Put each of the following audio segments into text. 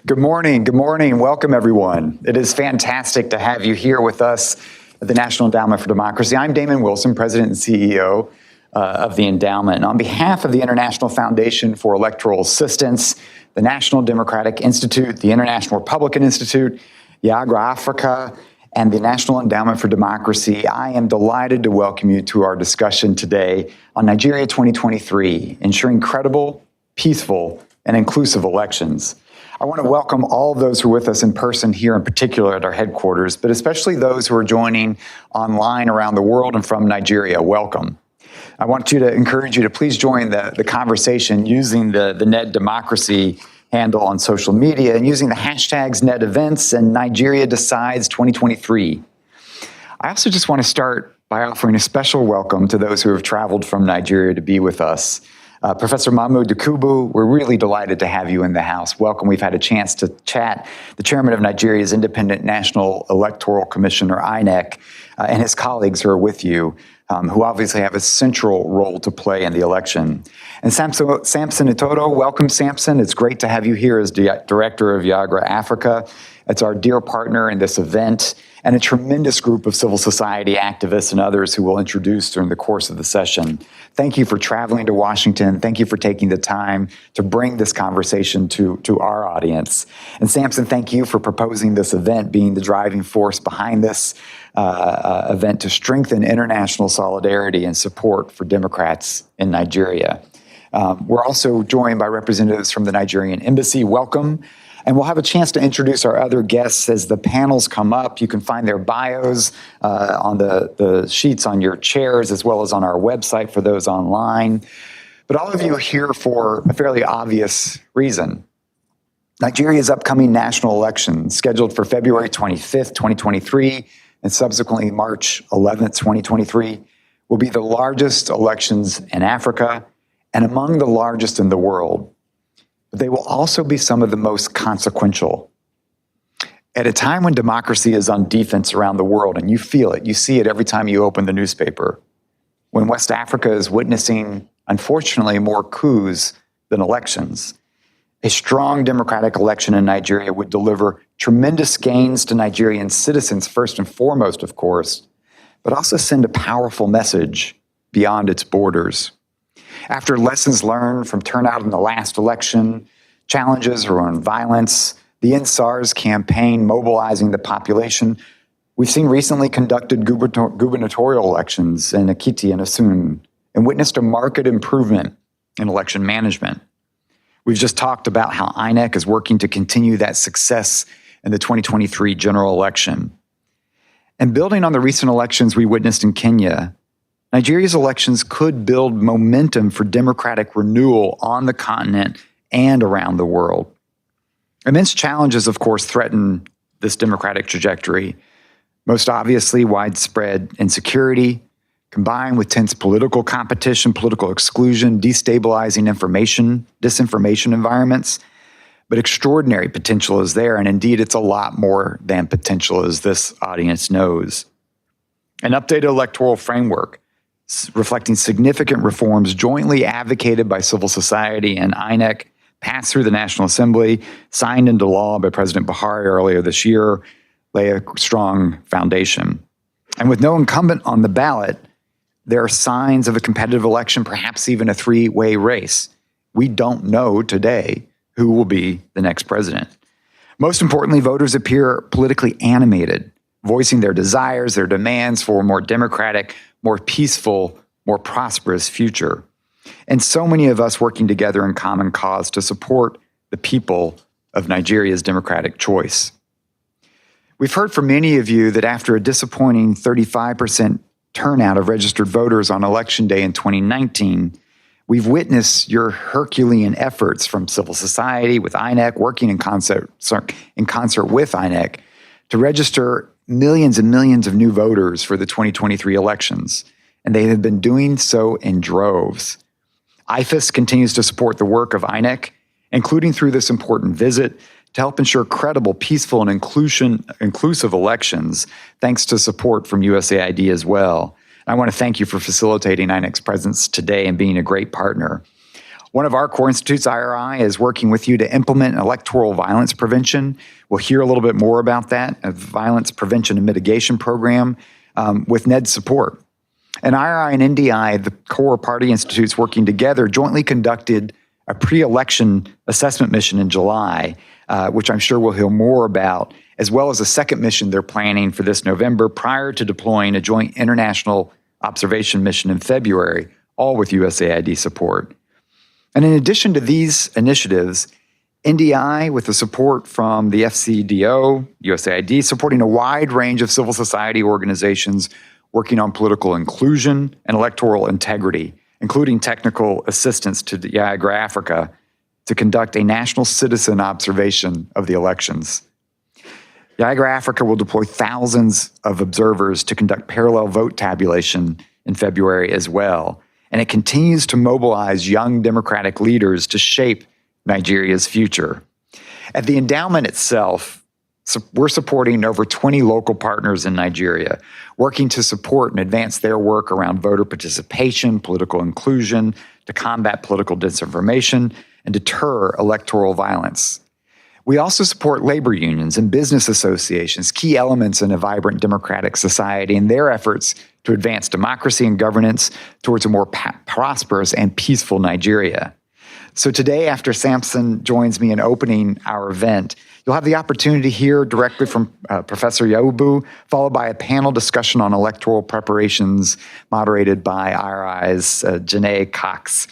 Good morning. Good morning. Welcome, everyone. It is fantastic to have you here with us at the National Endowment for Democracy. I'm Damon Wilson, President and CEO of the Endowment. And on behalf of the International Foundation for Electoral Systems, the National Democratic Institute, the International Republican Institute, Yiaga Africa, and the National Endowment for Democracy, I am delighted to welcome you to our discussion today on Nigeria 2023, ensuring credible, peaceful, and inclusive elections. I want to welcome all of those who are with us in person here, in particular at our headquarters, but especially those who are joining online around the world and from Nigeria. Welcome. I want to encourage you to please join the conversation using the Ned Democracy handle on social media and using the hashtags Ned Events and Nigeria Decides 2023. I also just want to start by offering a special welcome to those who have traveled from Nigeria to be with us. Professor Mahmoud Dukubu, we're really delighted to have you in the house. Welcome. We've had a chance to chat. The chairman of Nigeria's Independent National Electoral Commission, or INEC, and his colleagues who are with you, who obviously have a central role to play in the election. And Samson Itoro, welcome, Samson. It's great to have you here as director of Yiaga Africa. It's our dear partner in this event, and a tremendous group of civil society activists and others who we'll introduce during the course of the session. Thank you for traveling to Washington. Thank you for taking the time to bring this conversation to our audience. And Samson, thank you for proposing this event, being the driving force behind this event to strengthen international solidarity and support for Democrats in Nigeria. We're also joined by representatives from the Nigerian Embassy. Welcome. And we'll have a chance to introduce our other guests as the panels come up. You can find their bios on the sheets on your chairs, as well as on our website for those online. But all of you are here for a fairly obvious reason. Nigeria's upcoming national election, scheduled for February 25th, 2023, and subsequently March 11th, 2023, will be the largest elections in Africa and among the largest in the world. But they will also be some of the most consequential. At a time when democracy is on defense around the world, and you feel it, you see it every time you open the newspaper, when West Africa is witnessing, unfortunately, more coups than elections, a strong democratic election in Nigeria would deliver tremendous gains to Nigerian citizens, first and foremost, of course, but also send a powerful message beyond its borders. After lessons learned from turnout in the last election, challenges around violence, the End SARS campaign mobilizing the population, we've seen recently conducted gubernatorial elections in Ekiti and Osun and witnessed a marked improvement in election management. We've just talked about how INEC is working to continue that success in the 2023 general election. And building on the recent elections we witnessed in Kenya, Nigeria's elections could build momentum for democratic renewal on the continent and around the world. Immense challenges, of course, threaten this democratic trajectory. Most obviously, widespread insecurity, combined with tense political competition, political exclusion, destabilizing disinformation environments. But extraordinary potential is there, and indeed it's a lot more than potential, as this audience knows. An updated electoral framework reflecting significant reforms jointly advocated by civil society and INEC, passed through the National Assembly, signed into law by President Buhari earlier this year, lay a strong foundation. And with no incumbent on the ballot, there are signs of a competitive election, perhaps even a three-way race. We don't know today who will be the next president. Most importantly, voters appear politically animated, voicing their desires, their demands for a more democratic, more peaceful, more prosperous future. And so many of us working together in common cause to support the people of Nigeria's democratic choice. We've heard from many of you that after a disappointing 35% turnout of registered voters on Election Day in 2019, we've witnessed your Herculean efforts from civil society with INEC, working in concert with INEC, to register millions and millions of new voters for the 2023 elections, and they have been doing so in droves. IFES continues to support the work of INEC, including through this important visit, to help ensure credible, peaceful, and inclusive elections, thanks to support from USAID as well. I want to thank you for facilitating INEC's presence today and being a great partner. One of our core institutes, IRI, is working with you to implement electoral violence prevention. We'll hear a little bit more about that, a violence prevention and mitigation program with NED's support. And IRI and NDI, the core party institutes working together, jointly conducted a pre-election assessment mission in July, which I'm sure we'll hear more about, as well as a second mission they're planning for this November prior to deploying a joint international observation mission in February, all with USAID support. And in addition to these initiatives, NDI, with the support from the FCDO, USAID, supporting a wide range of civil society organizations working on political inclusion and electoral integrity, including technical assistance to Yiaga Africa to conduct a national citizen observation of the elections. Yiaga Africa will deploy thousands of observers to conduct parallel vote tabulation in February as well. And it continues to mobilize young democratic leaders to shape Nigeria's future. At the endowment itself, we're supporting over 20 local partners in Nigeria, working to support and advance their work around voter participation, political inclusion, to combat political disinformation, and deter electoral violence. We also support labor unions and business associations, key elements in a vibrant democratic society, and their efforts to advance democracy and governance towards a more prosperous and peaceful Nigeria. So today, after Samson joins me in opening our event, you'll have the opportunity to hear directly from Professor Yabubu, followed by a panel discussion on electoral preparations moderated by IRI's Janae Cox.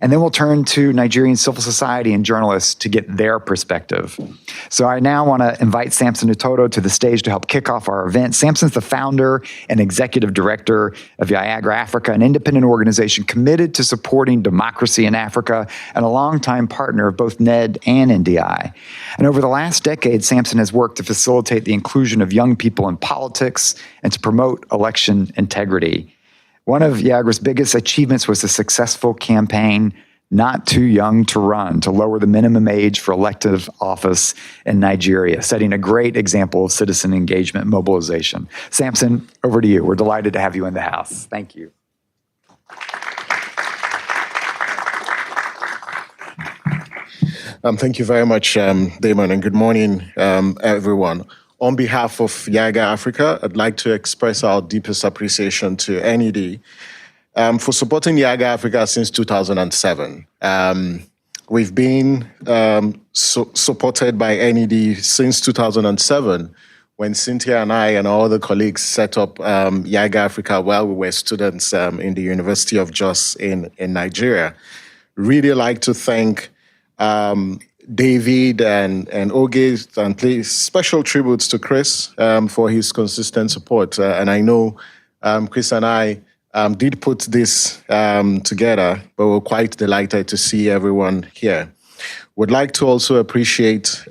And then we'll turn to Nigerian civil society and journalists to get their perspective. So I now want to invite Samson Utoto to the stage to help kick off our event. Samson's the founder and executive director of Yiaga Africa, an independent organization committed to supporting democracy in Africa and a longtime partner of both NED and NDI. And over the last decade, Samson has worked to facilitate the inclusion of young people in politics and to promote election integrity. One of Yiaga's biggest achievements was the successful campaign, Not Too Young to Run, to lower the minimum age for elective office in Nigeria, setting a great example of citizen engagement mobilization. Samson, over to you. We're delighted to have you in the house. Thank you. Thank you very much, Damon, and good morning, everyone. On behalf of Yiaga Africa, I'd like to express our deepest appreciation to NED for supporting Yiaga Africa since 2007. We've been supported by NED since 2007, when Cynthia and I and all the colleagues set up Yiaga Africa while we were students in the University of Jos in Nigeria. Really like to thank David and Oge, and please special tributes to Chris for his consistent support. And I know Chris and I did put this together, but we're quite delighted to see everyone here. Would like to also appreciate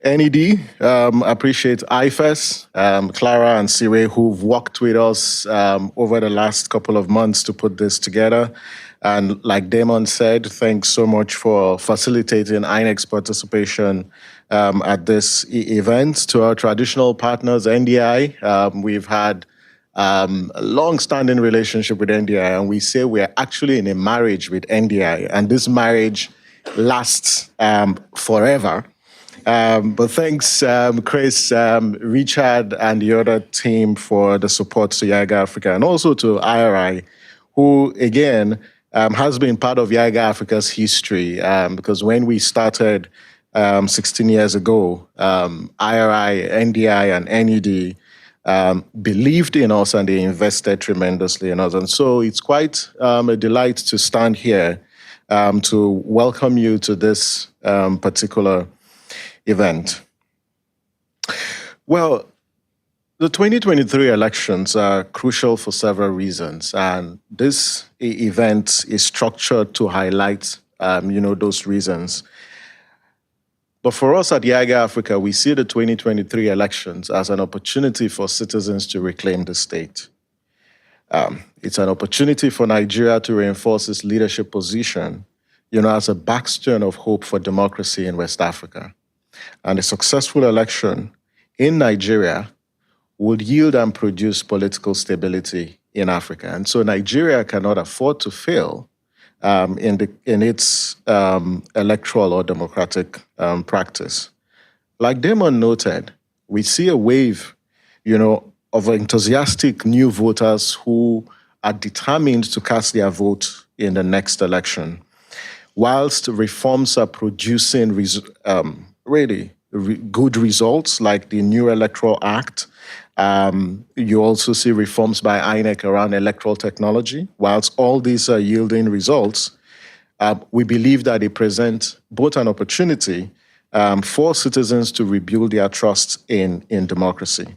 NED, appreciate IFES, Clara and Sire, who've worked with us over the last couple of months to put this together. And like Damon said, thanks so much for facilitating INEC's participation at this event. To our traditional partners, NDI, we've had a long-standing relationship with NDI, and we say we're actually in a marriage with NDI, and this marriage lasts forever. But thanks, Chris, Richard, and the other team for the support to Yiaga Africa, and also to IRI, who, again, has been part of Yiaga Africa's history, because when we started 16 years ago, IRI, NDI, and NED believed in us and they invested tremendously in us. And so it's quite a delight to stand here to welcome you to this particular event. Well, the 2023 elections are crucial for several reasons, and this event is structured to highlight, those reasons. But for us at Yiaga Africa, we see the 2023 elections as an opportunity for citizens to reclaim the state. It's an opportunity for Nigeria to reinforce its leadership position, as a bastion of hope for democracy in West Africa. And a successful election in Nigeria would yield and produce political stability in Africa. And so Nigeria cannot afford to fail in its electoral or democratic practice. Like Damon noted, we see a wave, of enthusiastic new voters who are determined to cast their vote in the next election. Whilst reforms are producing good results, like the new Electoral Act, you also see reforms by INEC around electoral technology. Whilst all these are yielding results, we believe that they present both an opportunity for citizens to rebuild their trust in democracy.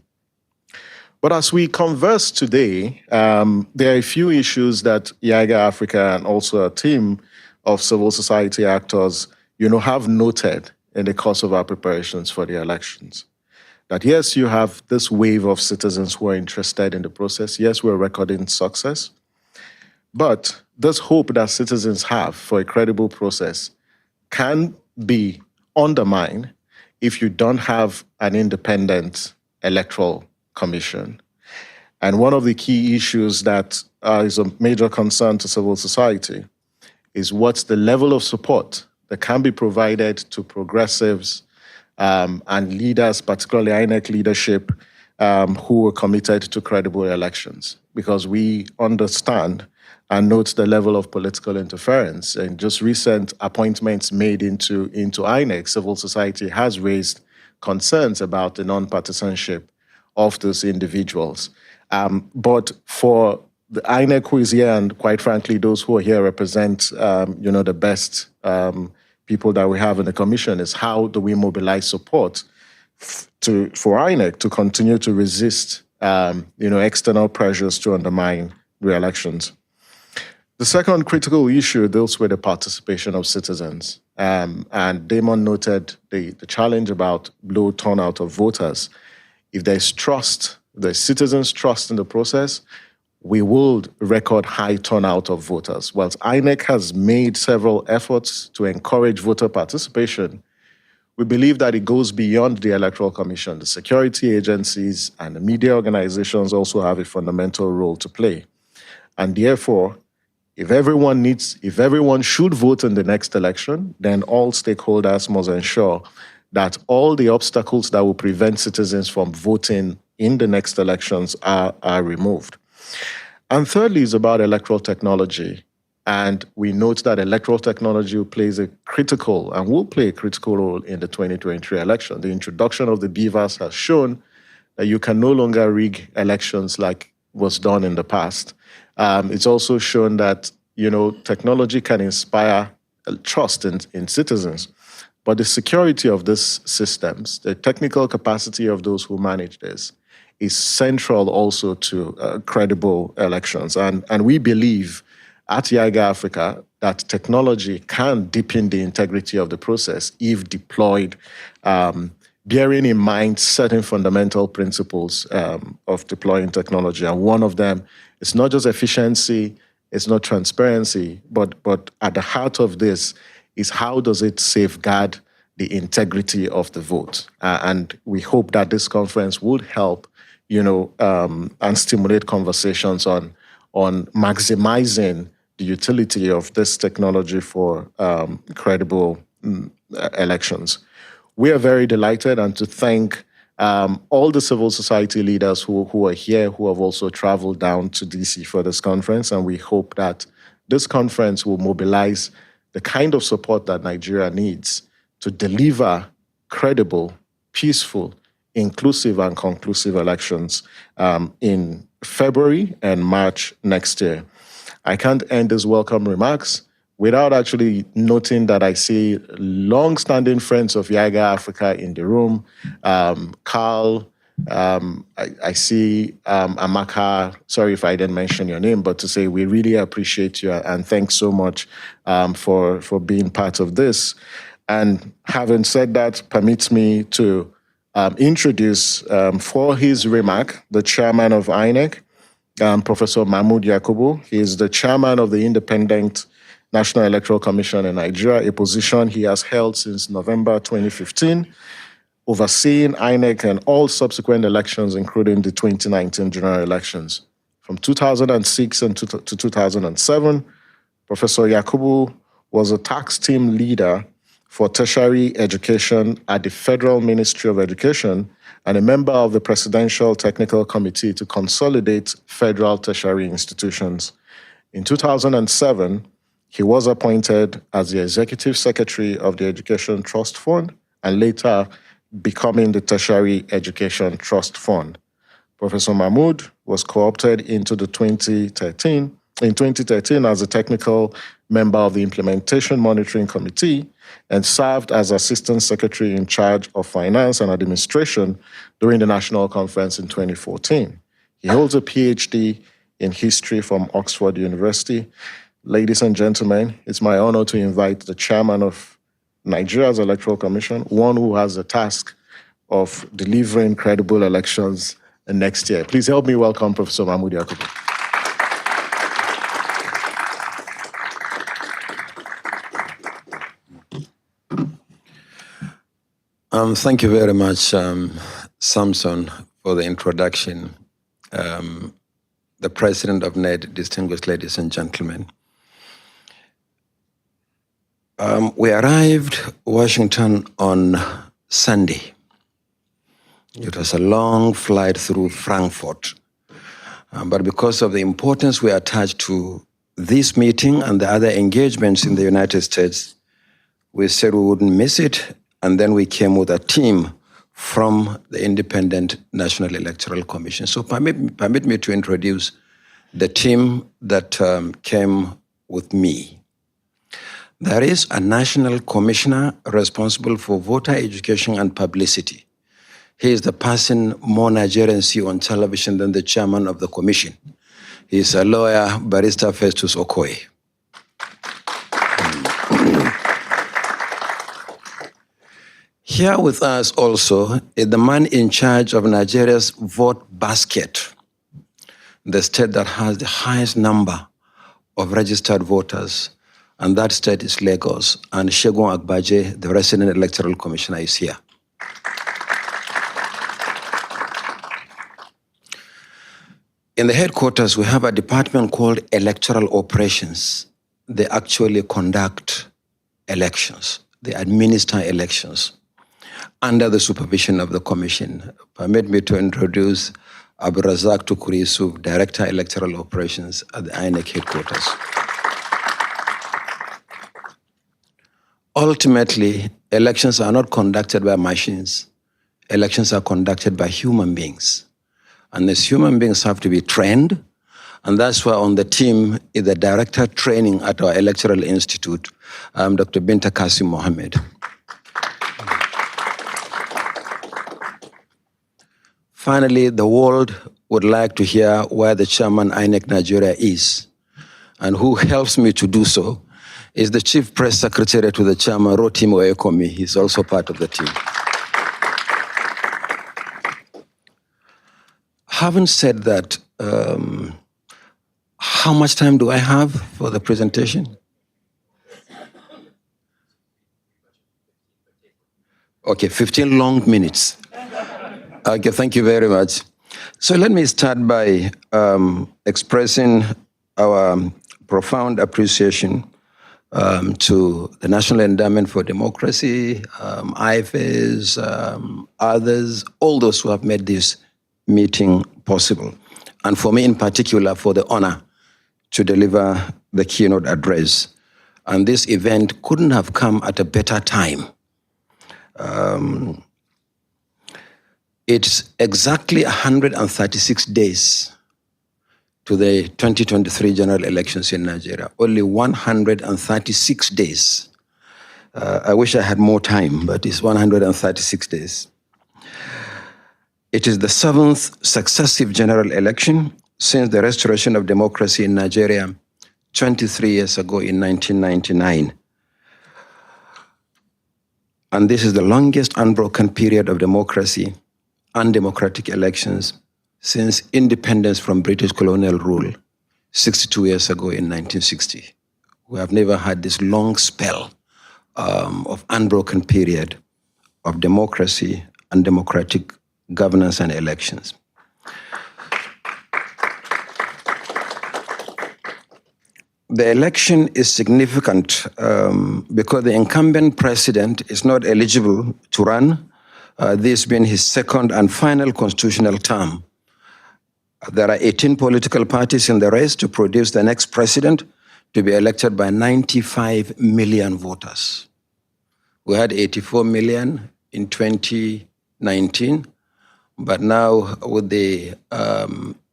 But as we converse today, there are a few issues that Yiaga Africa and also a team of civil society actors, have noted in the course of our preparations for the elections. That yes, you have this wave of citizens who are interested in the process. Yes, we're recording success. But this hope that citizens have for a credible process can be undermined if you don't have an independent electoral commission. And one of the key issues that is a major concern to civil society is what's the level of support that can be provided to progressives and leaders, particularly INEC leadership, who are committed to credible elections. Because we understand and note the level of political interference. And just recent appointments made into INEC, civil society has raised concerns about the non-partisanship of those individuals. But for the INEC who is here, and quite frankly, those who are here represent, the best people that we have in the commission, is how do we mobilize support for INEC to continue to resist, external pressures to undermine the elections. The second critical issue deals with the participation of citizens. And Damon noted the challenge about low turnout of voters. If there's trust, the citizens' trust in the process, we will record high turnout of voters. Whilst INEC has made several efforts to encourage voter participation, we believe that it goes beyond the Electoral Commission. The security agencies and the media organizations also have a fundamental role to play. And therefore, if everyone should vote in the next election, then all stakeholders must ensure that all the obstacles that will prevent citizens from voting in the next elections are removed. And thirdly is about electoral technology. And we note that electoral technology plays a critical and will play a critical role in the 2023 election. The introduction of the BVAS has shown that you can no longer rig elections like was done in the past. It's also shown that, technology can inspire trust in citizens. But the security of these systems, the technical capacity of those who manage this, is central also to credible elections. And we believe at Yiaga Africa that technology can deepen the integrity of the process if deployed, bearing in mind certain fundamental principles of deploying technology. And one of them is not just efficiency, it's not transparency, but at the heart of this is how does it safeguard the integrity of the vote. And we hope that this conference would help, and stimulate conversations on maximizing the utility of this technology for credible elections. We are very delighted and to thank all the civil society leaders who are here, who have also traveled down to DC for this conference. And we hope that this conference will mobilize the kind of support that Nigeria needs to deliver credible, peaceful, inclusive, and conclusive elections in February and March next year. I can't end these welcome remarks without actually noting that I see long-standing friends of Yiaga Africa in the room. Carl, I see Amaka, sorry if I didn't mention your name, but to say we really appreciate you and thanks so much for being part of this. And having said that, permits me to introduce for his remark, the chairman of INEC, Professor Mahmood Yakubu. He is the chairman of the Independent National Electoral Commission in Nigeria, a position he has held since November 2015, overseeing INEC and all subsequent elections, including the 2019 general elections. From 2006 to 2007, Professor Yakubu was a tax team leader for tertiary education at the Federal Ministry of Education and a member of the Presidential Technical Committee to consolidate federal tertiary institutions. In 2007, he was appointed as the Executive Secretary of the Education Trust Fund and later becoming the Tertiary Education Trust Fund. Professor Mahmood was co-opted into the 2013 as a technical member of the Implementation Monitoring Committee and served as Assistant Secretary in charge of Finance and Administration during the National Conference in 2014. He holds a PhD in History from Oxford University. Ladies and gentlemen, it's my honor to invite the chairman of Nigeria's Electoral Commission, one who has the task of delivering credible elections next year. Please help me welcome Professor Mahmood Yakubu. Thank you very much, Samson, for the introduction. The President of NED, distinguished ladies and gentlemen. We arrived Washington on Sunday. It was a long flight through Frankfurt. But because of the importance we attach to this meeting and the other engagements in the United States, we said we wouldn't miss it. And then we came with a team from the Independent National Electoral Commission. So permit me to introduce the team that came with me. There is a national commissioner responsible for voter education and publicity. He is the person more Nigerians see on television than the chairman of the commission. He is a lawyer, Barrister Festus Okoye. Here with us also is the man in charge of Nigeria's vote basket, the state that has the highest number of registered voters, and that state is Lagos. And Segun Agbaje, the resident electoral commissioner, is here. In the headquarters, we have a department called Electoral Operations. They actually conduct elections. They administer elections under the supervision of the commission. Permit me to introduce Abu Razak Tukuri Yusuf, Director Electoral Operations at the INEC headquarters. Ultimately, elections are not conducted by machines. Elections are conducted by human beings. And these human beings have to be trained, and that's why on the team is the Director Training at our Electoral Institute, Dr. Binta Kasim Mohammed. Finally, the world would like to hear where the chairman INEC Nigeria is, and who helps me to do so is the Chief Press Secretary to the chairman, Rotim Oyekomi. He's also part of the team. Having said that, how much time do I have for the presentation? Okay, 15 long minutes. Okay, thank you very much. So let me start by expressing our profound appreciation to the National Endowment for Democracy, IFES, others, all those who have made this meeting possible. And for me in particular, for the honor to deliver the keynote address. And this event couldn't have come at a better time. It's exactly 136 days to the 2023 general elections in Nigeria. Only 136 days. I wish I had more time, but it's 136 days. It is the 7th successive general election since the restoration of democracy in Nigeria 23 years ago in 1999. And this is the longest unbroken period of democracy and democratic elections since independence from British colonial rule 62 years ago in 1960. We have never had this long spell of unbroken period of democracy and democratic governance and elections. the election is significant because the incumbent president is not eligible to run, this being his second and final constitutional term. There are 18 political parties in the race to produce the next president to be elected by 95 million voters. We had 84 million in 2019, but now with the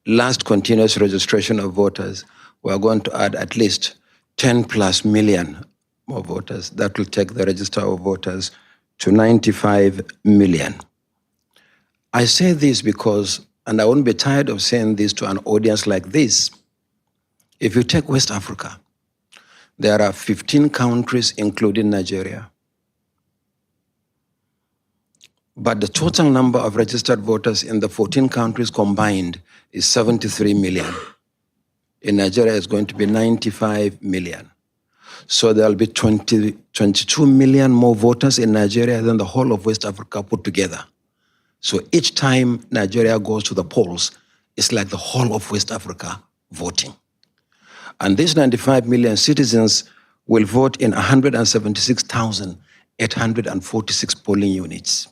last continuous registration of voters, we are going to add at least 10 plus million more voters. That will take the register of voters to 95 million. I say this because, and I won't be tired of saying this to an audience like this, if you take West Africa, there are 15 countries, including Nigeria. But the total number of registered voters in the 14 countries combined is 73 million. In Nigeria, it's going to be 95 million. So there'll be 22 million more voters in Nigeria than the whole of West Africa put together. So each time Nigeria goes to the polls, it's like the whole of West Africa voting. And these 95 million citizens will vote in 176,846 polling units.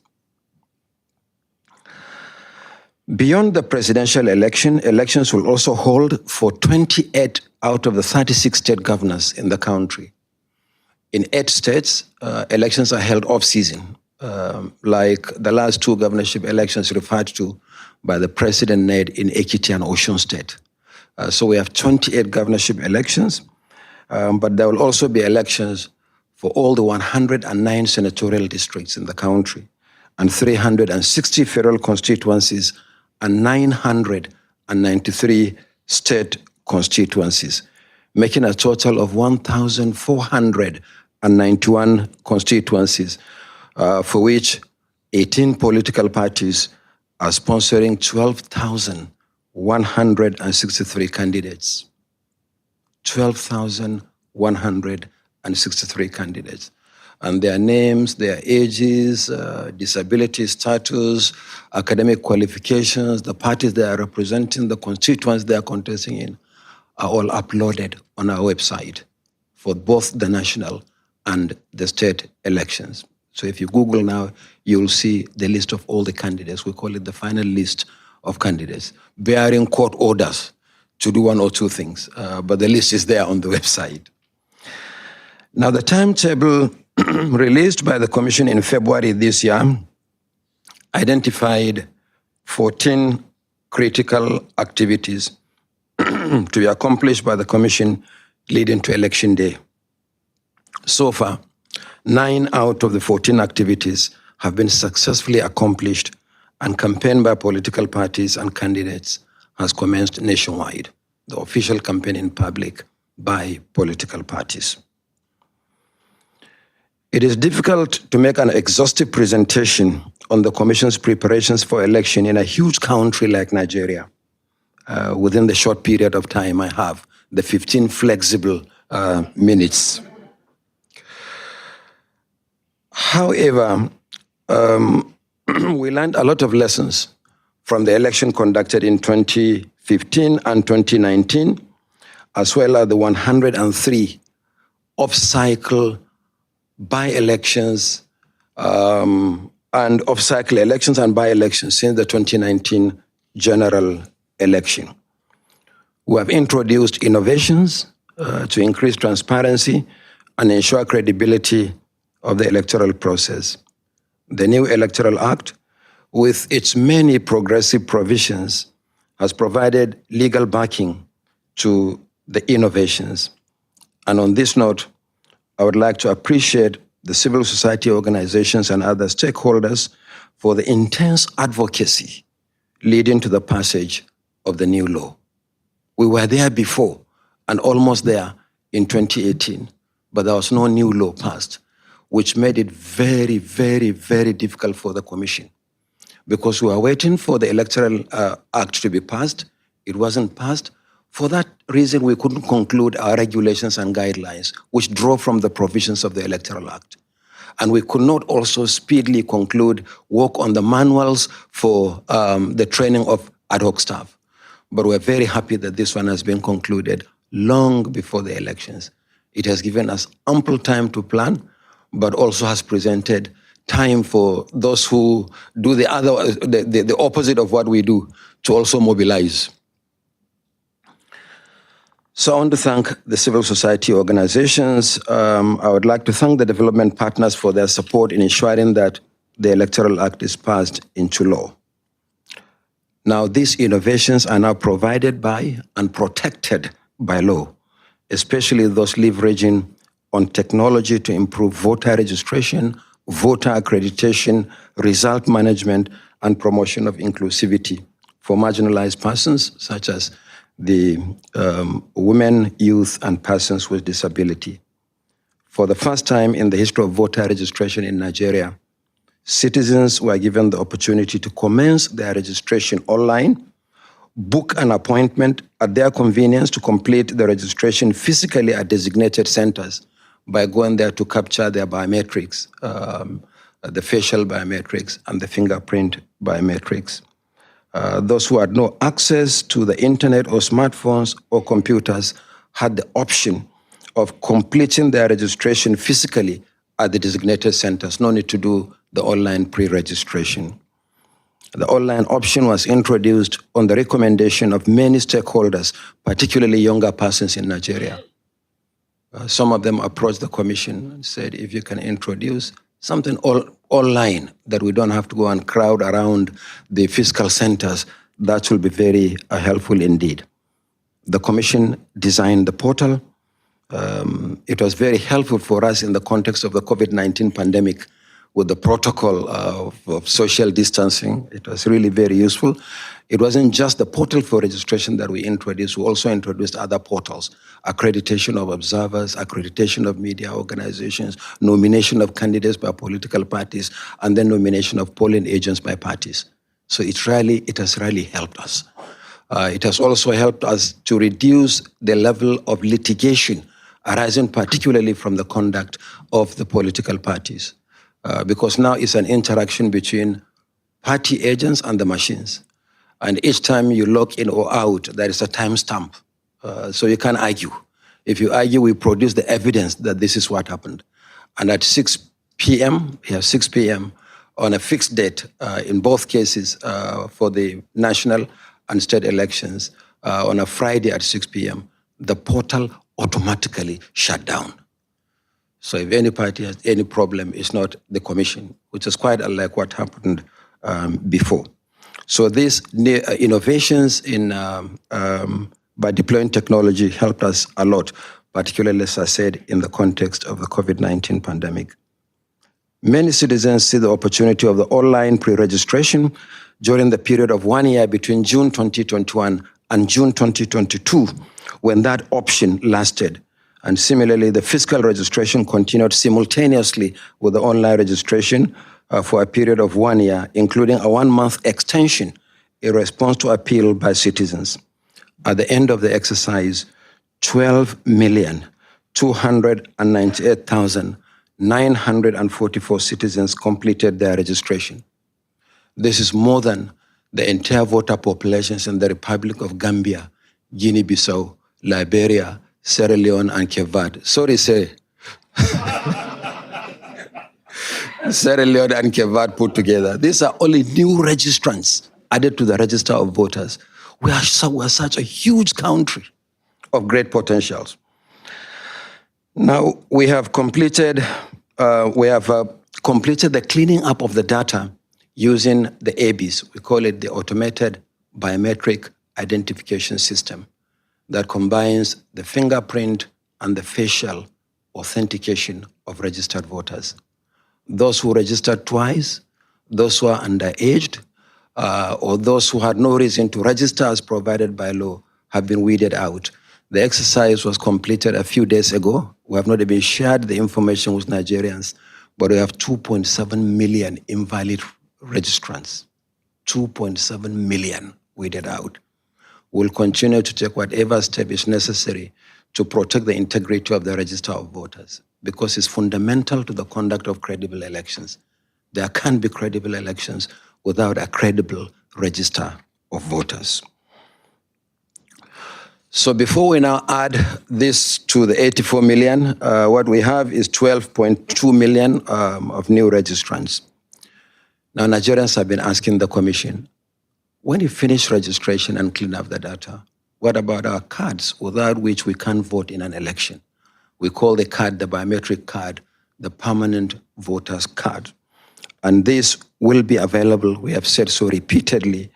Beyond the presidential election, elections will also hold for 28 out of the 36 state governors in the country. In 8 states, elections are held off-season, like the last 2 governorship elections referred to by the president Ned in Ekiti and Osun State. So we have 28 governorship elections, but there will also be elections for all the 109 senatorial districts in the country, and 360 federal constituencies, and 993 state constituencies, making a total of 1,491 constituencies, for which 18 political parties are sponsoring 12,163 candidates. 12,163 candidates. And their names, their ages, disability status, academic qualifications, the parties they are representing, the constituents they are contesting in, are all uploaded on our website for both the national and the state elections. So if you Google now, you'll see the list of all the candidates. We call it the final list of candidates, bearing court orders to do 1 or 2 things, but the list is there on the website. Now, the timetable released by the Commission in February this year identified 14 critical activities to be accomplished by the Commission leading to Election Day. So far, 9 out of the 14 activities have been successfully accomplished, and campaign by political parties and candidates has commenced nationwide, the official campaign in public by political parties. It is difficult to make an exhaustive presentation on the Commission's preparations for election in a huge country like Nigeria within the short period of time I have, the 15 flexible minutes. However, we learned a lot of lessons from the election conducted in 2015 and 2019, as well as the 103 off-cycle by-elections and off-cycle elections and by-elections since the 2019 general election. We have introduced innovations to increase transparency and ensure credibility of the electoral process. The new Electoral Act, with its many progressive provisions, has provided legal backing to the innovations. And on this note, I would like to appreciate the civil society organizations and other stakeholders for the intense advocacy leading to the passage of the new law. We were there before and almost there in 2018, but there was no new law passed, which made it very, very, very difficult for the Commission, because we were waiting for the Electoral Act to be passed. It wasn't passed. For that reason, we couldn't conclude our regulations and guidelines, which draw from the provisions of the Electoral Act. And we could not also speedily conclude work on the manuals for the training of ad hoc staff. But we're very happy that this one has been concluded long before the elections. It has given us ample time to plan, but also has presented time for those who do the opposite of what we do to also mobilize. So I want to thank the civil society organizations. I would like to thank the development partners for their support in ensuring that the Electoral Act is passed into law. Now, these innovations are now provided by and protected by law, especially those leveraging on technology to improve voter registration, voter accreditation, result management, and promotion of inclusivity for marginalized persons, such as the women, youth, and persons with disability. For the first time in the history of voter registration in Nigeria, citizens were given the opportunity to commence their registration online, book an appointment at their convenience to complete the registration physically at designated centers by going there to capture their biometrics, the facial biometrics and the fingerprint biometrics. Those who had no access to the internet or smartphones or computers had the option of completing their registration physically at the designated centers, no need to do the online pre-registration. The online option was introduced on the recommendation of many stakeholders, particularly younger persons in Nigeria. Some of them approached the commission and said, if you can introduce something online that we don't have to go and crowd around the fiscal centers, that will be very helpful indeed. The commission designed the portal. It was very helpful for us in the context of the COVID-19 pandemic with the protocol of social distancing. It was really very useful. It wasn't just the portal for registration that we introduced, we also introduced other portals, accreditation of observers, accreditation of media organizations, nomination of candidates by political parties, and then nomination of polling agents by parties. So it has really helped us. It has also helped us to reduce the level of litigation arising particularly from the conduct of the political parties. Because now it's an interaction between party agents and the machines. And each time you log in or out, there is a timestamp. So you can't argue. If you argue, we produce the evidence that this is what happened. And at 6 p.m., 6 p.m., on a fixed date, in both cases for the national and state elections, on a Friday at 6 p.m., the portal automatically shut down. So if any party has any problem, it's not the commission, which is quite unlike what happened before. So these innovations by deploying technology helped us a lot, particularly, as I said, in the context of the COVID-19 pandemic. Many citizens see the opportunity of the online pre-registration during the period of 1 year between June 2021 and June 2022, when that option lasted. And similarly, the fiscal registration continued simultaneously with the online registration for a period of 1 year, including a 1-month extension in response to appeal by citizens. At the end of the exercise, 12,298,944 citizens completed their registration. This is more than the entire voter populations in the Republic of Gambia, Guinea-Bissau, Liberia, Sierra Leone, and Cape Verde. Sorry, sir. Sierra Leone and Cape Verde put together. These are only new registrants added to the register of voters. We are such a huge country of great potentials. Now, we have completed the cleaning up of the data using the ABIS. We call it the Automated Biometric Identification System, that combines the fingerprint and the facial authentication of registered voters. Those who registered twice, those who are underaged, or those who had no reason to register as provided by law have been weeded out. The exercise was completed a few days ago. We have not even shared the information with Nigerians, but we have 2.7 million invalid registrants. 2.7 million weeded out. We'll continue to take whatever step is necessary to protect the integrity of the register of voters, because it's fundamental to the conduct of credible elections. There can't be credible elections without a credible register of voters. So before we now add this to the 84 million, what we have is 12.2 million of new registrants. Now, Nigerians have been asking the Commission, when you finish registration and clean up the data, what about our cards without which we can't vote in an election? We call the card, the biometric card, the permanent voter's card. And this will be available, we have said so repeatedly,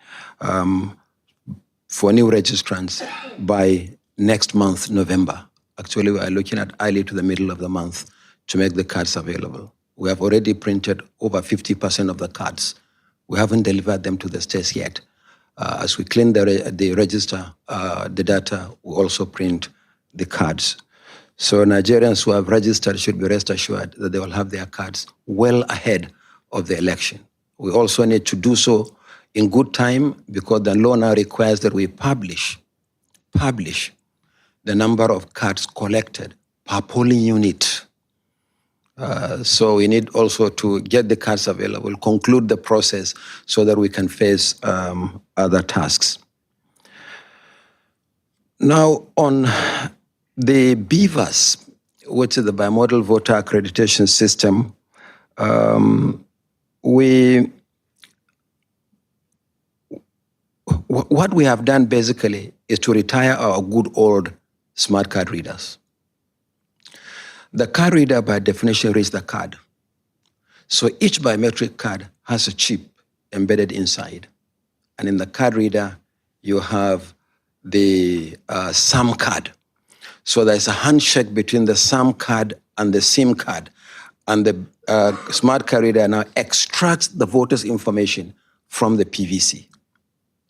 for new registrants by next month, November. Actually, we are looking at early to the middle of the month to make the cards available. We have already printed over 50% of the cards. We haven't delivered them to the states yet. As we clean the register, the data, we also print the cards. So Nigerians who have registered should be rest assured that they will have their cards well ahead of the election. We also need to do so in good time because the law now requires that we publish the number of cards collected per polling unit. So we need also to get the cards available, conclude the process so that we can face other tasks. Now, on the BVAS, which is the Bimodal Voter Accreditation System, what we have done basically is to retire our good old smart card readers. The card reader, by definition, reads the card. So each biometric card has a chip embedded inside. And in the card reader, you have the SAM card. So there's a handshake between the SAM card and the SIM card. And the smart card reader now extracts the voter's information from the PVC.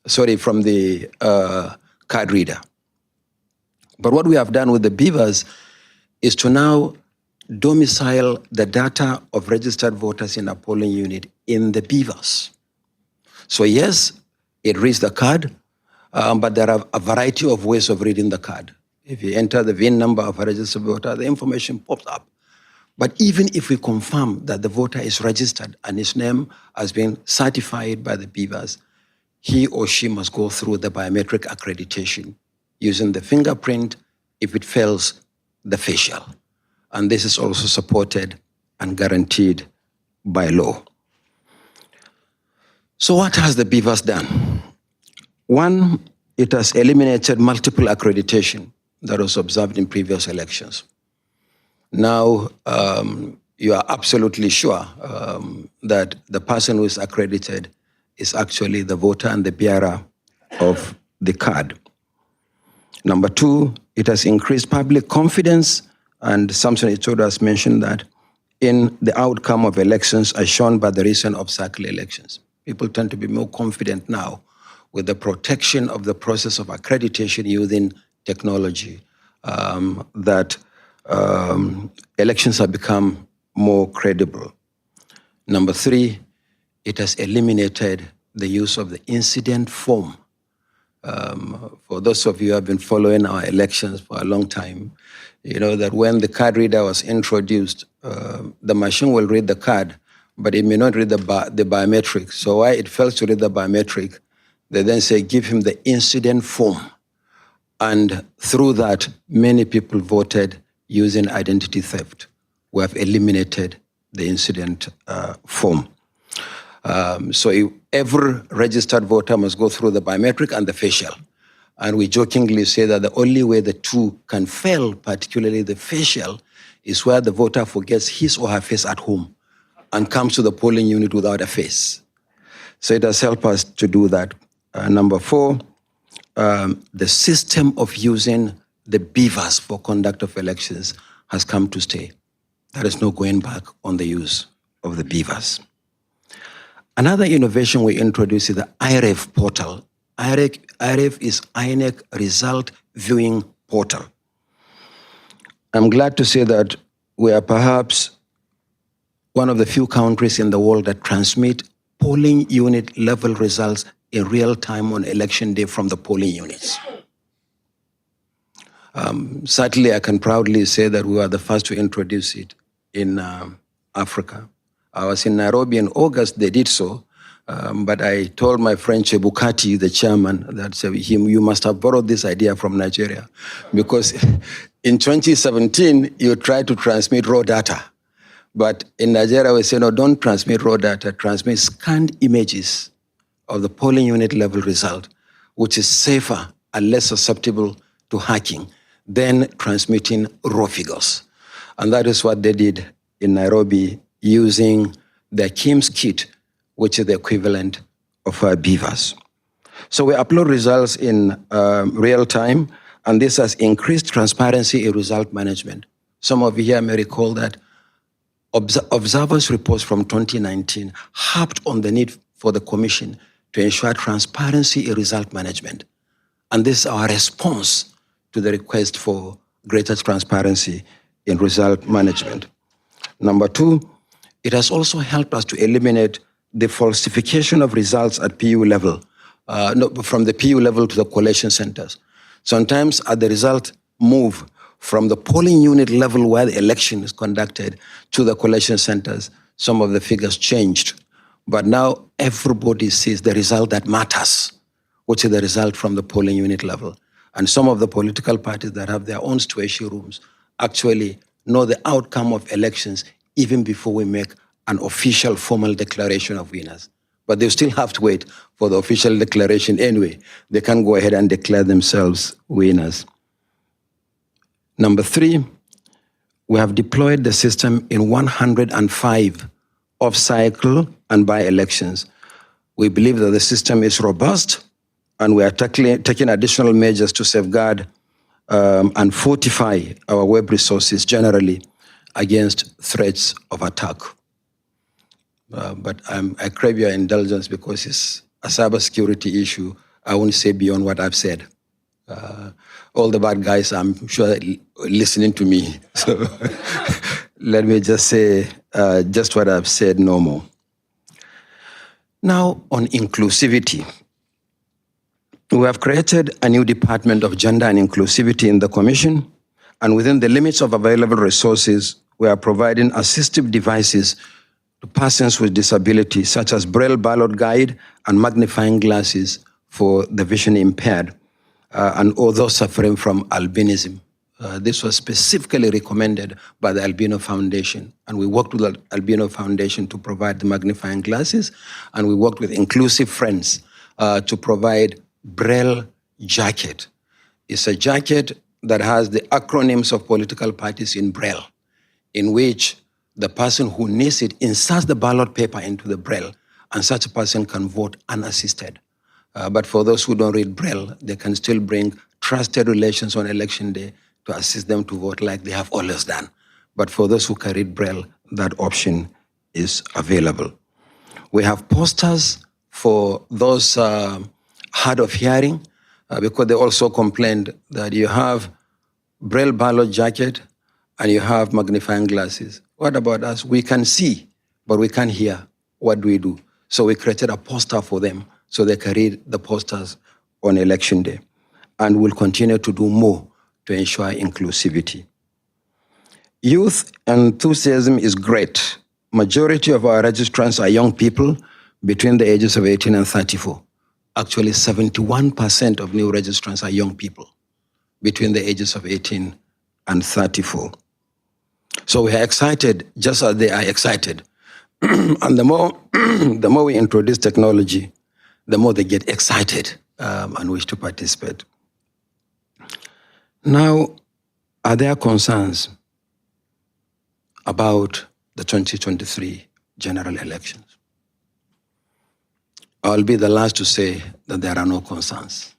Sorry, from the card reader. But what we have done with the BVAS is to now domicile the data of registered voters in a polling unit in the BVAS. So yes, it reads the card, but there are a variety of ways of reading the card. If you enter the VIN number of a registered voter, the information pops up. But even if we confirm that the voter is registered and his name has been certified by the BVAS, he or she must go through the biometric accreditation using the fingerprint, if it fails, the facial. And this is also supported and guaranteed by law. So what has the BVAS done? One, it has eliminated multiple accreditation that was observed in previous elections. Now, you are absolutely sure that the person who is accredited is actually the voter and the bearer of the card. Number two, it has increased public confidence, and Samson Itodo has mentioned that in the outcome of elections as shown by the recent off-cycle elections. People tend to be more confident now with the protection of the process of accreditation using technology, that elections have become more credible. Number three, it has eliminated the use of the incident form. For those of you who have been following our elections for a long time, you know that when the card reader was introduced, the machine will read the card, but it may not read the biometric. So why it fails to read the biometric, they then say, give him the incident form. And through that, many people voted using identity theft. We have eliminated the incident form. So every registered voter must go through the biometric and the facial. And we jokingly say that the only way the two can fail, particularly the facial, is where the voter forgets his or her face at home and comes to the polling unit without a face. So it has helped us to do that. Number four, the system of using the BVAS for conduct of elections has come to stay. There is no going back on the use of the BVAS. Another innovation we introduced is the Irf Portal. Irf is INEC Result Viewing Portal. I'm glad to say that we are perhaps one of the few countries in the world that transmit polling unit level results in real time on election day from the polling units. Certainly, I can proudly say that we were the first to introduce it in Africa. I was in Nairobi in August, they did so, But I told my friend Chebukati, the chairman, that said, you must have borrowed this idea from Nigeria. Because in 2017, you tried to transmit raw data. But in Nigeria, we say, no, don't transmit raw data, transmit scanned images of the polling unit level result, which is safer and less susceptible to hacking than transmitting raw figures. And that is what they did in Nairobi using the KIMS kit, which is the equivalent of Beavers. So we upload results in real time, and this has increased transparency in result management. Some of you here may recall that observers' reports from 2019 harped on the need for the Commission to ensure transparency in result management. And this is our response to the request for greater transparency in result management. Number two, it has also helped us to eliminate the falsification of results at PU level, from the PU level to the collation centers. Sometimes at the result move from the polling unit level where the election is conducted to the collation centers, some of the figures changed. But now everybody sees the result that matters, which is the result from the polling unit level. And some of the political parties that have their own situation rooms actually know the outcome of elections even before we make an official formal declaration of winners. But they still have to wait for the official declaration anyway. They can't go ahead and declare themselves winners. Number three, we have deployed the system in 105 off-cycle and by-elections. We believe that the system is robust, and we are taking additional measures to safeguard and fortify our web resources generally against threats of attack. But I crave your indulgence because it's a cybersecurity issue. I won't say beyond what I've said. All the bad guys, I'm sure, listening to me. So let me just say just what I've said, no more. Now, on inclusivity. We have created a new Department of Gender and Inclusivity in the Commission, and within the limits of available resources, we are providing assistive devices to persons with disabilities, such as Braille ballot guide and magnifying glasses for the vision impaired, and all those suffering from albinism. This was specifically recommended by the Albino Foundation, and we worked with the Albino Foundation to provide the magnifying glasses, and we worked with Inclusive Friends to provide Braille jacket. It's a jacket that has the acronyms of political parties in Braille, in which the person who needs it inserts the ballot paper into the Braille, and such a person can vote unassisted. But for those who don't read Braille, they can still bring trusted relations on election day to assist them to vote like they have always done. But for those who can read Braille, that option is available. We have posters for those hard of hearing, because they also complained that you have Braille ballot jacket and you have magnifying glasses. What about us? We can see, but we can't hear. What do we do? So we created a poster for them so they can read the posters on election day. And we'll continue to do more to ensure inclusivity. Youth enthusiasm is great. Majority of our registrants are young people between the ages of 18 and 34. Actually, 71% of new registrants are young people between the ages of 18 and 34. So we are excited, just as they are excited. And the more we introduce technology, the more they get excited and wish to participate. Now, are there concerns about the 2023 general elections? I'll be the last to say that there are no concerns.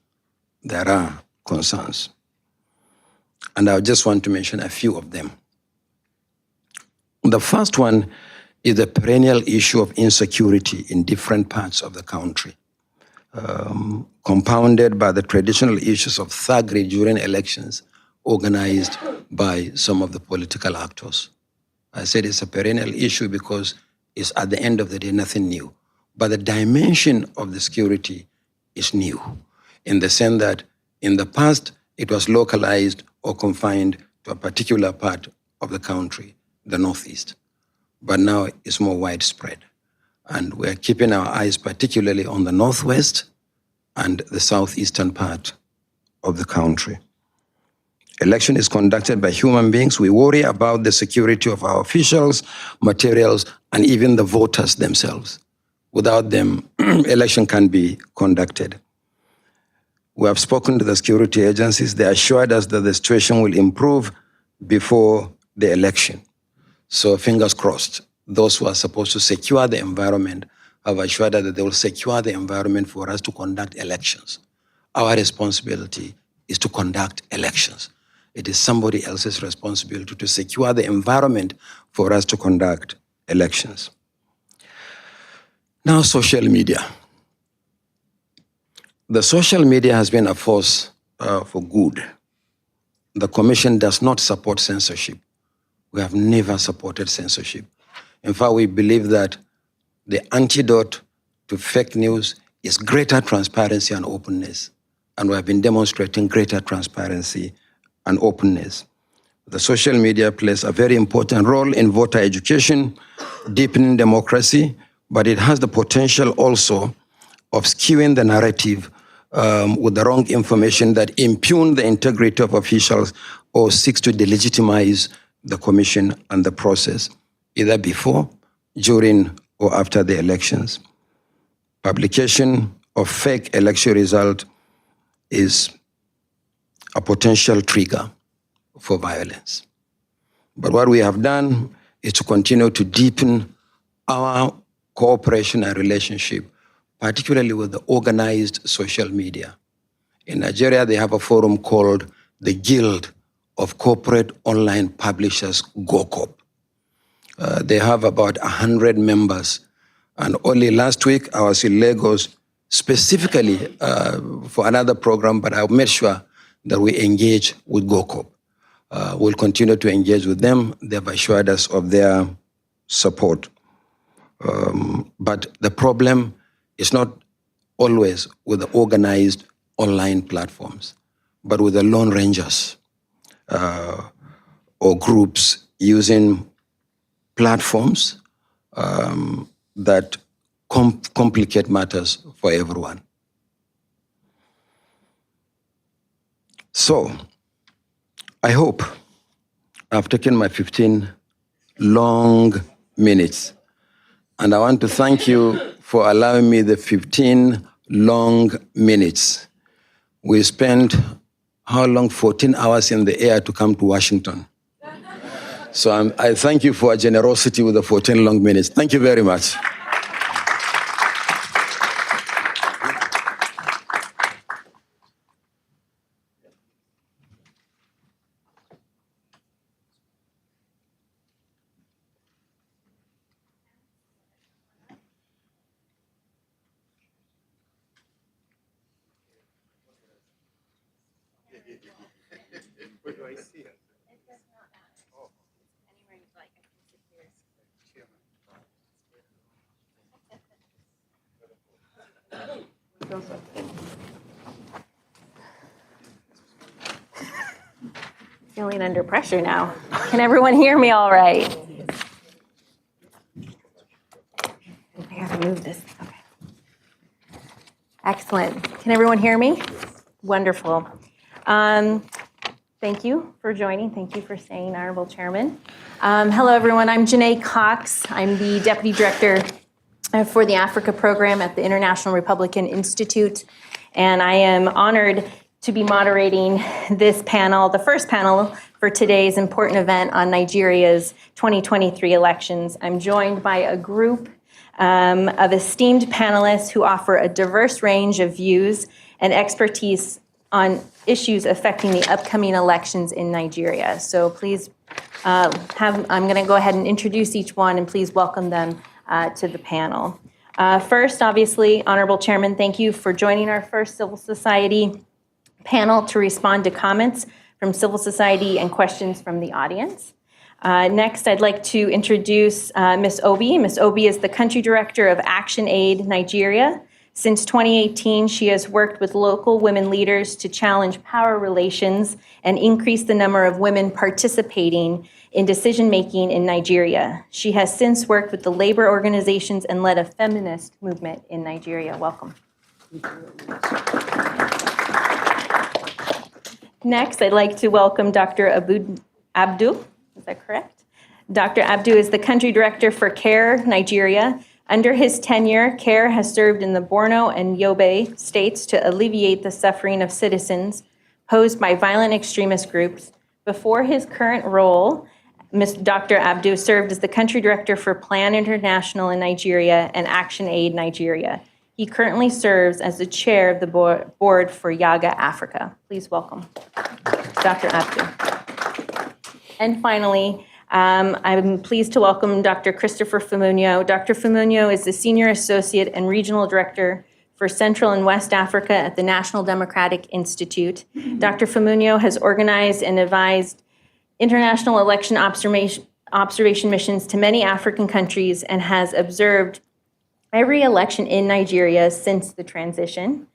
There are concerns. And I just want to mention a few of them. The first one is the perennial issue of insecurity in different parts of the country, compounded by the traditional issues of thuggery during elections organized by some of the political actors. I said it's a perennial issue because it's, at the end of the day, nothing new. But the dimension of the security is new, in the sense that in the past, it was localized or confined to a particular part of the country, the Northeast. But now it's more widespread. And we're keeping our eyes particularly on the northwest and the southeastern part of the country. Election is conducted by human beings. We worry about the security of our officials, materials, and even the voters themselves. Without them, election can be conducted. We have spoken to the security agencies. They assured us that the situation will improve before the election. So fingers crossed. Those who are supposed to secure the environment have assured us that they will secure the environment for us to conduct elections. Our responsibility is to conduct elections. It is somebody else's responsibility to secure the environment for us to conduct elections. Now, social media. The social media has been a force for good. The Commission does not support censorship. We have never supported censorship. In fact, we believe that the antidote to fake news is greater transparency and openness. And we have been demonstrating greater transparency and openness. The social media plays a very important role in voter education, deepening democracy, but it has the potential also of skewing the narrative with the wrong information that impugn the integrity of officials or seeks to delegitimize the Commission and the process, either before, during, or after the elections. Publication of fake election result is a potential trigger for violence. But what we have done is to continue to deepen our cooperation and relationship, particularly with the organized social media. In Nigeria, they have a forum called the Guild of Corporate Online Publishers, GOCOP. They have about 100 members. And only last week, I was in Lagos specifically for another program, but I made sure that we engage with GOCOP. We'll continue to engage with them. They've assured us of their support. But the problem is not always with the organized online platforms, but with the lone rangers or groups using platforms that complicate matters for everyone. So, I hope I've taken my 15 long minutes, and I want to thank you for allowing me the 15 long minutes. We spent, how long? 14 hours in the air to come to Washington. So I thank you for your generosity with the 14 long minutes. Thank you very much. Where do I see it? It does not matter. Oh. Anywhere you'd like, I can sit here. Feeling under pressure now. Can everyone hear me all right? I have to move this. Okay. Excellent. Can everyone hear me? Wonderful. Thank you for joining. Thank you for staying, Honorable Chairman. Hello, everyone. I'm Janae Cox. I'm the Deputy Director for the Africa Program at the International Republican Institute, and I am honored to be moderating this panel, the first panel for today's important event on Nigeria's 2023 elections. I'm joined by a group of esteemed panelists who offer a diverse range of views and expertise on issues affecting the upcoming elections in Nigeria. So please, I'm going to go ahead and introduce each one, and please welcome them to the panel. First, obviously, Honorable Chairman, thank you for joining our first civil society panel to respond to comments from civil society and questions from the audience. Next, I'd like to introduce Ms. Obi. Ms. Obi is the Country Director of Action Aid Nigeria. Since 2018, she has worked with local women leaders to challenge power relations and increase the number of women participating in decision-making in Nigeria. She has since worked with the labor organizations and led a feminist movement in Nigeria. Welcome. Next, I'd like to welcome Dr. Abdu. Is that correct? Dr. Abdu is the country director for CARE Nigeria. Under his tenure, CARE has served in the Borno and Yobe states to alleviate the suffering of citizens posed by violent extremist groups. Before his current role, Dr. Abdu served as the country director for Plan International in Nigeria and Action Aid Nigeria. He currently serves as the chair of the board for Yiaga Africa. Please welcome Dr. Abdu. And finally, I'm pleased to welcome Dr. Christopher Famuno. Dr. Famuno is the Senior Associate and Regional Director for Central and West Africa at the National Democratic Institute. Dr. Famuno has organized and advised international election observation missions to many African countries and has observed every election in Nigeria since the transition.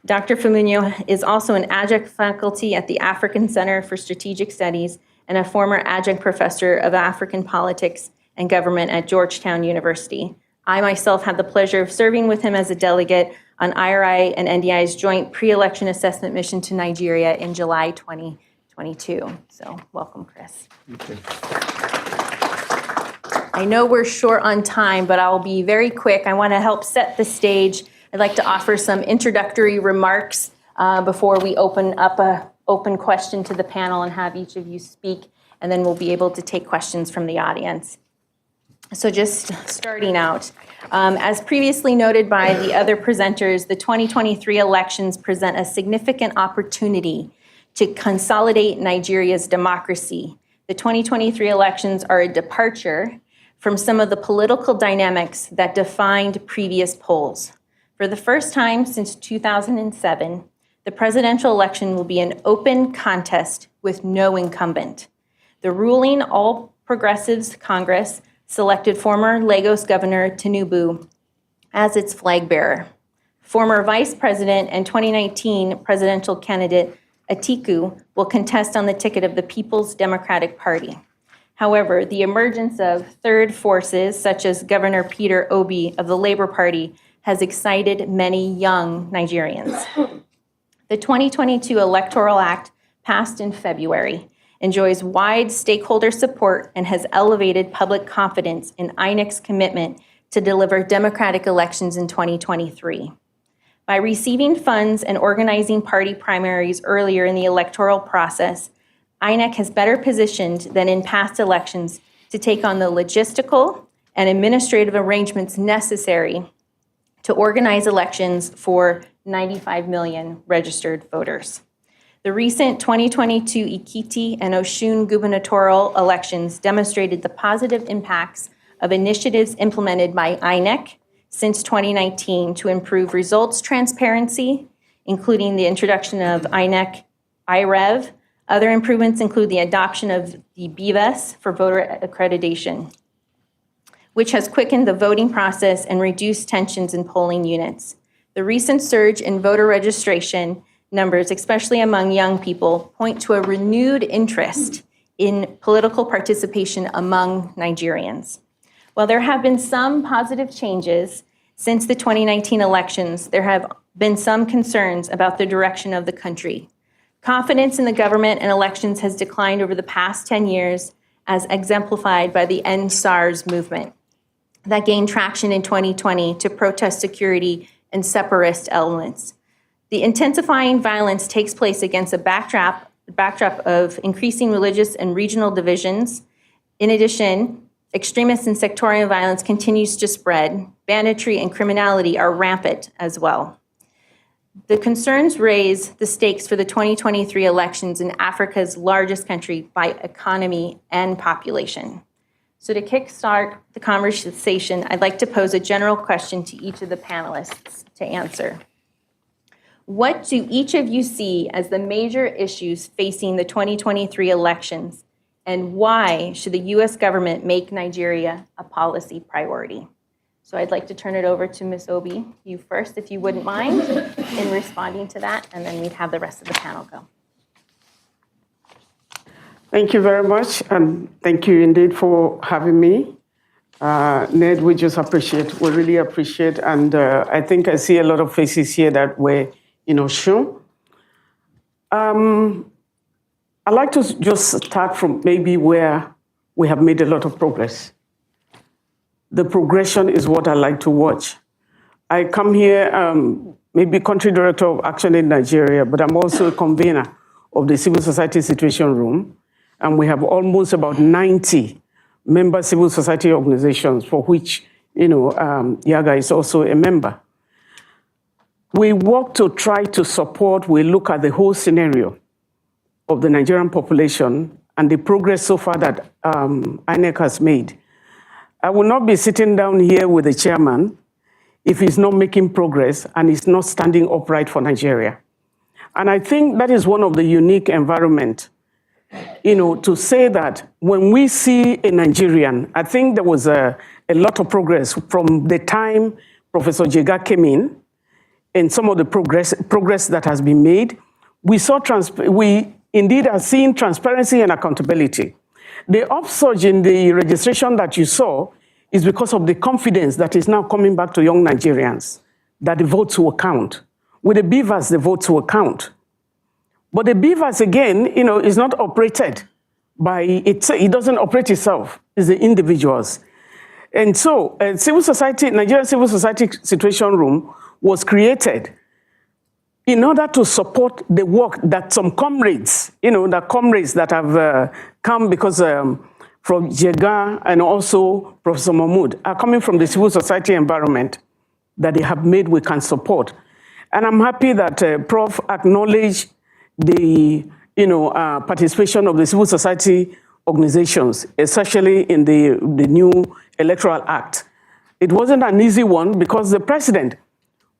Dr. Famuno is also an adjunct faculty at the African Center for Strategic Studies and a former adjunct professor of African politics and government at Georgetown University. I myself had the pleasure of serving with him as a delegate on IRI and NDI's joint pre-election assessment mission to Nigeria in July 2022. So welcome, Chris. I know we're short on time, but I'll be very quick. I want to help set the stage. I'd like to offer some introductory remarks before we open up an open question to the panel and have each of you speak, and then we'll be able to take questions from the audience. So just starting out, as previously noted by the other presenters, the 2023 elections present a significant opportunity to consolidate Nigeria's democracy. The 2023 elections are a departure from some of the political dynamics that defined previous polls. For the first time since 2007, the presidential election will be an open contest with no incumbent. The ruling All Progressives Congress selected former Lagos Governor Tinubu as its flag bearer. Former Vice President and 2019 presidential candidate Atiku will contest on the ticket of the People's Democratic Party. However, the emergence of third forces, such as Governor Peter Obi of the Labour Party, has excited many young Nigerians. The 2022 Electoral Act, passed in February, enjoys wide stakeholder support and has elevated public confidence in INEC's commitment to deliver democratic elections in 2023. By receiving funds and organizing party primaries earlier in the electoral process, INEC has better positioned than in past elections to take on the logistical and administrative arrangements necessary to organize elections for 95 million registered voters. The recent 2022 Ekiti and Osun gubernatorial elections demonstrated the positive impacts of initiatives implemented by INEC since 2019 to improve results transparency, including the introduction of INEC IREV. Other improvements include the adoption of the BVS for voter accreditation, which has quickened the voting process and reduced tensions in polling units. The recent surge in voter registration numbers, especially among young people, point to a renewed interest in political participation among Nigerians. While there have been some positive changes since the 2019 elections, there have been some concerns about the direction of the country. Confidence in the government and elections has declined over the past 10 years, as exemplified by the End SARS movement that gained traction in 2020 to protest security and separatist elements. The intensifying violence takes place against a backdrop of increasing religious and regional divisions. In addition, extremist and sectarian violence continues to spread. Banditry and criminality are rampant as well. The concerns raise the stakes for the 2023 elections in Africa's largest country by economy and population. So to kickstart the conversation, I'd like to pose a general question to each of the panelists to answer. What do each of you see as the major issues facing the 2023 elections, and why should the U.S. government make Nigeria a policy priority? So I'd like to turn it over to Ms. Obi, you first, if you wouldn't mind, in responding to that, and then we'd have the rest of the panel go. Thank you very much, and thank you indeed for having me. Ned, we really appreciate, and I think I see a lot of faces here that were, shown. I'd like to just start from maybe where we have made a lot of progress. The progression is what I like to watch. I come here, maybe country director of Action in Nigeria, but I'm also a convener of the Civil Society Situation Room, and we have almost about 90 member civil society organizations for which, Yiaga is also a member. We work to try to support, we look at the whole scenario of the Nigerian population and the progress so far that INEC has made. I will not be sitting down here with the chairman if he's not making progress and he's not standing upright for Nigeria. And I think that is one of the unique environment, to say that when we see a Nigerian, I think there was a lot of progress from the time Professor Yiaga came in and some of the progress that has been made. We indeed are seeing transparency and accountability. The upsurge in the registration that you saw is because of the confidence that is now coming back to young Nigerians, that the votes will count. With the beavers, the votes will count. But the beavers, again, is not operated by it doesn't operate itself, it's the individuals. And so Nigerian Civil Society Situation Room was created in order to support the work that some comrades, that have come because from Yiaga and also Professor Mahmoud are coming from the civil society environment that they have made we can support. And I'm happy that Prof acknowledged the participation of the civil society organizations, especially in the new Electoral Act. It wasn't an easy one because the president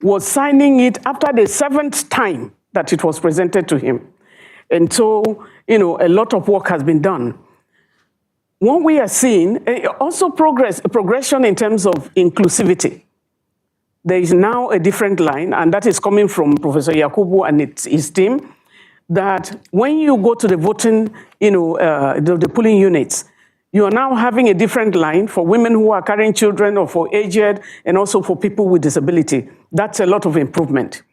was signing it after the 7th time that it was presented to him. And so, a lot of work has been done. What we are seeing, also progression in terms of inclusivity. There is now a different line, and that is coming from Professor Yakubu and his team, that when you go to the voting, the polling units, you are now having a different line for women who are carrying children or for aged and also for people with disability. That's a lot of improvement.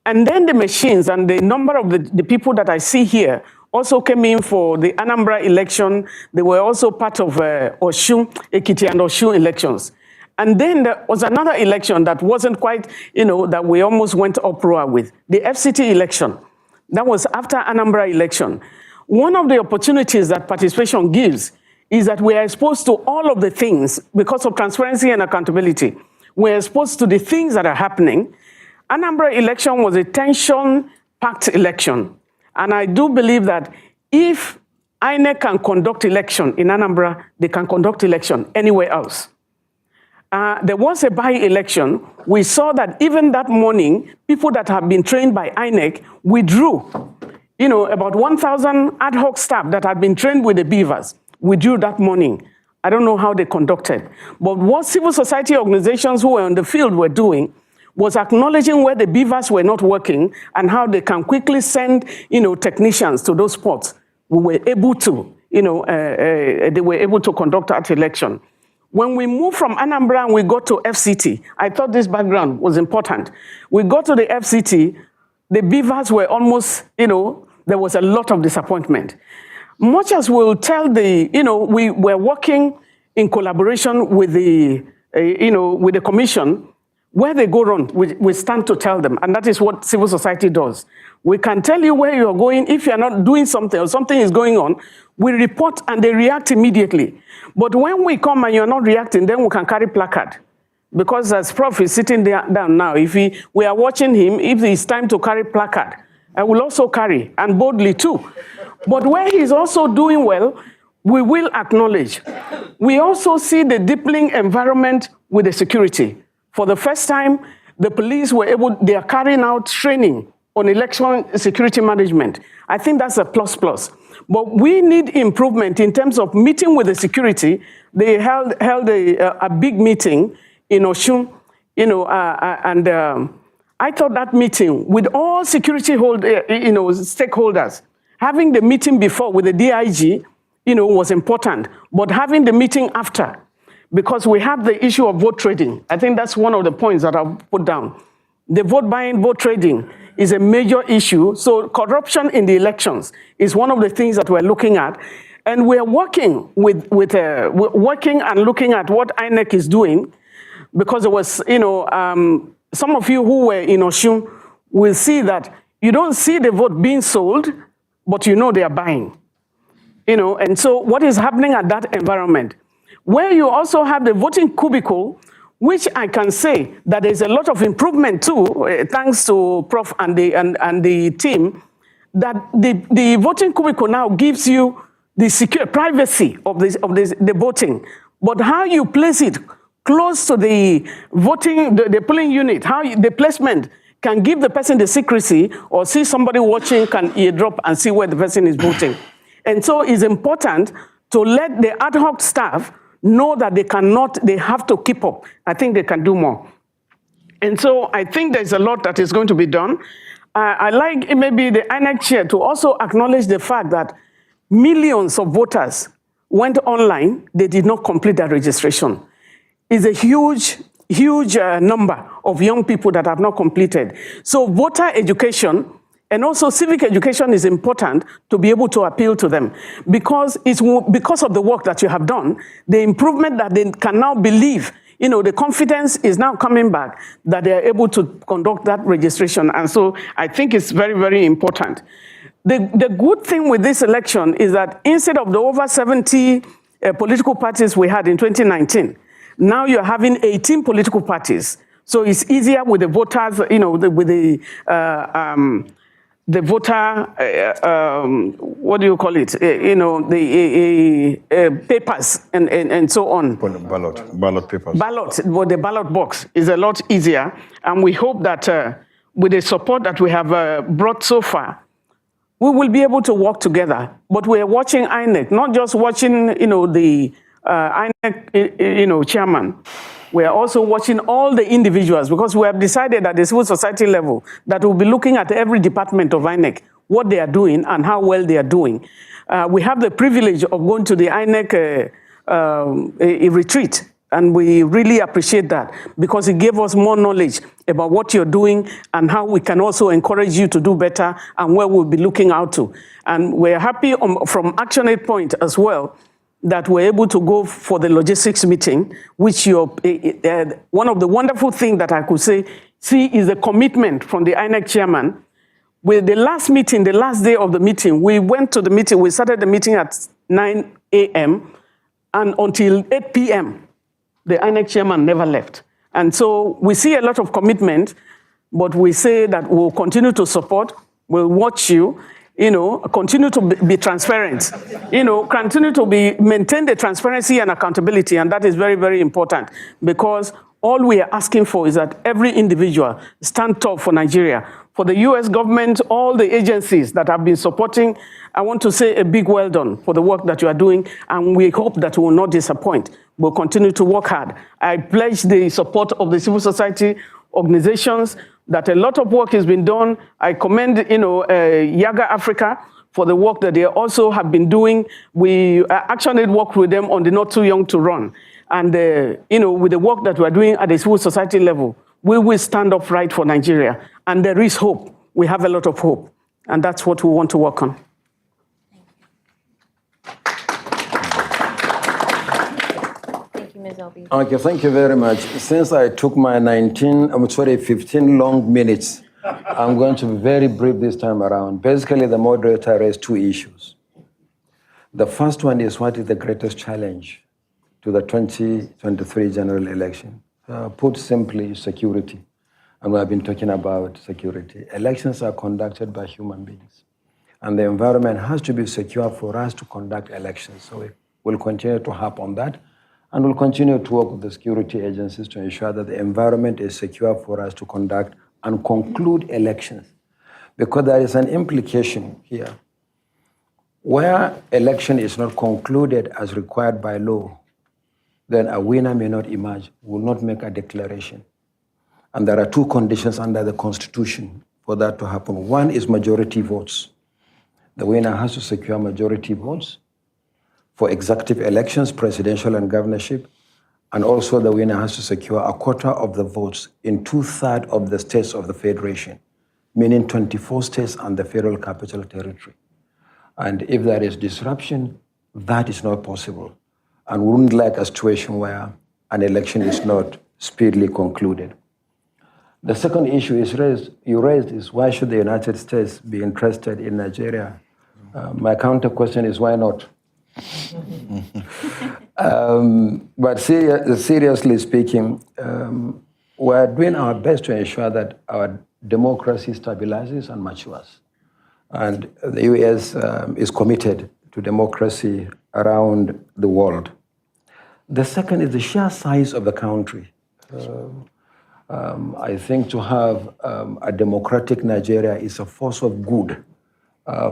And then the machines and the number of the people that I see here also came in for the Anambra election. They were also part of Osun, Ekiti and Osun elections. And then there was another election that wasn't quite, that we almost went uproar with, the FCT election. That was after Anambra election. One of the opportunities that participation gives is that we are exposed to all of the things because of transparency and accountability. We're exposed to the things that are happening. Anambra election was a tension-packed election. And I do believe that if INEC can conduct election in Anambra, they can conduct election anywhere else. There was a by-election. We saw that even that morning, people that have been trained by INEC withdrew. About 1,000 ad hoc staff that had been trained with the beavers withdrew that morning. I don't know how they conducted. But what civil society organizations who were on the field were doing was acknowledging where the beavers were not working and how they can quickly send, technicians to those spots. We were able to, they were able to conduct that election. When we moved from Anambra and we got to FCT, I thought this background was important. We got to the FCT, the beavers were almost, there was a lot of disappointment. Much as we'll tell we were working in collaboration with the commission. Where they go wrong, we stand to tell them, and that is what civil society does. We can tell you where you're going. If you're not doing something or something is going on, we report and they react immediately. But when we come and you're not reacting, then we can carry placard. Because as Prof is sitting down now, if we are watching him, if it's time to carry placard, I will also carry, and boldly too. But where he's also doing well, we will acknowledge. We also see the deepening environment with the security. For the first time, the police they are carrying out training on election security management. I think that's a plus. But we need improvement in terms of meeting with the security. They held a big meeting in Osun, and I thought that meeting with all security stakeholders, Having the meeting before with the DIG, was important, but having the meeting after, because we have the issue of vote trading. I think that's one of the points that I've put down. The vote buying, vote trading is a major issue. So corruption in the elections is one of the things that we're looking at. And we're working working and looking at what INEC is doing, because there was, some of you who were in Oshun will see that you don't see the vote being sold, but they are buying. And so what is happening at that environment, where you also have the voting cubicle, which I can say that there's a lot of improvement too, thanks to Prof and the team, that the voting cubicle now gives you the secure privacy of the voting, but how you place it close to the voting, the polling unit, the placement can give the person the secrecy, or see somebody watching can eardrop and see where the person is voting. And so it's important to let the ad hoc staff know that they have to keep up. I think they can do more. And so I think there's a lot that is going to be done. I like maybe the INEC chair to also acknowledge the fact that millions of voters went online, they did not complete their registration. It's a huge number of young people that have not completed. So voter education and also civic education is important to be able to appeal to them, because it's because of the work that you have done, the improvement that they can now believe, the confidence is now coming back that they are able to conduct that registration. And so I think it's very, very important. The good thing with this election is that instead of the over 70 political parties we had in 2019, now you're having 18 political parties. So it's easier with the voters, with the voter, what do you call it? The papers and so on. Ballot papers. But the ballot box is a lot easier. And we hope that with the support that we have brought so far, we will be able to work together. But we're watching INEC, not just watching, the INEC, chairman. We are also watching all the individuals, because we have decided at the civil society level that we'll be looking at every department of INEC, what they are doing and how well they are doing. We have the privilege of going to the INEC retreat, and we really appreciate that, because it gave us more knowledge about what you're doing and how we can also encourage you to do better and where we'll be looking out to. And we're happy from Action 8 Point as well, that we're able to go for the logistics meeting, which one of the wonderful things that I could see is the commitment from the INEC chairman. With the last meeting, the last day of the meeting, we went to the meeting, we started the meeting at 9 a.m. and until 8 p.m., the INEC chairman never left. And so we see a lot of commitment, but we say that we'll continue to support, we'll watch you, continue to be transparent, continue to maintain the transparency and accountability. And that is very, very important, because all we are asking for is that every individual stand tall for Nigeria. For the US government, all the agencies that have been supporting, I want to say a big well done for the work that you are doing, and we hope that we will not disappoint. We'll continue to work hard. I pledge the support of the civil society organizations, that a lot of work has been done. I commend, Yiaga Africa for the work that they also have been doing. We actually worked with them on the Not Too Young to Run. And, with the work that we're doing at the civil society level, we will stand up right for Nigeria. And there is hope. We have a lot of hope. And that's what we want to work on. Thank you, Ms. Obi. Okay, thank you very much. Since I took my 15 long minutes, I'm going to be very brief this time around. Basically, the moderator raised two issues. The first one is, what is the greatest challenge to the 2023 general election? Put simply, security. And we have been talking about security. Elections are conducted by human beings. And the environment has to be secure for us to conduct elections. So we'll continue to harp on that. And we'll continue to work with the security agencies to ensure that the environment is secure for us to conduct and conclude elections. Because there is an implication here. Where election is not concluded as required by law, then a winner may not emerge, will not make a declaration. And there are two conditions under the Constitution for that to happen. One is majority votes. The winner has to secure majority votes for executive elections, presidential and governorship, and also the winner has to secure a quarter of the votes in 2/3 of the states of the federation, meaning 24 states and the Federal Capital Territory. And if there is disruption, that is not possible. And we wouldn't like a situation where an election is not speedily concluded. The second issue you raised is why should the United States be interested in Nigeria? My counter question is why not? But seriously speaking, we're doing our best to ensure that our democracy stabilizes and matures. And the U.S. is committed to democracy around the world. The second is the sheer size of the country. I think to have a democratic Nigeria is a force of good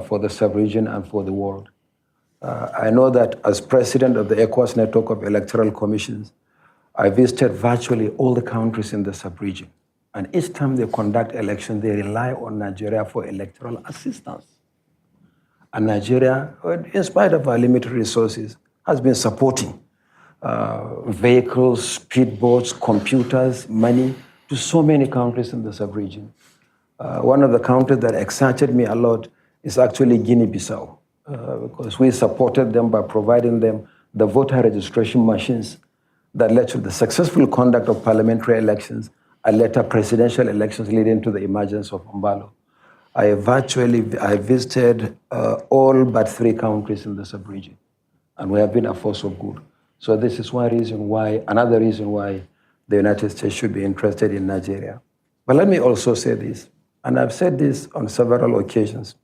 for the sub-region and for the world. I know that as president of the ECOWAS Network of Electoral Commissions, I visited virtually all the countries in the sub-region. And each time they conduct elections, they rely on Nigeria for electoral assistance. And Nigeria, in spite of our limited resources, has been supporting vehicles, speedboats, computers, money to so many countries in the sub-region. One of the countries that excited me a lot is actually Guinea-Bissau, because we supported them by providing them the voter registration machines that led to the successful conduct of parliamentary elections and later presidential elections leading to the emergence of Mbalo. I visited all but 3 countries in the sub-region, and we have been a force of good. So this is another reason why the United States should be interested in Nigeria. But let me also say this, and I've said this on several occasions.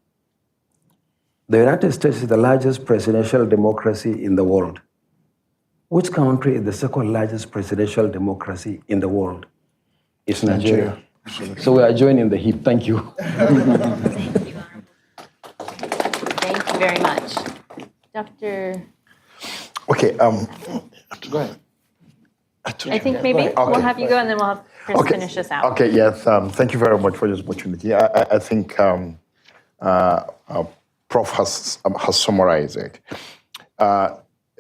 The United States is the largest presidential democracy in the world. Which country is the second largest presidential democracy in the world? It's Nigeria. So we are joining the heap. Thank you. Thank you, Honorable. Thank you very much. Dr. Okay, go ahead. I think maybe we'll have you go and then we'll have Chris finish us out. Okay, yes, thank you very much for this opportunity. I think Prof has summarized it.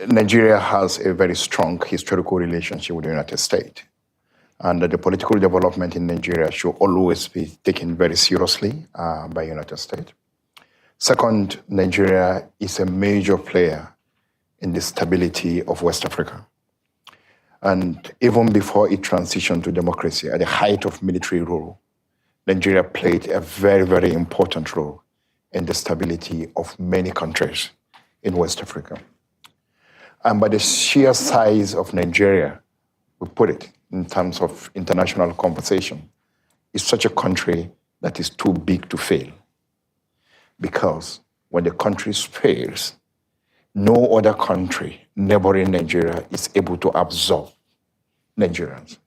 Nigeria has a very strong historical relationship with the United States. And the political development in Nigeria should always be taken very seriously by the United States. Second, Nigeria is a major player in the stability of West Africa. And even before it transitioned to democracy, at the height of military rule, Nigeria played a very, very important role in the stability of many countries in West Africa. And by the sheer size of Nigeria, we put it in terms of international conversation, it's such a country that is too big to fail. Because when the country fails, no other country neighboring Nigeria is able to absorb Nigerians.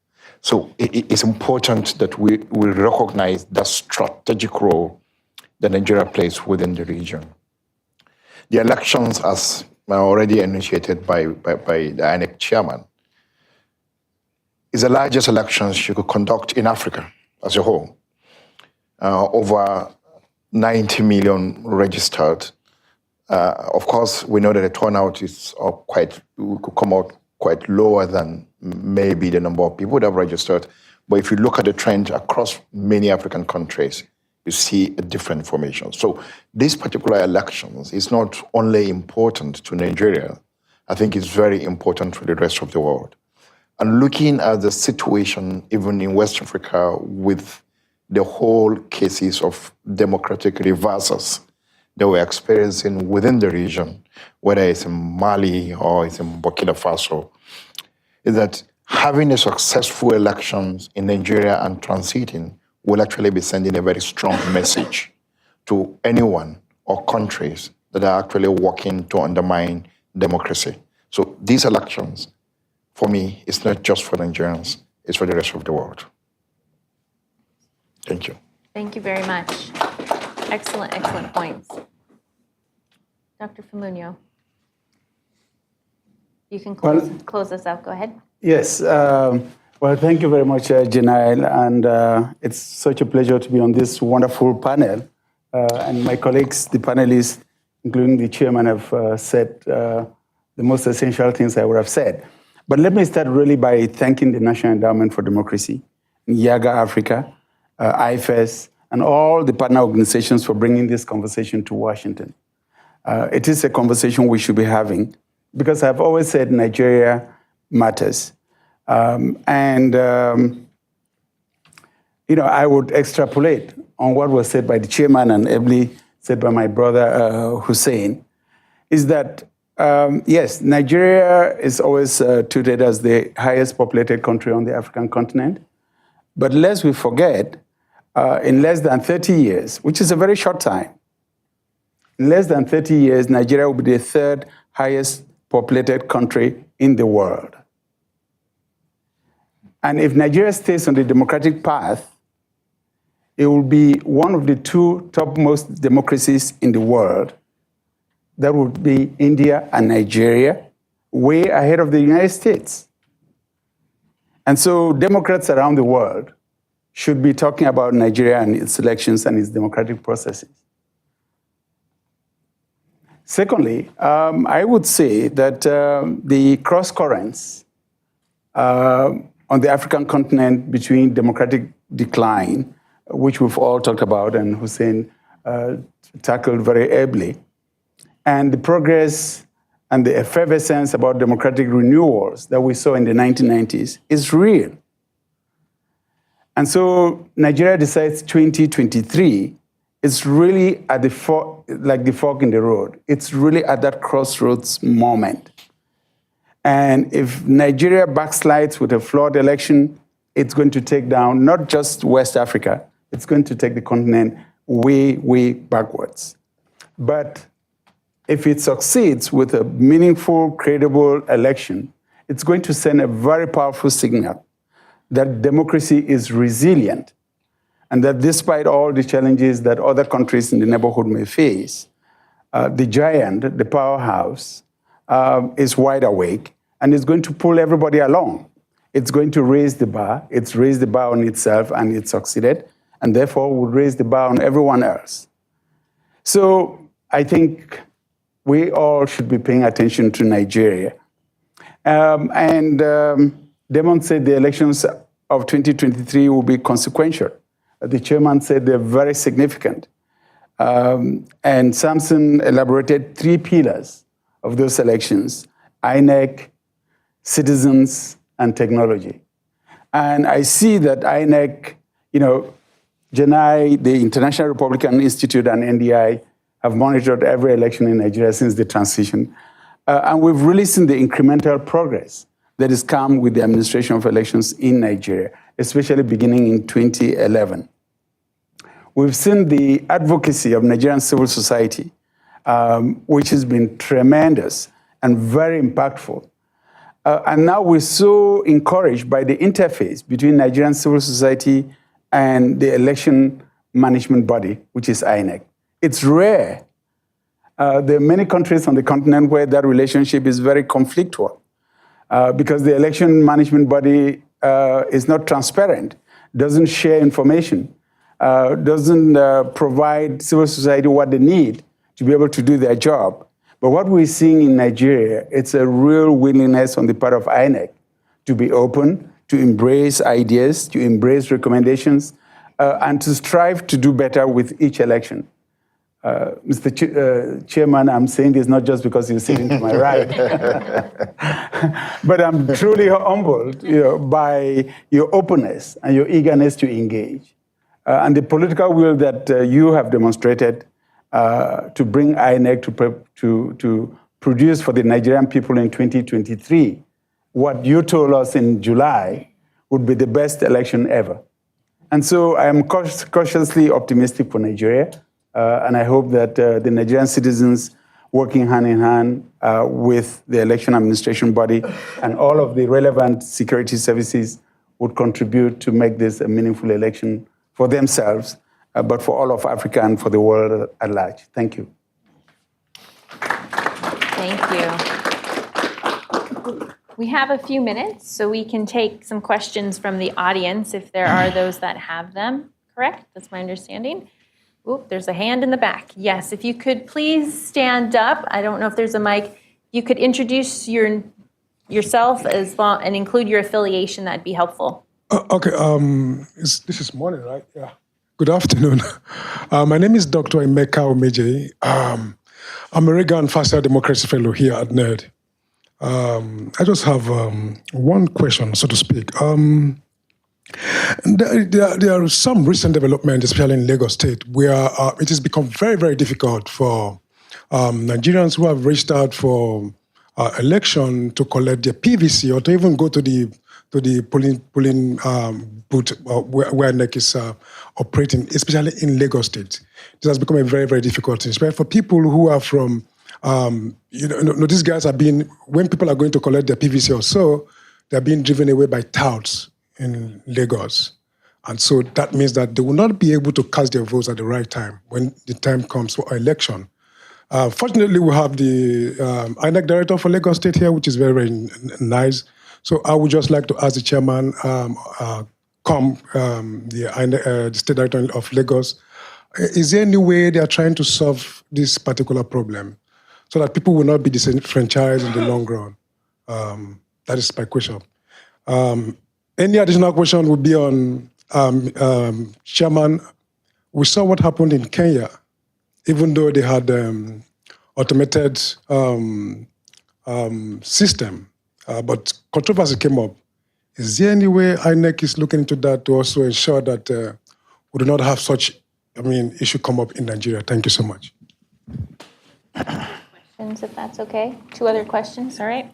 So it's important that we recognize the strategic role that Nigeria plays within the region. The elections, as already initiated by the INEC chairman, is the largest elections you could conduct in Africa as a whole. Over 90 million registered. Of course, we know that the turnout is we could come out quite lower than maybe the number of people that have registered. But if you look at the trend across many African countries, you see a different formation. So these particular elections is not only important to Nigeria, I think it's very important for the rest of the world. And looking at the situation even in West Africa with the whole cases of democratic reversals that we're experiencing within the region, whether it's in Mali or it's in Burkina Faso, is that having a successful elections in Nigeria and transiting will actually be sending a very strong message to anyone or countries that are actually working to undermine democracy. So these elections, for me, it's not just for Nigerians, it's for the rest of the world. Thank you. Thank you very much. Excellent, excellent points. Dr. Famuno, you can close us out. Go ahead. Yes. Well, thank you very much, Janelle. And it's such a pleasure to be on this wonderful panel and my colleagues, the panelists, including the chairman, have said the most essential things I would have said. But let me start really by thanking the National Endowment for Democracy, Yiaga Africa, IFES, and all the partner organizations for bringing this conversation to Washington. It is a conversation we should be having because I've always said Nigeria matters. I would extrapolate on what was said by the chairman and ably said by my brother Hussein, is that, yes, Nigeria is always treated as the highest populated country on the African continent. But lest we forget, in less than 30 years, which is a very short time, in less than 30 years, Nigeria will be the third highest populated country in the world. And if Nigeria stays on the democratic path, it will be one of the two topmost democracies in the world. That would be India and Nigeria, way ahead of the United States. And so Democrats around the world should be talking about Nigeria and its elections and its democratic processes. Secondly, I would say that the cross currents on the African continent between democratic decline, which we've all talked about and Hussein tackled very ably, and the progress and the effervescence about democratic renewals that we saw in the 1990s is real. And so Nigeria decides 2023 is really at the like the fork in the road. It's really at that crossroads moment. And if Nigeria backslides with a flawed election, it's going to take down not just West Africa, it's going to take the continent way, way backwards. But if it succeeds with a meaningful, credible election, it's going to send a very powerful signal that democracy is resilient and that despite all the challenges that other countries in the neighborhood may face, the giant, the powerhouse, is wide awake and is going to pull everybody along. It's going to raise the bar. It's raised the bar on itself and it succeeded, and therefore would raise the bar on everyone else. So I think we all should be paying attention to Nigeria. Damon said the elections of 2023 will be consequential. The chairman said they're very significant. And Samson elaborated 3 pillars of those elections: INEC, citizens, and technology. And I see that INEC, JENI, the International Republican Institute, and NDI have monitored every election in Nigeria since the transition. And we've really seen the incremental progress that has come with the administration of elections in Nigeria, especially beginning in 2011. We've seen the advocacy of Nigerian civil society, which has been tremendous and very impactful. And now we're so encouraged by the interface between Nigerian civil society and the election management body, which is INEC. It's rare. There are many countries on the continent where that relationship is very conflictual because the election management body is not transparent, doesn't share information, doesn't provide civil society what they need to be able to do their job. But what we're seeing in Nigeria, it's a real willingness on the part of INEC to be open, to embrace ideas, to embrace recommendations, and to strive to do better with each election. Mr. Chairman, I'm saying this not just because you're sitting to my right, but I'm truly humbled by your openness and your eagerness to engage. And the political will that you have demonstrated to bring INEC to produce for the Nigerian people in 2023 what you told us in July would be the best election ever. And so I am cautiously optimistic for Nigeria, and I hope that the Nigerian citizens working hand in hand with the election administration body and all of the relevant security services would contribute to make this a meaningful election for themselves, but for all of Africa and for the world at large. Thank you. Thank you. We have a few minutes, so we can take some questions from the audience if there are those that have them. Correct? That's my understanding. Oop, there's a hand in the back. Yes, if you could please stand up. I don't know if there's a mic. You could introduce yourself as well and include your affiliation. That'd be helpful. Okay, this is morning, right? Yeah. Good afternoon. My name is Dr. Emeka Omeje. I'm a Reagan Faster Democracy Fellow here at NERD. I just have one question, so to speak. There are some recent developments, especially in Lagos State, where it has become very, very difficult for Nigerians who have reached out for election to collect their PVC or to even go to the polling booth where NEC is operating, especially in Lagos State. This has become a very, very difficult thing, especially for people who are from, these guys are being, when people are going to collect their PVC or so, they're being driven away by touts in Lagos. And so that means that they will not be able to cast their votes at the right time when the time comes for election. Fortunately, we have the INEC director for Lagos State here, which is very, very nice. So I would just like to ask the chairman, the state director of Lagos, is there any way they are trying to solve this particular problem so that people will not be disenfranchised in the long run? That is my question. Any additional question would be on, Chairman, we saw what happened in Kenya, even though they had automated system, but controversy came up. Is there any way INEC is looking into that to also ensure that we do not have such, issue come up in Nigeria? Thank you so much. Questions, if that's okay. 2 other questions, all right?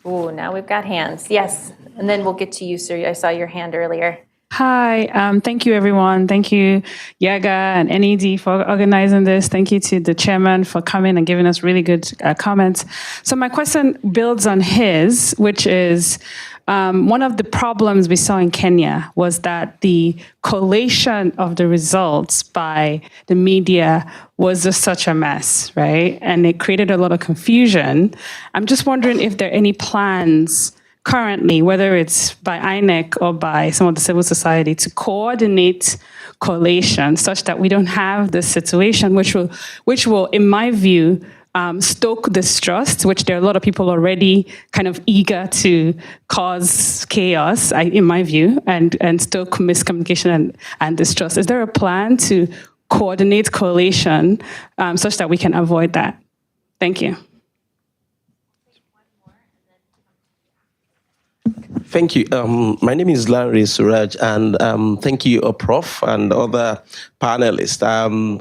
Now we've got hands. Yes, and then we'll get to you, sir. I saw your hand earlier. Hi, thank you, everyone. Thank you, Yiaga and NED for organizing this. Thank you to the chairman for coming and giving us really good comments. So my question builds on his, which is, one of the problems we saw in Kenya was that the collation of the results by the media was just such a mess, right? And it created a lot of confusion. I'm just wondering if there are any plans currently, whether it's by INEC or by some of the civil society, to coordinate collation such that we don't have this situation, which will, in my view, stoke distrust, which there are a lot of people already kind of eager to cause chaos, in my view, and stoke miscommunication and distrust. Is there a plan to coordinate collation such that we can avoid that? Thank you. Thank you. My name is Larry Suraj, and thank you, Prof. and other panelists.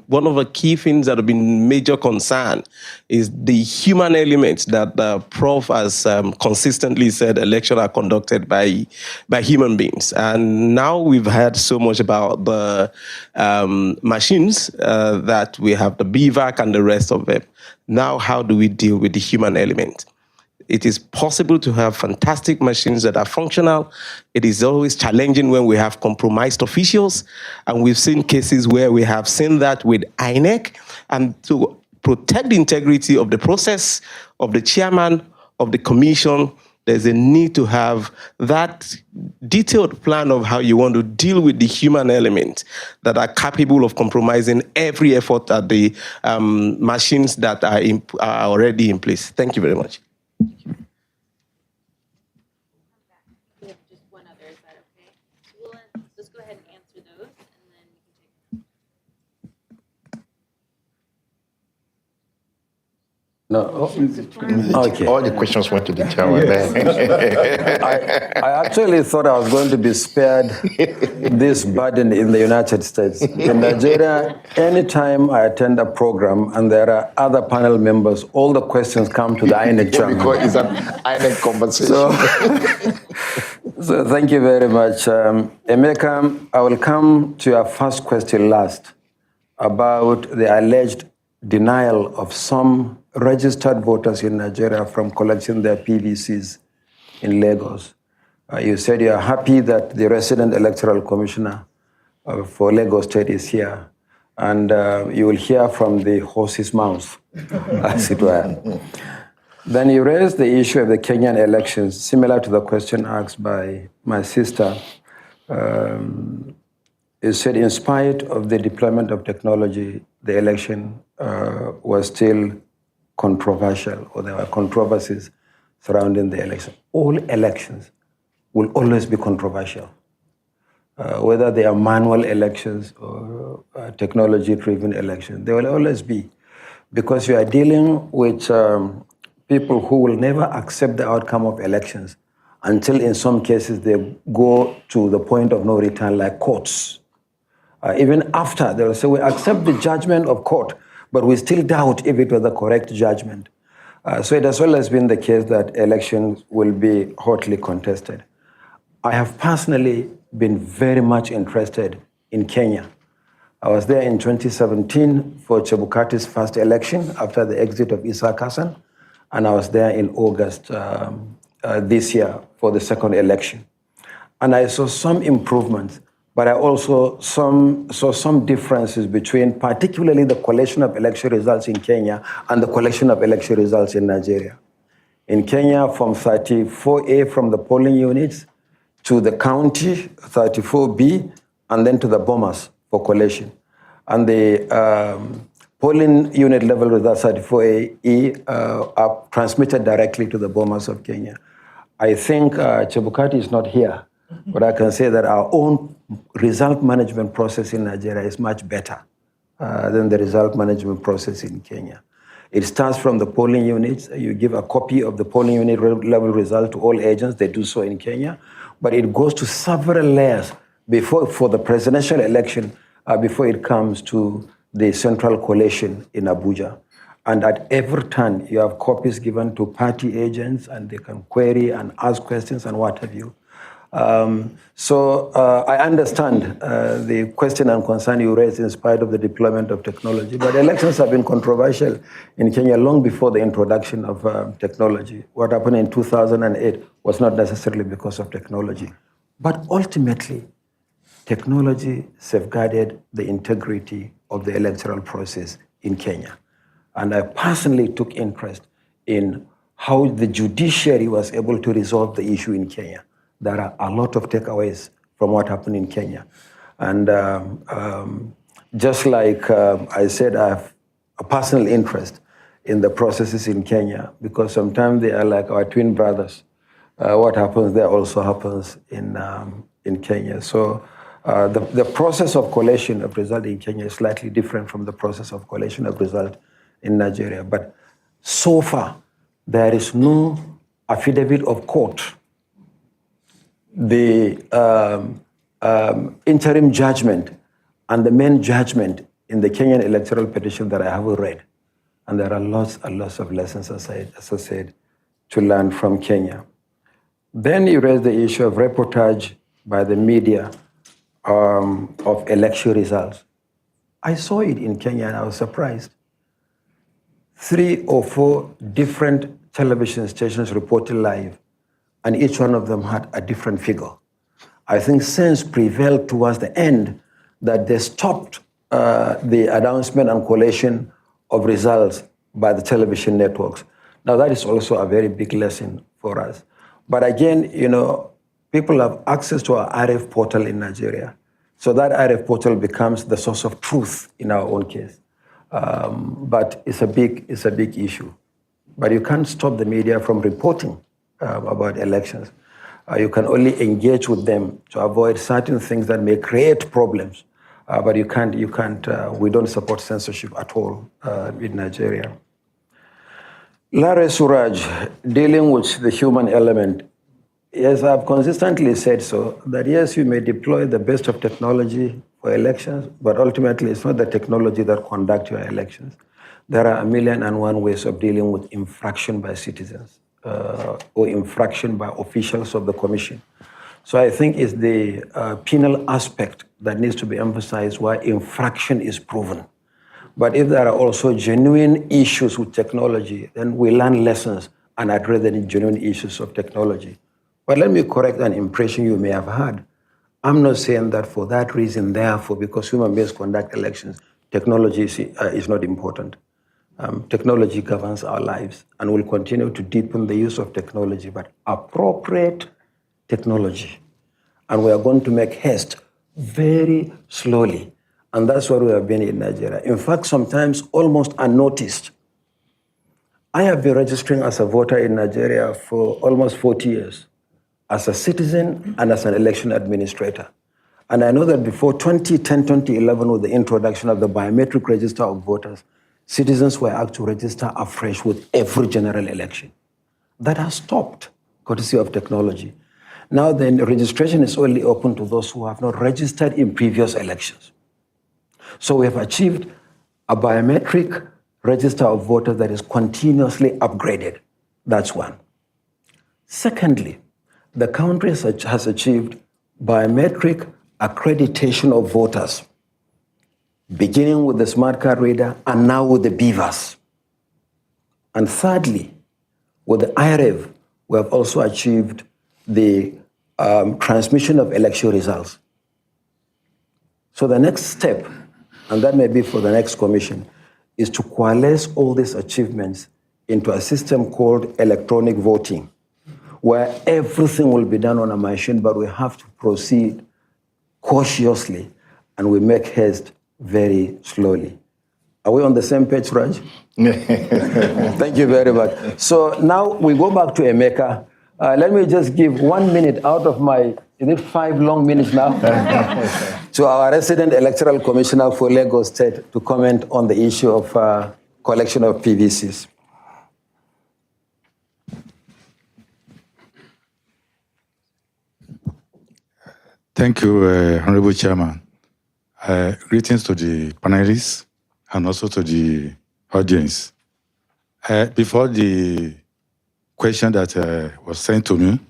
One of the key things that have been major concern is the human element that Prof. has consistently said elections are conducted by human beings. And now we've heard so much about the machines that we have, the BVAC and the rest of them. Now, how do we deal with the human element? It is possible to have fantastic machines that are functional. It is always challenging when we have compromised officials. And we've seen cases where we have seen that with INEC. And to protect the integrity of the process, of the chairman, of the commission, there's a need to have that detailed plan of how you want to deal with the human element that are capable of compromising every effort at the machines that are already in place. Thank you very much. We have just one other, is that okay? Let's go ahead and answer those, and then we can take No. Okay. All the questions went to the chairman there. I actually thought I was going to be spared this burden in the United States. In Nigeria, anytime I attend a program and there are other panel members, all the questions come to the INEC chairman. Because it's an INEC conversation. So thank you very much. Emeka, I will come to your first question last about the alleged denial of some registered voters in Nigeria from collecting their PVCs in Lagos. You said you are happy that the resident electoral commissioner for Lagos State is here, and you will hear from the horse's mouth, as it were. Then you raised the issue of the Kenyan elections, similar to the question asked by my sister. It said, in spite of the deployment of technology, the election was still controversial, or there were controversies surrounding the election. All elections will always be controversial, whether they are manual elections or technology-driven elections. They will always be, because you are dealing with people who will never accept the outcome of elections until, in some cases, they go to the point of no return, like courts. Even after, they will say, we accept the judgment of court, but we still doubt if it was the correct judgment. So it has always been the case that elections will be hotly contested. I have personally been very much interested in Kenya. I was there in 2017 for Chebukati's first election after the exit of Isa Hassan, and I was there in August this year for the second election. And I saw some improvements, but I also saw some differences between particularly the collection of election results in Kenya and the collection of election results in Nigeria. In Kenya, from 34A from the polling units to the county, 34B, and then to the bombers for collation. And the polling unit level results, 34A, are transmitted directly to the bombers of Kenya. I think Chebukati is not here, but I can say that our own result management process in Nigeria is much better than the result management process in Kenya. It starts from the polling units. You give a copy of the polling unit level result to all agents. They do so in Kenya. But it goes to several layers for the presidential election before it comes to the central collation in Abuja. And at every turn, you have copies given to party agents, and they can query and ask questions and what have you. So I understand the question and concern you raised in spite of the deployment of technology, but elections have been controversial in Kenya long before the introduction of technology. What happened in 2008 was not necessarily because of technology, but ultimately, technology safeguarded the integrity of the electoral process in Kenya. And I personally took interest in how the judiciary was able to resolve the issue in Kenya. There are a lot of takeaways from what happened in Kenya. And just like I said, I have a personal interest in the processes in Kenya, because sometimes they are like our twin brothers. What happens there also happens in Kenya. So the process of collation of result in Kenya is slightly different from the process of collation of result in Nigeria. But so far, there is no affidavit of court. The interim judgment and the main judgment in the Kenyan electoral petition that I have read, and there are lots and lots of lessons, as I said, to learn from Kenya. Then you raise the issue of reportage by the media of election results. I saw it in Kenya and I was surprised. 3 or 4 different television stations reported live, and each one of them had a different figure. I think sense prevailed towards the end that they stopped the announcement and collation of results by the television networks. Now that is also a very big lesson for us. But again, people have access to our Irf Portal in Nigeria. So that Irf Portal becomes the source of truth in our own case. But it's a big issue. But you can't stop the media from reporting about elections. You can only engage with them to avoid certain things that may create problems. But you can't, we don't support censorship at all in Nigeria. Larry Suraj, dealing with the human element. Yes, I've consistently said so, that yes, you may deploy the best of technology for elections, but ultimately it's not the technology that conducts your elections. There are 1,000,001 ways of dealing with infraction by citizens or infraction by officials of the commission. So I think it's the penal aspect that needs to be emphasized why infraction is proven. But if there are also genuine issues with technology, then we learn lessons and address the genuine issues of technology. But let me correct an impression you may have had. I'm not saying that for that reason, therefore, because human beings conduct elections, technology is not important. Technology governs our lives, and we'll continue to deepen the use of technology, but appropriate technology. And we are going to make haste very slowly. And that's what we have been in Nigeria. In fact, sometimes almost unnoticed. I have been registering as a voter in Nigeria for almost 40 years, as a citizen and as an election administrator. And I know that before 2010, 2011, with the introduction of the biometric register of voters, citizens were asked to register afresh with every general election. That has stopped, courtesy of technology. Now then, registration is only open to those who have not registered in previous elections. So we have achieved a biometric register of voters that is continuously upgraded. That's one. Secondly, the country has achieved biometric accreditation of voters, beginning with the smart card reader and now with the BVAS. And thirdly, with the IREV, we have also achieved the transmission of election results. So the next step, and that may be for the next commission, is to coalesce all these achievements into a system called electronic voting, where everything will be done on a machine, but we have to proceed cautiously and we make haste very slowly. Are we on the same page, Raj? Thank you very much. So now we go back to Emeka. Let me just give 1 minute out of my, is it 5 long minutes now? To our resident electoral commissioner for Lagos State to comment on the issue of collection of PVCs. Thank you, Honorable Chairman. Greetings to the panelists and also to the audience. Before the question that was sent to me,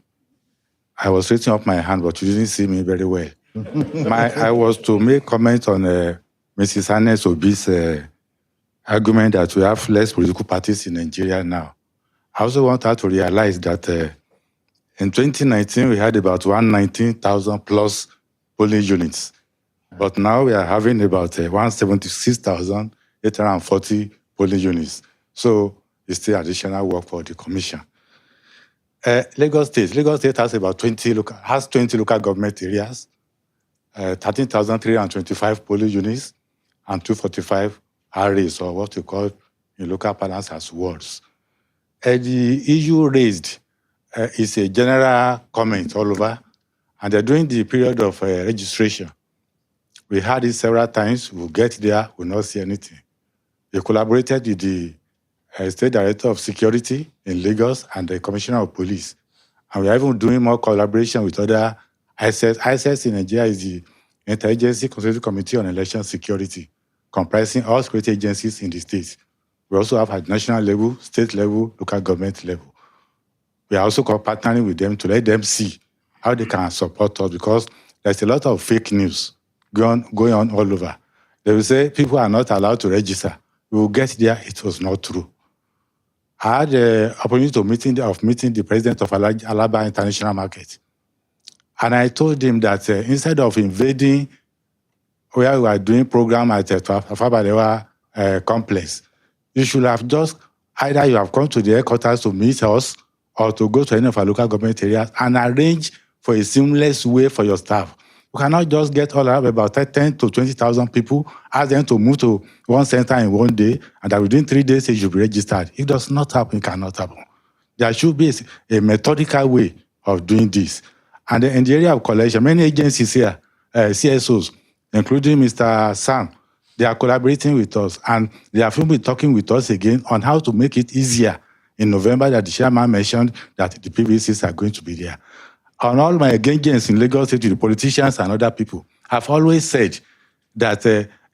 I was raising up my hand, but you didn't see me very well. I was to make comment on Mrs. Hannes Obi's argument that we have less political parties in Nigeria now. I also want her to realize that in 2019, we had about 119,000 plus polling units. But now we are having about 176,840 polling units. So it's still additional work for the commission. Lagos State has about 20 local government areas, 13,325 polling units, and 245 arrays, or what we call in local parlance as wards. The issue raised is a general comment all over, and during the period of registration, we had it several times. We'll get there, we'll not see anything. We collaborated with the State Director of Security in Lagos and the Commissioner of Police. And we are even doing more collaboration with other ISS. ISS in Nigeria is the Interagency Consultative Committee on Election Security, comprising all security agencies in the state. We also have at national level, state level, local government level. We are also partnering with them to let them see how they can support us, because there's a lot of fake news going on all over. They will say people are not allowed to register. We will get there, it was not true. I had the opportunity of meeting the president of Alaba International Market. And I told him that instead of invading where we are doing program at the Afabalewa complex, you should have just, either you have come to the headquarters to meet us or to go to any of our local government areas and arrange for a seamless way for your staff. You cannot just get all of about 10 to 20,000 people, ask them to move to one center in one day, and that within 3 days they should be registered. It does not happen, it cannot happen. There should be a methodical way of doing this. And in the area of collection, many agencies here, CSOs, including Mr. Sam, they are collaborating with us, and they have been talking with us again on how to make it easier. In November, that the chairman mentioned that the PVCs are going to be there. On all my engagements in Lagos State, the politicians and other people have always said that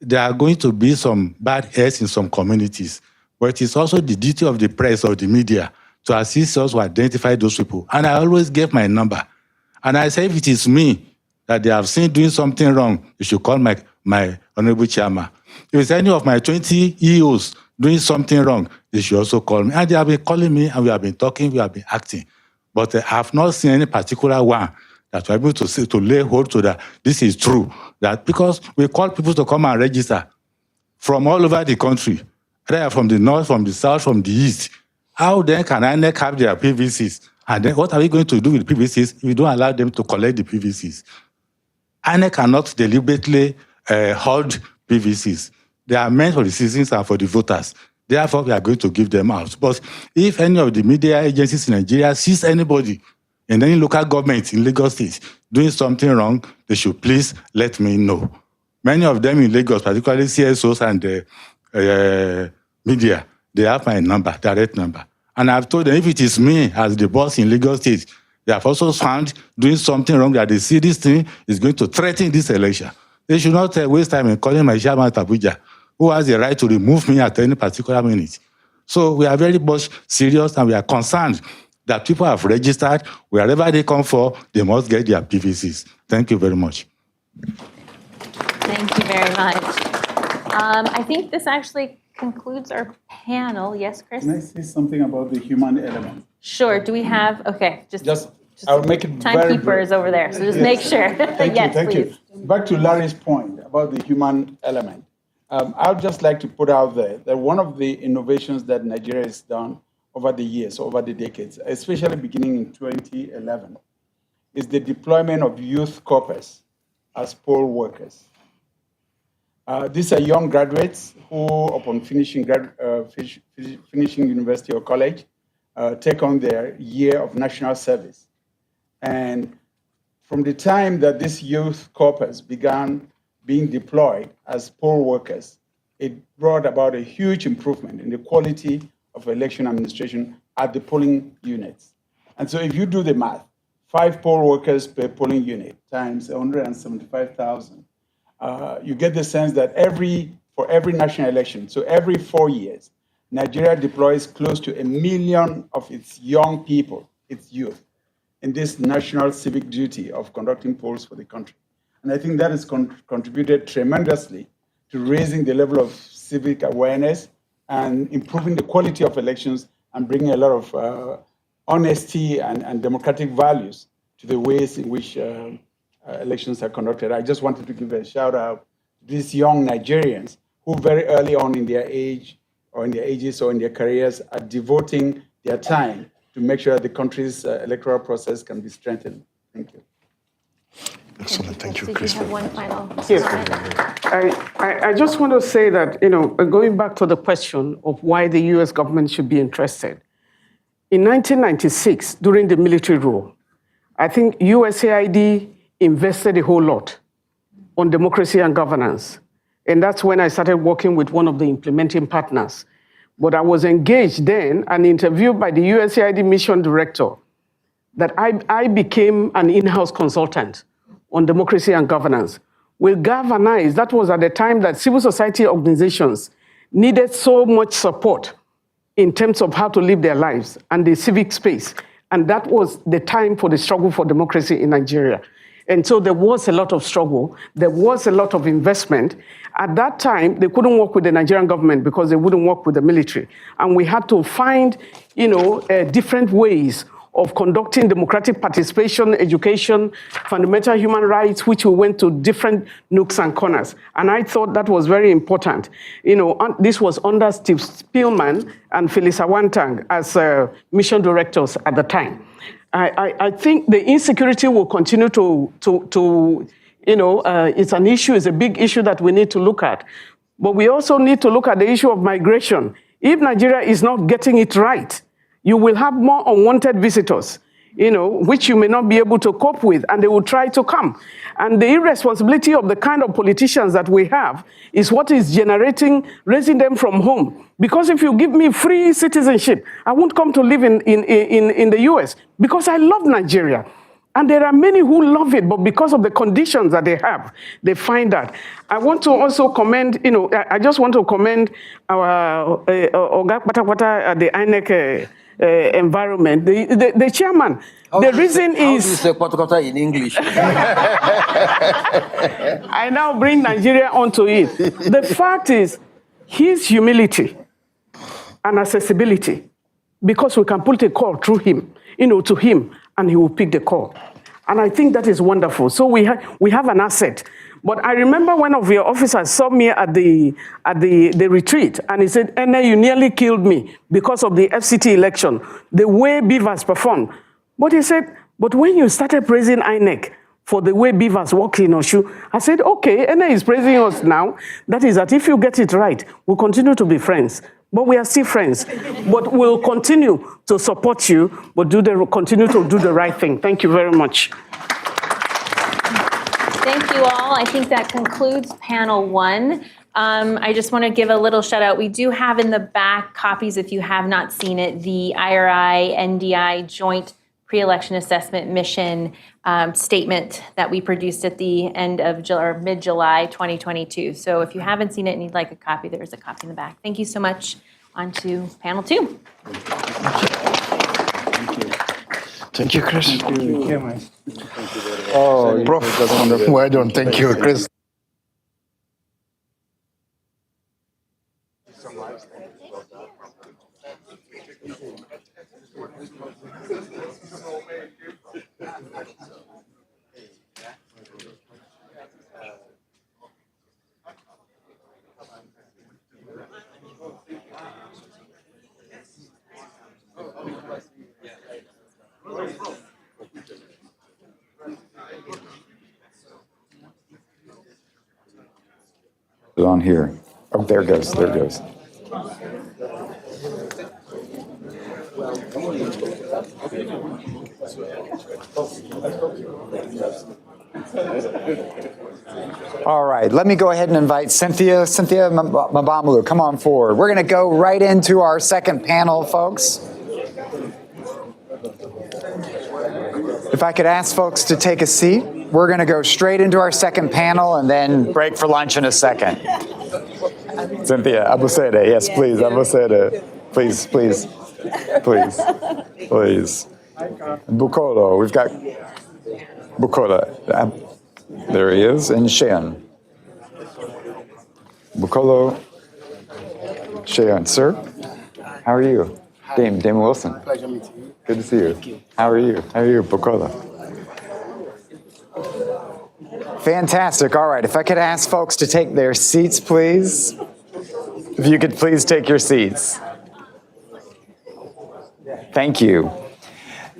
there are going to be some bad eggs in some communities, but it is also the duty of the press or the media to assist us to identify those people. And I always gave my number. And I say, if it is me that they have seen doing something wrong, you should call my honorable chairman. If it's any of my 20 EOs doing something wrong, they should also call me. And they have been calling me, and we have been talking, we have been acting. But I have not seen any particular one that we're able to lay hold to that this is true. That because we call people to come and register from all over the country, from the north, from the south, from the east. How then can INEC have their PVCs? And then what are we going to do with PVCs if we don't allow them to collect the PVCs? INEC cannot deliberately hold PVCs. They are meant for the citizens and for the voters. Therefore, we are going to give them out. But if any of the media agencies in Nigeria sees anybody in any local government in Lagos State doing something wrong, they should please let me know. Many of them in Lagos, particularly CSOs and media, they have my number, direct number. And I've told them if it is me as the boss in Lagos State, they have also found doing something wrong that they see this thing is going to threaten this election. They should not waste time in calling my chairman at Abuja, who has the right to remove me at any particular minute. So we are very much serious and we are concerned that people have registered. Wherever they come for, they must get their PVCs. Thank you very much. Thank you very much. I think this actually concludes our panel. Yes, Chris? Can I say something about the human element? Sure. Do we have, okay, just I'll make it very timekeeper brief. is over there, so just make sure. Thank Yes, you, thank please. you. Back to Larry's point about the human element. I would just like to put out there that one of the innovations that Nigeria has done over the years, over the decades, especially beginning in 2011, is the deployment of youth corpers as poll workers. These are young graduates who, upon finishing university or college, take on their year of national service. And from the time that these youth corpers began being deployed as poll workers, it brought about a huge improvement in the quality of election administration at the polling units. And so if you do the math, 5 poll workers per polling unit times 175,000, you get the sense that for every national election, so every 4 years, Nigeria deploys close to 1 million of its young people, its youth, in this national civic duty of conducting polls for the country. And I think that has contributed tremendously to raising the level of civic awareness and improving the quality of elections and bringing a lot of honesty and democratic values to the ways in which elections are conducted. I just wanted to give a shout out to these young Nigerians who very early on in their age or in their ages or in their careers are devoting their time to make sure that the country's electoral process can be strengthened. Thank you. Excellent. Thank you, Did Chris. you have one final Yes. comment? I just want to say that, going back to the question of why the US government should be interested. In 1996, during the military rule, I think USAID invested a whole lot on democracy and governance. And that's when I started working with one of the implementing partners. But I was engaged then and interviewed by the USAID mission director that I became an in-house consultant on democracy and governance. With Galvanize, that was at the time that civil society organizations needed so much support in terms of how to live their lives and the civic space. And that was the time for the struggle for democracy in Nigeria. And so there was a lot of struggle. There was a lot of investment. At that time, they couldn't work with the Nigerian government because they wouldn't work with the military. And we had to find, different ways of conducting democratic participation, education, fundamental human rights, which we went to different nooks and corners. And I thought that was very important. This was under Steve Spielman and Phyllis Awantang as mission directors at the time. I think the insecurity will continue it's an issue, it's a big issue that we need to look at. But we also need to look at the issue of migration. If Nigeria is not getting it right, you will have more unwanted visitors, which you may not be able to cope with, and they will try to come. And the irresponsibility of the kind of politicians that we have is what is raising them from home. Because if you give me free citizenship, I won't come to live in the US because I love Nigeria. And there are many who love it, but because of the conditions that they have, they find that. I want to also commend, I just want to commend our Oga Patapata at the INEC environment, the chairman. The reason is... How do you say Patapata in English? I now bring Nigeria onto it. The fact is, his humility and accessibility, because we can put a call through him, to him, and he will pick the call. And I think that is wonderful. So we have an asset. But I remember one of your officers saw me at the retreat, and he said, "Ene, you nearly killed me because of the FCT election, the way Beavers performed." But he said, "But when you started praising INEC for the way beavers walk in Oshu. I said, okay, Ene is praising us now. That is that if you get it right, we'll continue to be friends. But we are still friends. But we'll continue to support you, but continue to do the right thing. Thank you very much. Thank you all. I think that concludes panel 1. I just want to give a little shout out. We do have in the back copies, if you have not seen it, the IRI NDI Joint Pre-Election Assessment Mission statement that we produced at the end of mid-July 2022. So if you haven't seen it and you'd like a copy, there's a copy in the back. Thank you so much. On to panel 2. Thank you, Chris. Oh, Prof. Well done. Thank you, Chris. On here. Oh, there it goes. There it goes. All right, let me go ahead and invite Cynthia Mbamulu, come on forward. We're going to go right into our second panel, folks. If I could ask folks to take a seat, we're going to go straight into our second panel and then break for lunch in a second. Cynthia, Abusede, yes, please, Abusede. Please. Bukola, we've got Bukola. There he is, and Sheon. Bukola, Sheon, sir, how are you? Damon Wilson. Pleasure meeting you. Good to see you. Thank you. How are you? Bukola? Fantastic. All right, if I could ask folks to take their seats, please. If you could please take your seats. Thank you.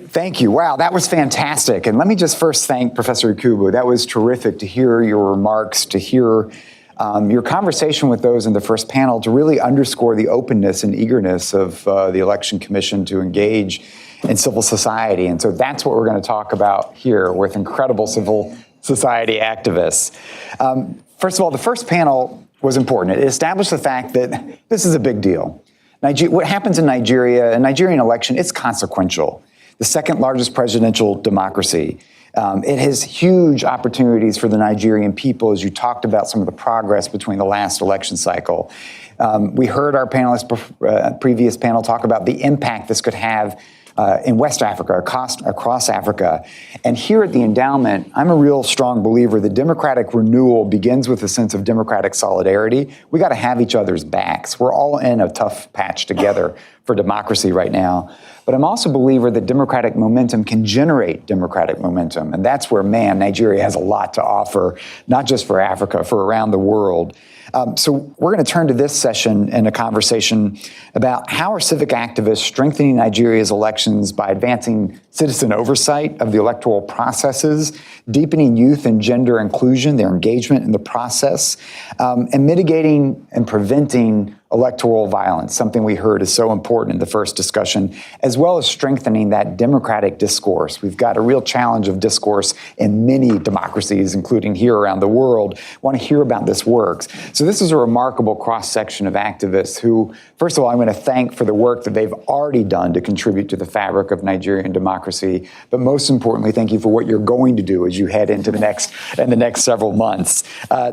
Thank you. Wow, that was fantastic. And let me just first thank Professor Ikubu. That was terrific to hear your remarks, to hear your conversation with those in the first panel, to really underscore the openness and eagerness of the Election Commission to engage in civil society. And so that's what we're going to talk about here with incredible civil society activists. First of all, the first panel was important. It established the fact that this is a big deal. What happens in Nigeria, a Nigerian election, it's consequential. The second largest presidential democracy. It has huge opportunities for the Nigerian people, as you talked about some of the progress between the last election cycle. We heard our panelists, previous panel, talk about the impact this could have in West Africa, across Africa. And here at the Endowment, I'm a real strong believer that democratic renewal begins with a sense of democratic solidarity. We got to have each other's backs. We're all in a tough patch together for democracy right now. But I'm also a believer that democratic momentum can generate democratic momentum. And that's where, Nigeria has a lot to offer, not just for Africa, for around the world. So we're going to turn to this session in a conversation about how are civic activists strengthening Nigeria's elections by advancing citizen oversight of the electoral processes, deepening youth and gender inclusion, their engagement in the process, and mitigating and preventing electoral violence, something we heard is so important in the first discussion, as well as strengthening that democratic discourse. We've got a real challenge of discourse in many democracies, including here around the world, want to hear about this works. So this is a remarkable cross-section of activists who, first of all, I'm going to thank for the work that they've already done to contribute to the fabric of Nigerian democracy, but most importantly, thank you for what you're going to do as you head into the next several months.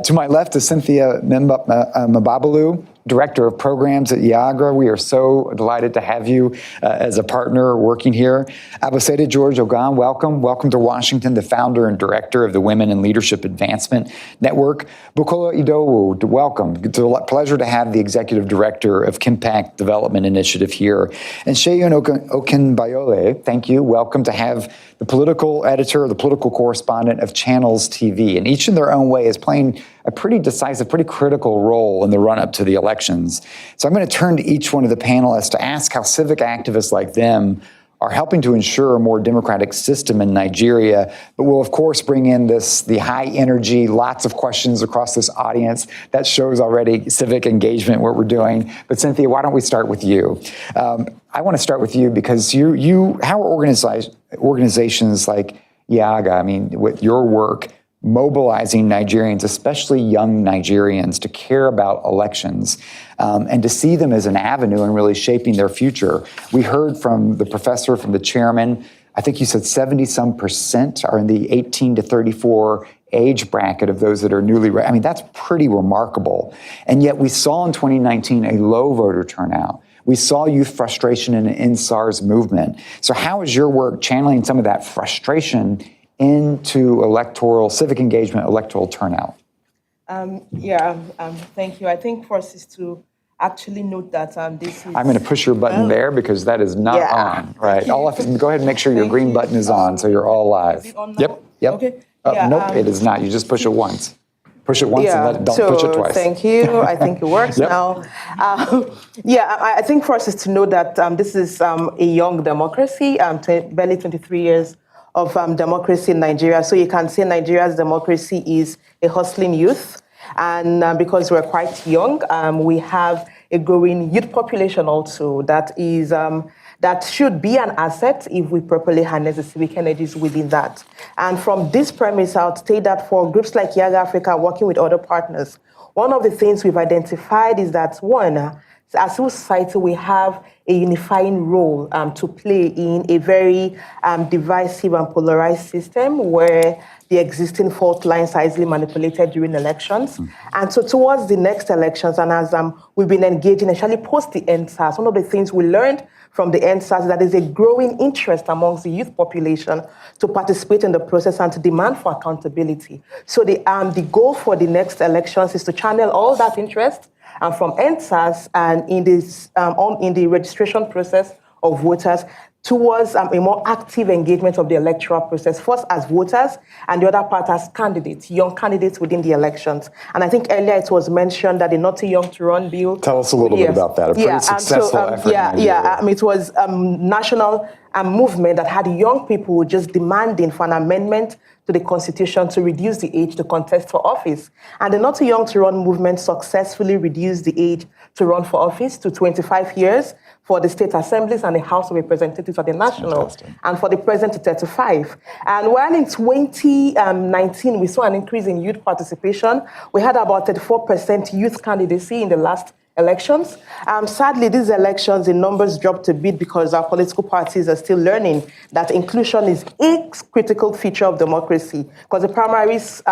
To my left is Cynthia Mbamulu, Director of Programs at Yiaga. We are so delighted to have you as a partner working here. Abosede George Ogan, welcome. Welcome to Washington, the founder and director of the Women in Leadership Advancement Network. Bukola Idowu, welcome. It's a pleasure to have the executive director of Kimpact Development Initiative here. And Sheyon Okenbayole, thank you. Welcome to have the political editor, the political correspondent of Channels TV. And each in their own way is playing a pretty decisive, pretty critical role in the run-up to the elections. So I'm going to turn to each one of the panelists to ask how civic activists like them are helping to ensure a more democratic system in Nigeria, but we'll of course bring in the high energy, lots of questions across this audience. That shows already civic engagement, what we're doing. But Cynthia, why don't we start with you? I want to start with you because how are organizations like Yiaga, I mean, with your work, mobilizing Nigerians, especially young Nigerians, to care about elections and to see them as an avenue in really shaping their future. We heard from the professor, from the chairman, I think you said 70-some% are in the 18 to 34 age bracket of those that are newly, I mean, that's pretty remarkable. And yet we saw in 2019 a low voter turnout. We saw youth frustration in the NSARS movement. So how is your work channeling some of that frustration into civic engagement, electoral turnout? Thank you. I think first is to actually note that this is... I'm going to push your button there because that is not on, right? Go ahead and make sure your green button is on so you're all live. Is it on now? Yep. Okay. Nope, it is not. You just push it once. Push it once and don't push it twice. Thank you. I think it works now. I think first is to note that this is a young democracy, barely 23 years of democracy in Nigeria. So you can say Nigeria's democracy is a hustling youth. And because we're quite young, we have a growing youth population also that is that should be an asset if we properly harness the civic energies within that. And from this premise, I would say that for groups like Yiaga Africa working with other partners, one of the things we've identified is that, one, as civil society, we have a unifying role to play in a very divisive and polarized system where the existing fault lines are easily manipulated during elections. And so towards the next elections, and as we've been engaging, especially post the EndSARS, one of the things we learned from the EndSARS is that there's a growing interest amongst the youth population to participate in the process and to demand for accountability. So the goal for the next elections is to channel all that interest and from EndSARS and in the registration process of voters towards a more active engagement of the electoral process, first as voters and the other part as candidates, young candidates within the elections. And I think earlier it was mentioned that the Not Too Young to Run bill. Tell us a little bit about that. A pretty successful effort. It was a national movement that had young people just demanding for an amendment to the Constitution to reduce the age to contest for office. And the Not Too Young to Run movement successfully reduced the age to run for office to 25 years for the state assemblies and the House of Representatives at the national, and for the president to 35. And while in 2019 we saw an increase in youth participation, we had about 34% youth candidacy in the last elections. Sadly, these elections, the numbers dropped a bit because our political parties are still learning that inclusion is a critical feature of democracy, because the primaries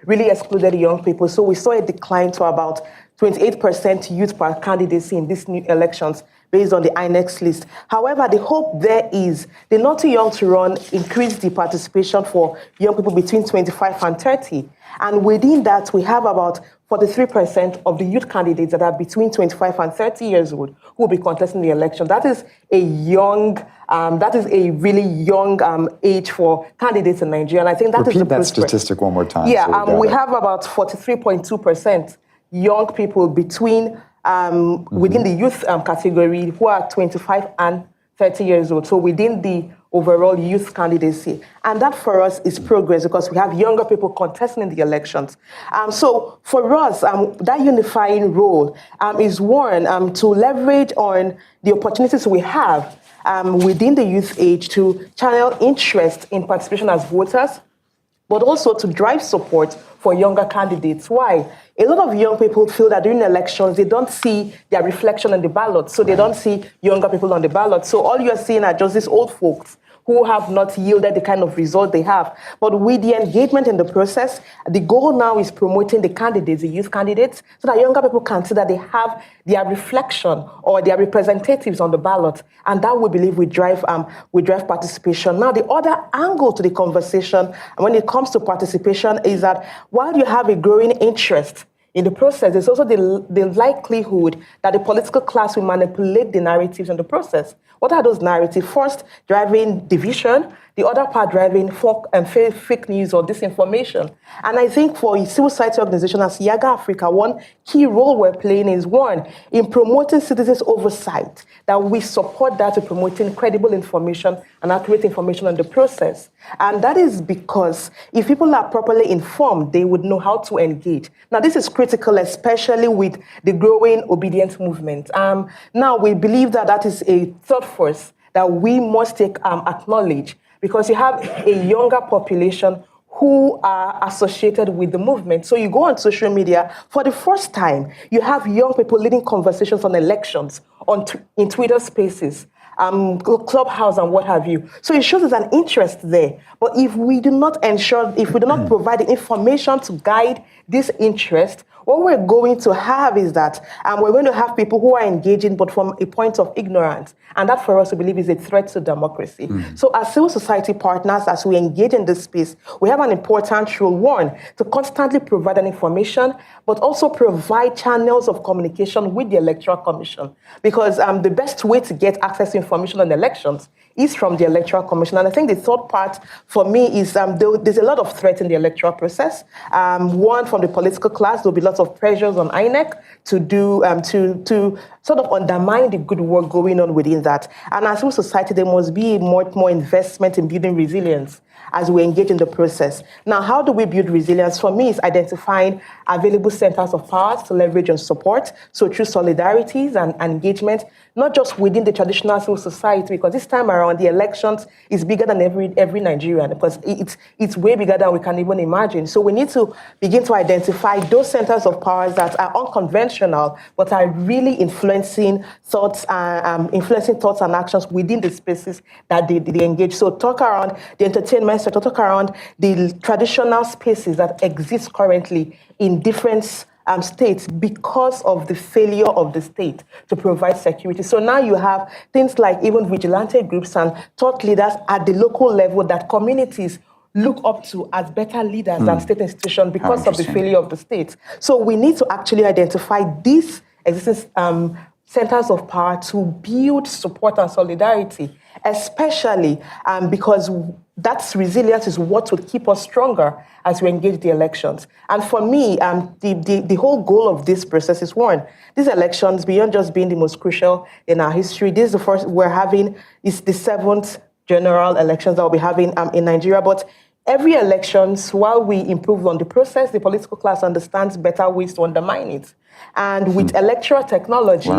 really excluded young people. So we saw a decline to about 28% youth per candidacy in these new elections based on the INEX list. However, the hope there is the Not Too Young to Run increased the participation for young people between 25 and 30. And within that, we have about 43% of the youth candidates that are between 25 and 30 years old who will be contesting the election. That is a really young age for candidates in Nigeria. And I think that is the Repeat that statistic one more time. Yeah, we have about 43.2% young people between within the youth category who are 25 and 30 years old. So within the overall youth candidacy. And that for us is progress because we have younger people contesting in the elections. So for us, that unifying role is one, to leverage on the opportunities we have within the youth age to channel interest in participation as voters, but also to drive support for younger candidates. Why? A lot of young people feel that during elections, they don't see their reflection on the ballot, so they don't see younger people on the ballot. So all you're seeing are just these old folks who have not yielded the kind of result they have. But with the engagement in the process, the goal now is promoting the candidates, the youth candidates, so that younger people can see that they have their reflection or their representatives on the ballot. And that, we believe, will drive participation. Now, the other angle to the conversation when it comes to participation is that while you have a growing interest in the process, there's also the likelihood that the political class will manipulate the narratives in the process. What are those narratives? First, driving division, the other part driving fake news or disinformation. And I think for a civil society organization as Yiaga Africa, one key role we're playing is one, in promoting citizens' oversight, that we support that to promoting credible information and accurate information on the process. And that is because if people are properly informed, they would know how to engage. Now, this is critical, especially with the growing obedience movement. Now, we believe that that is a third force that we must acknowledge, because you have a younger population who are associated with the movement. So you go on social media, for the first time, you have young people leading conversations on elections in Twitter Spaces, Clubhouse and what have you. So it shows there's an interest there. But if we do not provide the information to guide this interest, what we're going to have is that we're going to have people who are engaging, but from a point of ignorance. And that, for us, we believe, is a threat to democracy. So as civil society partners, as we engage in this space, we have an important role, one, to constantly provide an information, but also provide channels of communication with the Electoral Commission. Because the best way to get access to information on elections is from the Electoral Commission. And I think the third part for me is there's a lot of threat in the electoral process. One, from the political class, there'll be lots of pressures on INEC to do to sort of undermine the good work going on within that. And as a society, there must be more investment in building resilience as we engage in the process. Now, how do we build resilience? For me, it's identifying available centers of power to leverage and support. So through solidarities and engagement, not just within the traditional civil society, because this time around, the elections is bigger than every Nigerian, because it's way bigger than we can even imagine. So we need to begin to identify those centers of power that are unconventional, but are really influencing thoughts and actions within the spaces that they engage. So talk around the entertainment sector, talk around the traditional spaces that exist currently in different states because of the failure of the state to provide security. So now you have things like even vigilante groups and thought leaders at the local level that communities look up to as better leaders than state institutions because of the failure of the state. So we need to actually identify these existing centers of power to build support and solidarity, especially because that resilience is what will keep us stronger as we engage the elections. And for me, the whole goal of this process is one, these elections, beyond just being the most crucial in our history, this is the first we're having, is the 7th general elections that we'll be having in Nigeria. But every elections, while we improve on the process, the political class understands better ways to undermine it. And with electoral technology,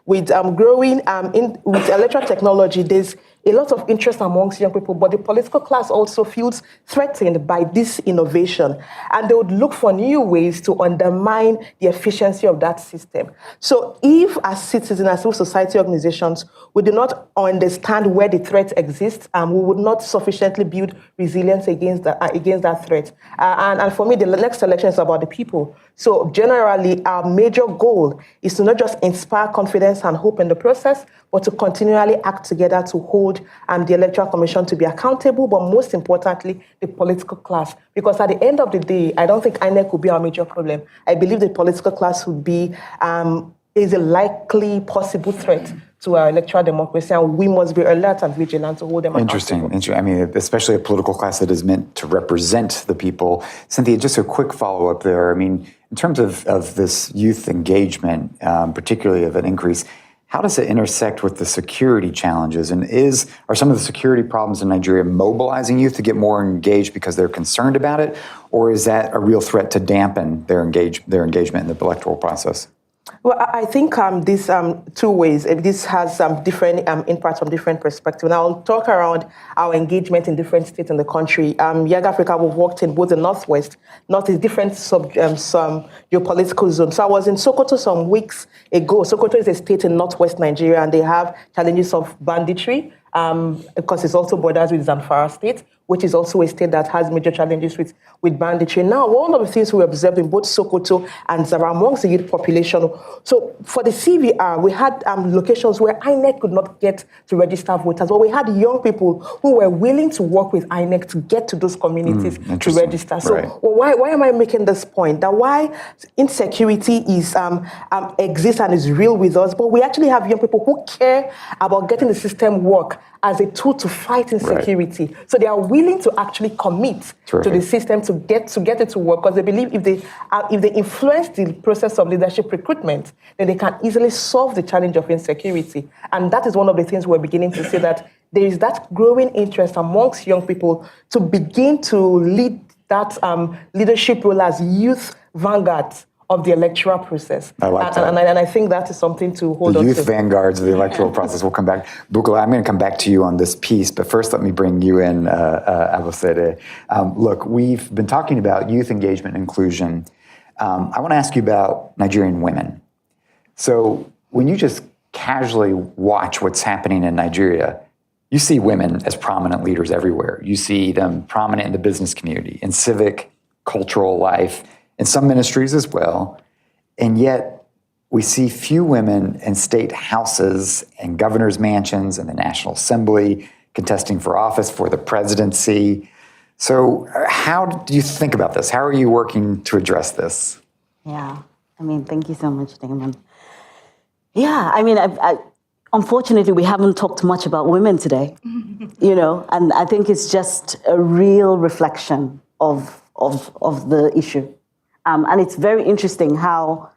with electoral technology, there's a lot of interest amongst young people, but the political class also feels threatened by this innovation. And they would look for new ways to undermine the efficiency of that system. So if as citizens, as civil society organizations, we do not understand where the threat exists, we would not sufficiently build resilience against that threat. And for me, the next election is about the people. So generally, our major goal is to not just inspire confidence and hope in the process, but to continually act together to hold the Electoral Commission to be accountable, but most importantly, the political class. Because at the end of the day, I don't think INEC will be our major problem. I believe the political class would be is a likely possible threat to our electoral democracy, and we must be alert and vigilant to hold them accountable. Interesting. I mean, especially a political class that is meant to represent the people. Cynthia, just a quick follow-up there. I mean, in terms of this youth engagement, particularly of an increase, how does it intersect with the security challenges? And are some of the security problems in Nigeria mobilizing youth to get more engaged because they're concerned about it? Or is that a real threat to dampen their engagement in the electoral process? Well, I think these two ways. This has different impacts from different perspectives. And I'll talk around our engagement in different states in the country. Yiaga Africa, we've worked in both the Northwest, Northeast, different some geopolitical zones. So I was in Sokoto some weeks ago. Sokoto is a state in Northwest Nigeria, and they have challenges of banditry, because it's also borders with Zamfara State, which is also a state that has major challenges with banditry. Now, one of the things we observed in both Sokoto and Zara amongst the youth population, so for the CVR, we had locations where INEC could not get to register voters, but we had young people who were willing to work with INEC to get to those communities to register. So why am I making this point? That why insecurity exists and is real with us, but we actually have young people who care about getting the system work as a tool to fight insecurity. So they are willing to actually commit to the system to get it to work, because they believe if they influence the process of leadership recruitment, then they can easily solve the challenge of insecurity. And that is one of the things we're beginning to see, that there is that growing interest amongst young people to begin to lead that leadership role as youth vanguards of the electoral process. I like that. And I think that is something to hold on to. The youth vanguards of the electoral process. We'll come back. Bukola, I'm going to come back to you on this piece, but first let me bring you in, Abosede. Look, we've been talking about youth engagement and inclusion. I want to ask you about Nigerian women. So when you just casually watch what's happening in Nigeria, you see women as prominent leaders everywhere. You see them prominent in the business community, in civic, cultural life, in some ministries as well. And yet we see few women in state houses and governors' mansions and the National Assembly contesting for office, for the presidency. So how do you think about this? How are you working to address this? Yeah, I mean, thank you so much, Damon. Yeah, I mean, unfortunately, we haven't talked much about women today, and I think it's just a real reflection of the issue. And it's very interesting how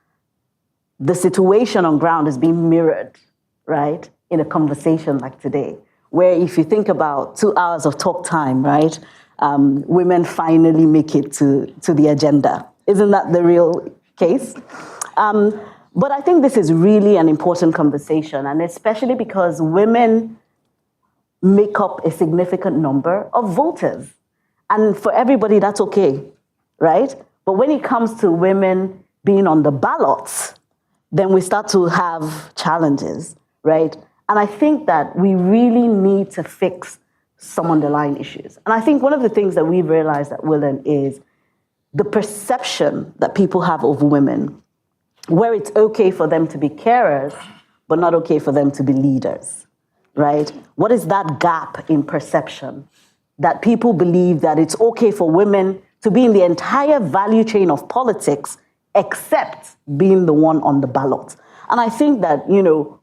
the situation on ground is being mirrored, right, in a conversation like today, where if you think about 2 hours of talk time, right, women finally make it to the agenda. Isn't that the real case? But I think this is really an important conversation, and especially because women make up a significant number of voters. And for everybody, that's okay, right? But when it comes to women being on the ballots, then we start to have challenges, right? And I think that we really need to fix some underlying issues. And I think one of the things that we've realized at Willen is the perception that people have of women, where it's okay for them to be carers, but not okay for them to be leaders, right? What is that gap in perception? That people believe that it's okay for women to be in the entire value chain of politics, except being the one on the ballot. And I think that,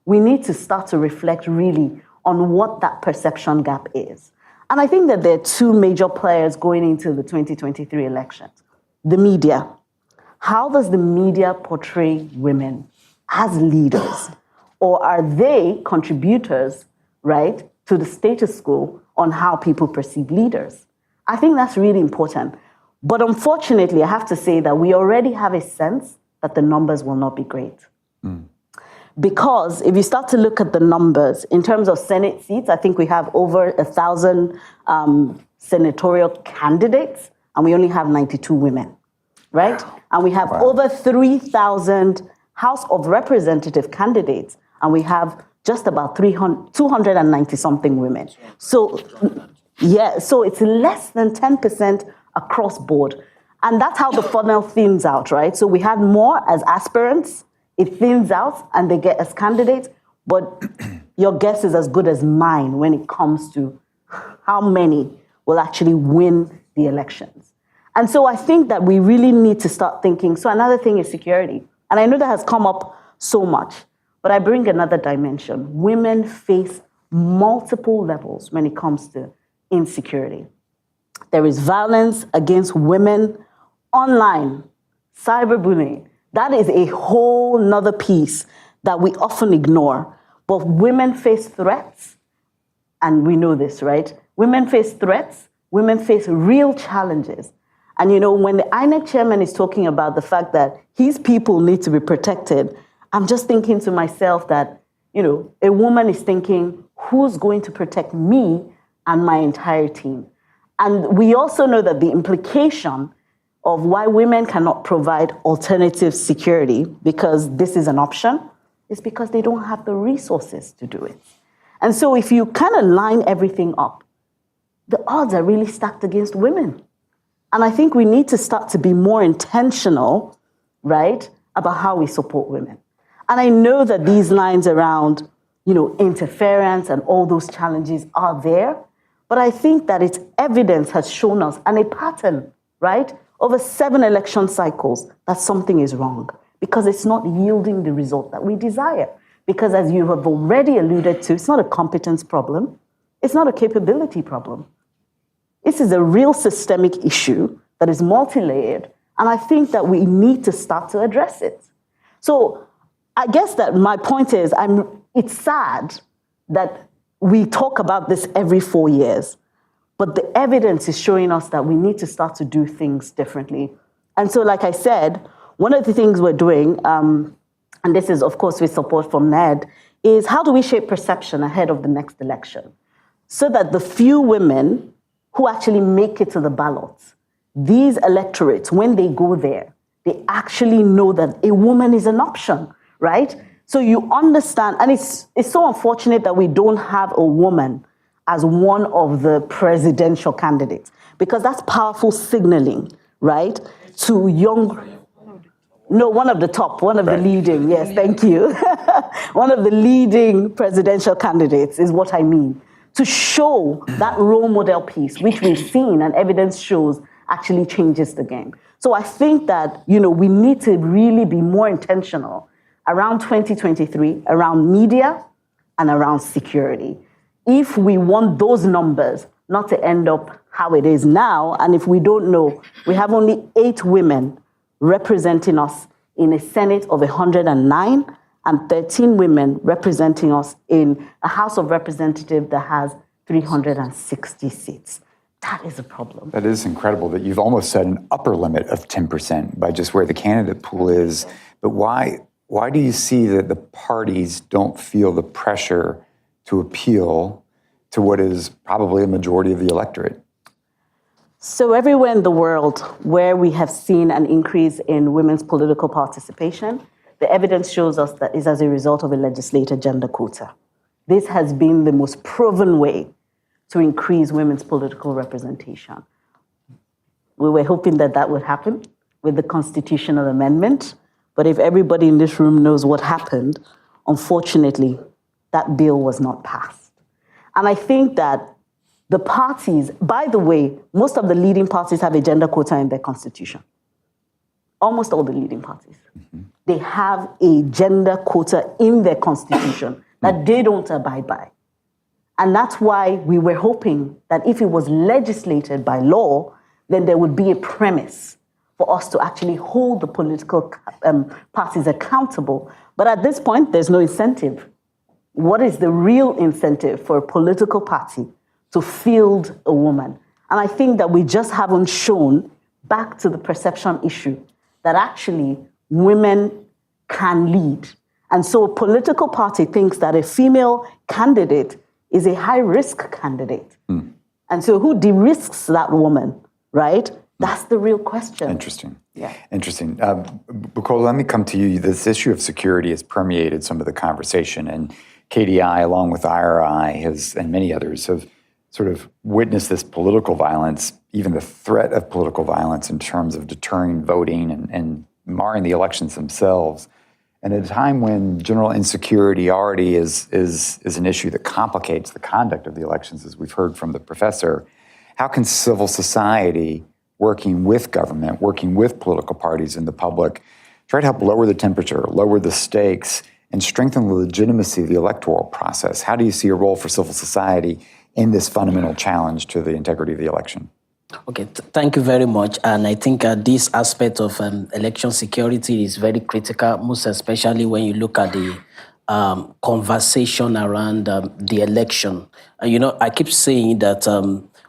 we need to start to reflect really on what that perception gap is. And I think that there are two major players going into the 2023 elections. The media. How does the media portray women as leaders? Or are they contributors, right, to the status quo on how people perceive leaders? I think that's really important. But unfortunately, I have to say that we already have a sense that the numbers will not be great. Because if you start to look at the numbers, in terms of Senate seats, I think we have over 1,000 senatorial candidates, and we only have 92 women, right? And we have over 3,000 House of Representative candidates, and we have just about 290-something women. So, so it's less than 10% across board. And that's how the funnel thins out, right? So we had more as aspirants, it thins out, and they get as candidates, but your guess is as good as mine when it comes to how many will actually win the elections. And so I think that we really need to start thinking. So another thing is security. And I know that has come up so much, but I bring another dimension. Women face multiple levels when it comes to insecurity. There is violence against women online, cyberbullying. That is a whole nother piece that we often ignore. But women face threats, and we know this, right? Women face threats, women face real challenges. And when the INEC chairman is talking about the fact that his people need to be protected, I'm just thinking to myself that, a woman is thinking, who's going to protect me and my entire team? And we also know that the implication of why women cannot provide alternative security, because this is an option, is because they don't have the resources to do it. And so if you kind of line everything up, the odds are really stacked against women. And I think we need to start to be more intentional, right, about how we support women. And I know that these lines around, interference and all those challenges are there, but I think that its evidence has shown us, and a pattern, right, over 7 election cycles, that something is wrong, because it's not yielding the result that we desire. Because as you have already alluded to, it's not a competence problem, It's not a capability problem. This is a real systemic issue that is multi-layered, and I think that we need to start to address it. So I guess that my point is, it's sad that we talk about this every 4 years, but the evidence is showing us that we need to start to do things differently. And so, like I said, one of the things we're doing, and this is, of course, with support from NED, is how do we shape perception ahead of the next election so that the few women who actually make it to the ballots, these electorates, when they go there, they actually know that a woman is an option, right? So you understand, and it's so unfortunate that we don't have a woman as one of the presidential candidates, because that's powerful signaling, right, to young... No, one of the leading, yes, thank you. One of the leading presidential candidates is what I mean. To show that role model piece, which we've seen and evidence shows actually changes the game. So I think that, we need to really be more intentional around 2023, around media and around security. If we want those numbers not to end up how it is now, and if we don't know, we have only 8 women representing us in a Senate of 109 and 13 women representing us in a House of Representatives that has 360 seats. That is a problem. That is incredible that you've almost set an upper limit of 10% by just where the candidate pool is. But why do you see that the parties don't feel the pressure to appeal to what is probably a majority of the electorate? So everywhere in the world where we have seen an increase in women's political participation, the evidence shows us that is as a result of a legislated gender quota. This has been the most proven way to increase women's political representation. We were hoping that that would happen with the constitutional amendment, but if everybody in this room knows what happened, unfortunately, that bill was not passed. And I think that the parties, by the way, most of the leading parties have a gender quota in their constitution. Almost all the leading parties. Mm-hmm. They have a gender quota in their constitution that they don't abide by. And that's why we were hoping that if it was legislated by law, then there would be a premise for us to actually hold the political parties accountable. But at this point, there's no incentive. What is the real incentive for a political party to field a woman? And I think that we just haven't shown, back to the perception issue, that actually women can lead. And so a political party thinks that a female candidate is a high-risk candidate. Mm. And so who de-risks that woman, right? That's the real question. Interesting. Yeah. Interesting. Bukola, let me come to you. This issue of security has permeated some of the conversation, and KDI, along with IRI, and many others, have sort of witnessed this political violence, even the threat of political violence in terms of deterring voting and marring the elections themselves. And at a time when general insecurity already is an issue that complicates the conduct of the elections, as we've heard from the professor, how can civil society, working with government, working with political parties and the public, try to help lower the temperature, lower the stakes, and strengthen the legitimacy of the electoral process? How do you see a role for civil society in this fundamental challenge to the integrity of the election? Okay, thank you very much. And I think this aspect of election security is very critical, most especially when you look at the conversation around the election. I keep saying that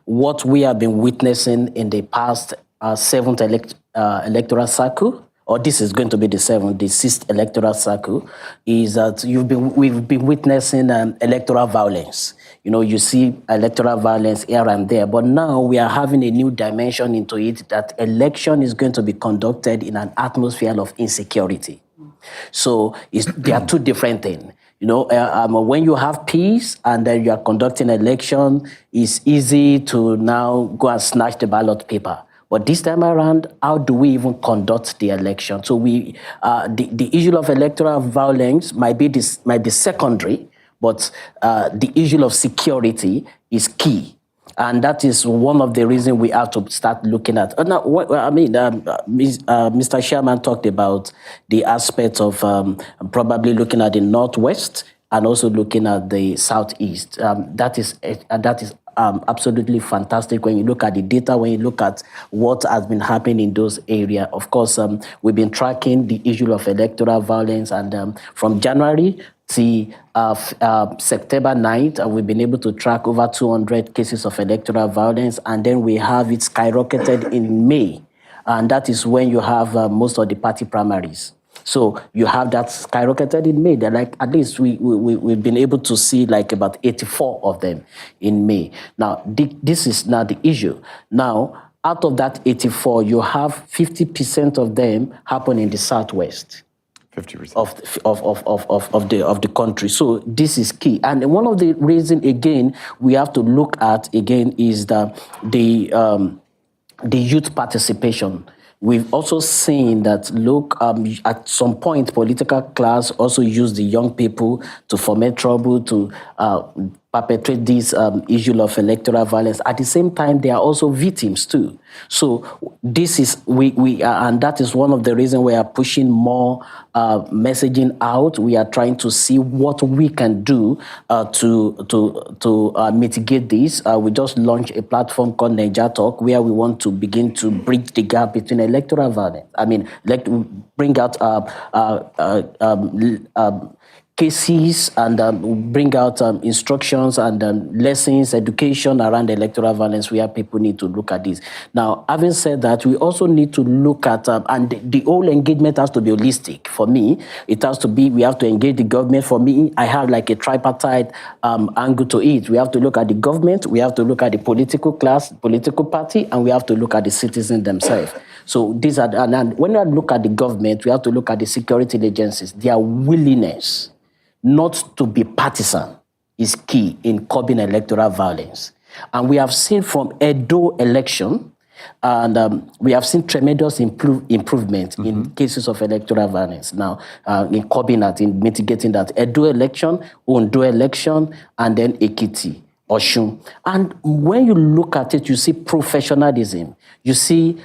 what we have been witnessing in the past 7th electoral cycle, or this is going to be the 6th electoral cycle, is that we've been witnessing electoral violence. You see electoral violence here and there, but now we are having a new dimension into it, that election is going to be conducted in an atmosphere of insecurity. So there are two different things. When you have peace and then you are conducting election, it's easy to now go and snatch the ballot paper. But this time around, how do we even conduct the election? So the issue of electoral violence might be secondary, but the issue of security is key. And that is one of the reasons we have to start looking at. Mr. Chairman talked about the aspect of probably looking at the Northwest and also looking at the Southeast. That is absolutely fantastic when you look at the data, when you look at what has been happening in those areas. Of course, we've been tracking the issue of electoral violence, and from January to September 9th, we've been able to track over 200 cases of electoral violence, and then we have it skyrocketed in May, and that is when you have most of the party primaries. So you have that skyrocketed in May. They're like, at least we've been able to see like about 84 of them in May. Now, this is now the issue. Now, out of that 84, you have 50% of them happen in the Southwest. 50% of the country. So this is key. And one of the reasons, again, we have to look at, again, is the youth participation. We've also seen that, look, at some point, political class also use the young people to foment trouble, to perpetrate this issue of electoral violence. At the same time, they are also victims too. So this is, and that is one of the reasons we are pushing more messaging out. We are trying to see what we can do to mitigate this. We just launched a platform called Naija Talk, where we want to begin to bridge the gap between electoral violence. I mean, bring out cases and bring out instructions and lessons, education around electoral violence, where people need to look at this. Now, having said that, we also need to look at, and the whole engagement has to be holistic. For me, it has to be, we have to engage the government. For me, I have like a tripartite angle to it. We have to look at the government, we have to look at the political class, political party, and we have to look at the citizens themselves. So these are, and when I look at the government, we have to look at the security agencies, their willingness not to be partisan is key in curbing electoral violence. And we have seen from Edo election, and we have seen tremendous improvement in cases of electoral violence now, in curbing that, in mitigating that. Edo election, Ondo election, and then Ekiti, Oshun. And when you look at it, you see professionalism, you see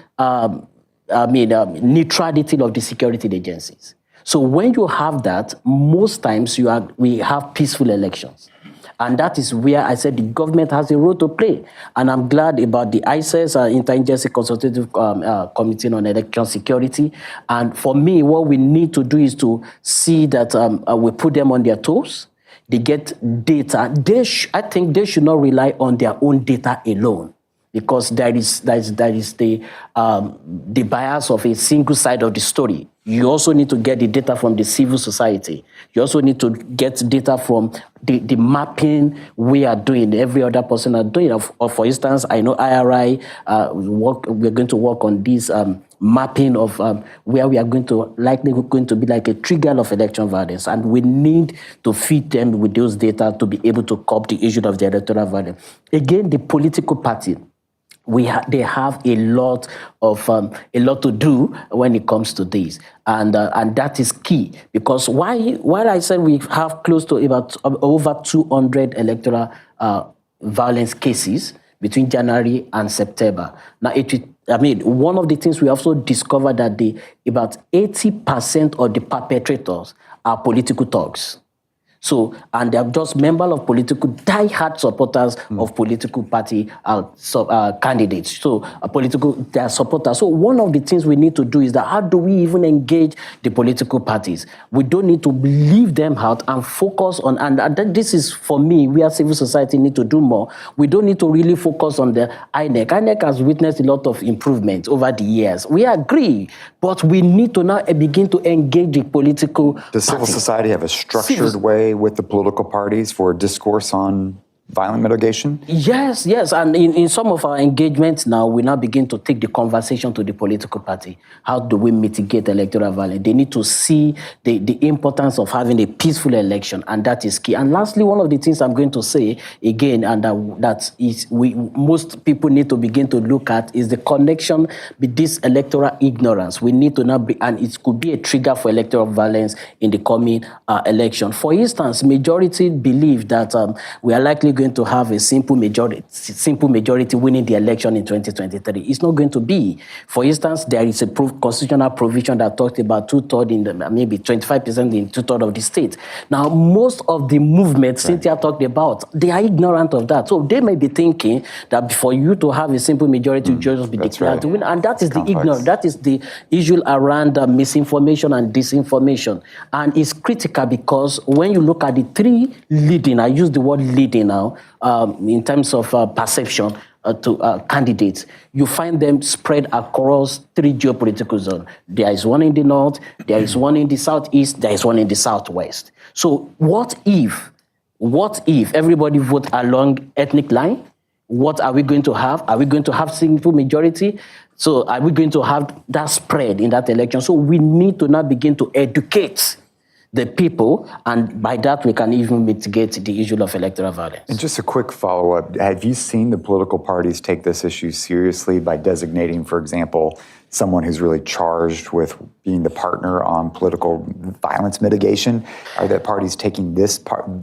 neutrality of the security agencies. So when you have that, most times we have peaceful elections. And that is where I said the government has a role to play. And I'm glad about the ICES, Interagency Consultative Committee on Election Security. And for me, what we need to do is to see that we put them on their toes. They get data. I think they should not rely on their own data alone, because there is the bias of a single side of the story. You also need to get the data from the civil society. You also need to get data from the mapping we are doing, every other person are doing. For instance, I know IRI, we're going to work on this mapping of where we are going to be like a trigger of election violence. And we need to feed them with those data to be able to curb the issue of the electoral violence. Again, the political party, they have a lot to do when it comes to this, and that is key, because while I said we have close to about over 200 electoral violence cases between January and September. Now, one of the things we also discovered that about 80% of the perpetrators are political thugs. So, and they're just members of die-hard supporters of political party candidates. So, they're supporters. So, one of the things we need to do is that how do we even engage the political parties? We don't need to leave them out and focus on, and this is, for me, we as civil society need to do more. We don't need to really focus on the INEC. INEC has witnessed a lot of improvement over the years. We agree, but we need to now begin to engage the political Does civil society have a structured way with the political parties for discourse on violent mitigation? Yes. And in some of our engagements now, we now begin to take the conversation to the political party. How do we mitigate electoral violence? They need to see the importance of having a peaceful election, and that is key. And lastly, one of the things I'm going to say again, and that is most people need to begin to look at, is the connection with this electoral ignorance. We need to now and it could be a trigger for electoral violence in the coming election. For instance, majority believe that we are likely going to have a simple majority winning the election in 2023? It's not going to be. For instance, there is a constitutional provision that talks about 2/3 in the, maybe 25% in 2/3 of the state. Now, most of the movements Cynthia talked about, they are ignorant of that. So they may be thinking that for you to have a simple majority, you just be declared to win. And that is the ignorance. That is the issue around misinformation and disinformation. And it's critical because when you look at the three leading, I use the word leading now, in terms of perception to candidates, you find them spread across three geopolitical zones. There is one in the north, there is one in the southeast, there is one in the southwest. So what if everybody vote along ethnic line? What are we going to have? Are we going to have simple majority? So are we going to have that spread in that election? So we need to now begin to educate the people, and by that we can even mitigate the issue of electoral violence. And just a quick follow-up, have you seen the political parties take this issue seriously by designating, for example, someone who's really charged with being the partner on political violence mitigation? Are the parties taking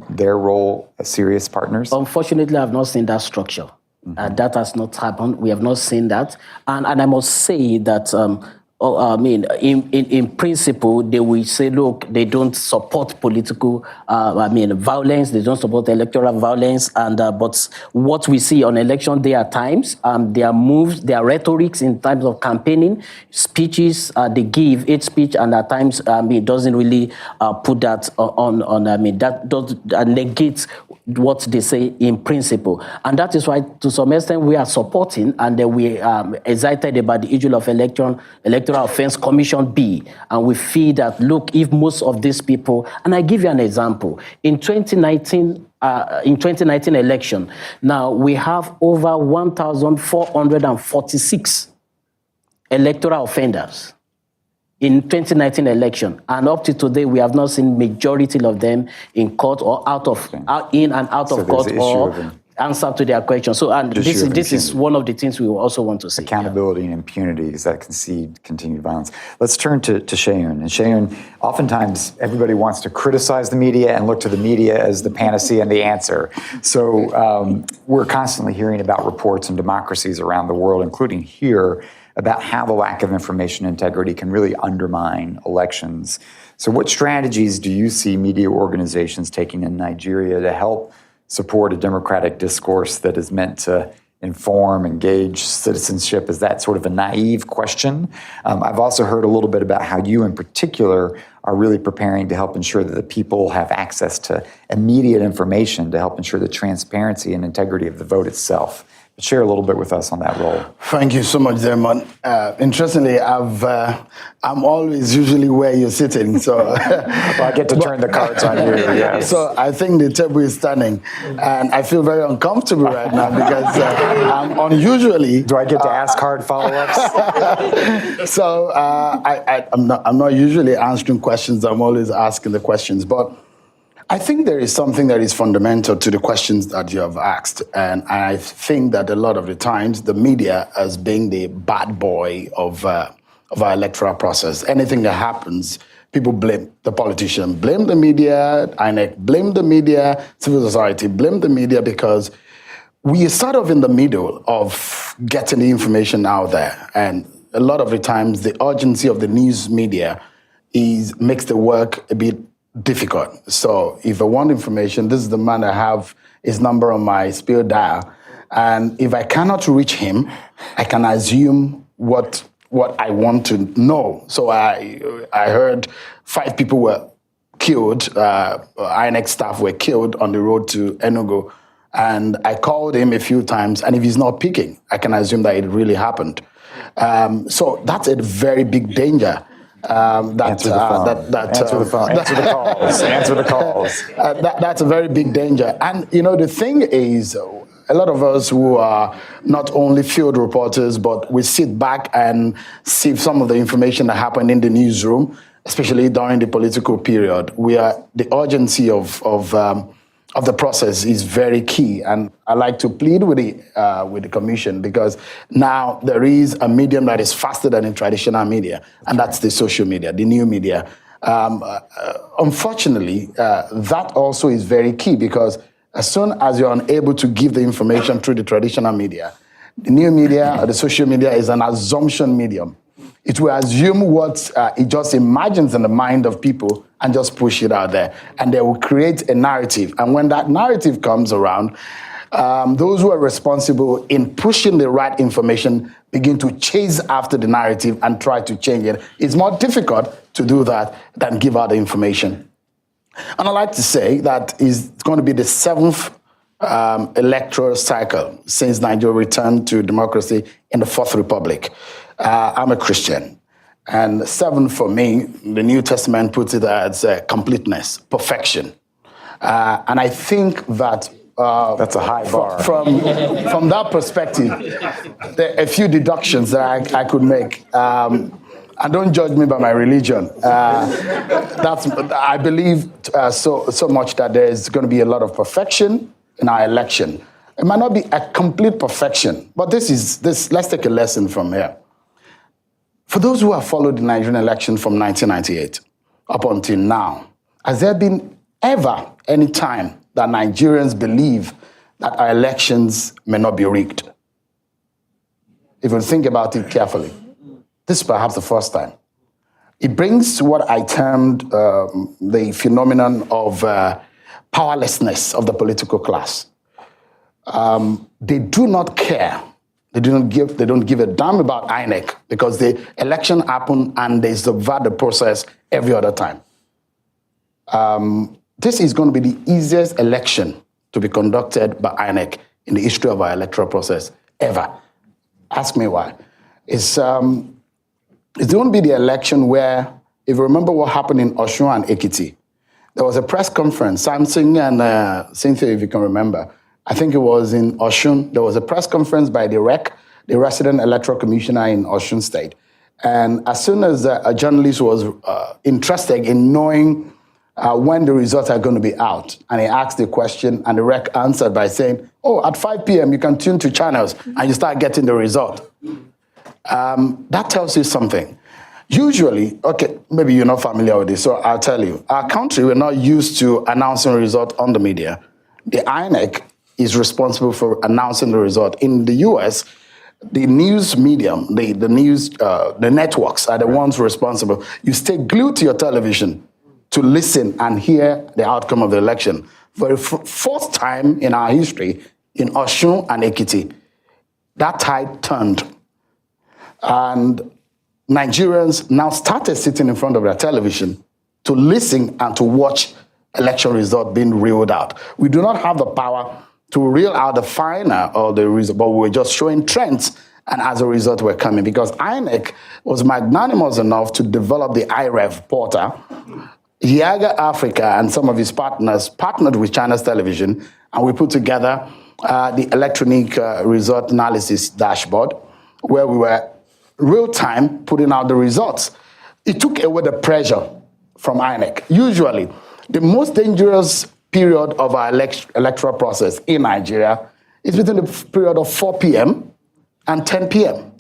their role as serious partners? Unfortunately, I've not seen that structure. That has not happened. We have not seen that. And I must say that in principle, they will say, look, they don't support political, violence. They don't support electoral violence. And but what we see on election day at times, their moves, their rhetorics in terms of campaigning, speeches they give, each speech, and at times, it doesn't really put that on. That does negates what they say in principle. And that is why, to some extent, we are supporting and we are excited about the issue of Electoral Offense Commission B. And we feel that, look, if most of these people, and I give you an example, in 2019 election, now we have over 1,446 electoral offenders in 2019 election, and up to today, we have not seen majority of them in court or in and out of court or answer to their question. So, and this is one of the things we also want to see. Accountability and impunity that concede continued violence. Let's turn to Shayun. And Shayun, oftentimes everybody wants to criticize the media and look to the media as the panacea and the answer. So we're constantly hearing about reports in democracies around the world, including here, about how the lack of information integrity can really undermine elections. So what strategies do you see media organizations taking in Nigeria to help support a democratic discourse that is meant to inform, engage citizenship? Is that sort of a naive question? I've also heard a little bit about how you in particular are really preparing to help ensure that the people have access to immediate information to help ensure the transparency and integrity of the vote itself. But share a little bit with us on that role. Thank you so much, Damon. Interestingly, I'm always usually where you're sitting, so well, I get to turn the cards on you. Yes. So I think the table is stunning, and I feel very uncomfortable right now because I'm unusually. Do I get to ask hard follow-ups? So I'm not usually answering questions. I'm always asking the questions, but I think there is something that is fundamental to the questions that you have asked. And I think that a lot of the times the media as being the bad boy of our electoral process. Anything that happens, people blame the politician, blame the media, INEC, blame the media, civil society, blame the media, because we are sort of in the middle of getting the information out there. And a lot of the times the urgency of the news media makes the work a bit difficult. So if I want information, this is the man I have his number on my speed dial. And if I cannot reach him, I can assume what I want to know. So I heard 5 people were killed, INEC staff were killed on the road to Enugu. And I called him a few times, and if he's not picking, I can assume that it really happened. So that's a very big danger. Answer the phone. Answer the phone. Answer the calls. Answer the calls. That's a very big danger. And, the thing is, a lot of us who are not only field reporters, but we sit back and see some of the information that happened in the newsroom, especially during the political period. The urgency of the process is very key. And I like to plead with the commission, because now there is a medium that is faster than in traditional media, and that's the social media, the new media. Unfortunately, that also is very key, because As soon as you're unable to give the information through the traditional media, the new media or the social media is an assumption medium. It will assume what it just imagines in the mind of people and just push it out there. And they will create a narrative. And when that narrative comes around, those who are responsible in pushing the right information begin to chase after the narrative and try to change it. It's more difficult to do that than give out the information. And I like to say that it's going to be the 7th electoral cycle since Nigeria returned to democracy in the 4th Republic. I'm a Christian. And 7 for me, the New Testament puts it as completeness, perfection. And I think that that's a high bar. From that perspective, there are a few deductions that I could make. And don't judge me by my religion. I believe so much that there is going to be a lot of perfection in our election. It might not be a complete perfection, but let's take a lesson from here. For those who have followed the Nigerian election from 1998 up until now, has there been ever any time that Nigerians believe that our elections may not be rigged? If you think about it carefully, this is perhaps the first time. It brings what I termed the phenomenon of powerlessness of the political class. They do not care. They don't give a damn about INEC because the election happened and they subvert the process every other time. This is going to be the easiest election to be conducted by INEC in the history of our electoral process ever. Ask me why. It's going to be the election where, if you remember what happened in Osun and Ekiti, there was a press conference. Samson and Cynthia, if you can remember, I think it was in Osun. There was a press conference by the REC, the Resident Electoral Commissioner in Osun State. And as soon as a journalist was interested in knowing when the results are going to be out, and he asked the question, and the REC answered by saying, oh, at 5 p.m., you can tune to channels, and you start getting the result. That tells you something. Usually, okay, maybe you're not familiar with this, so I'll tell you. Our country, we're not used to announcing results on the media. The INEC is responsible for announcing the result. In the US, the news medium, the networks are the ones responsible. You stay glued to your television to listen and hear the outcome of the election. For the first time in our history, in Osun and Ekiti, that tide turned. And Nigerians now started sitting in front of their television to listen and to watch election result being reeled out. We do not have the power to reel out the final or the result, but we're just showing trends, and as a result, we're coming. Because INEC was magnanimous enough to develop the Irf Portal. Yiaga Africa and some of his partners partnered with China's television, and we put together the electronic result analysis dashboard, where we were real-time putting out the results. It took away the pressure from INEC. Usually, the most dangerous period of our electoral process in Nigeria is between the period of 4 p.m. and 10 p.m.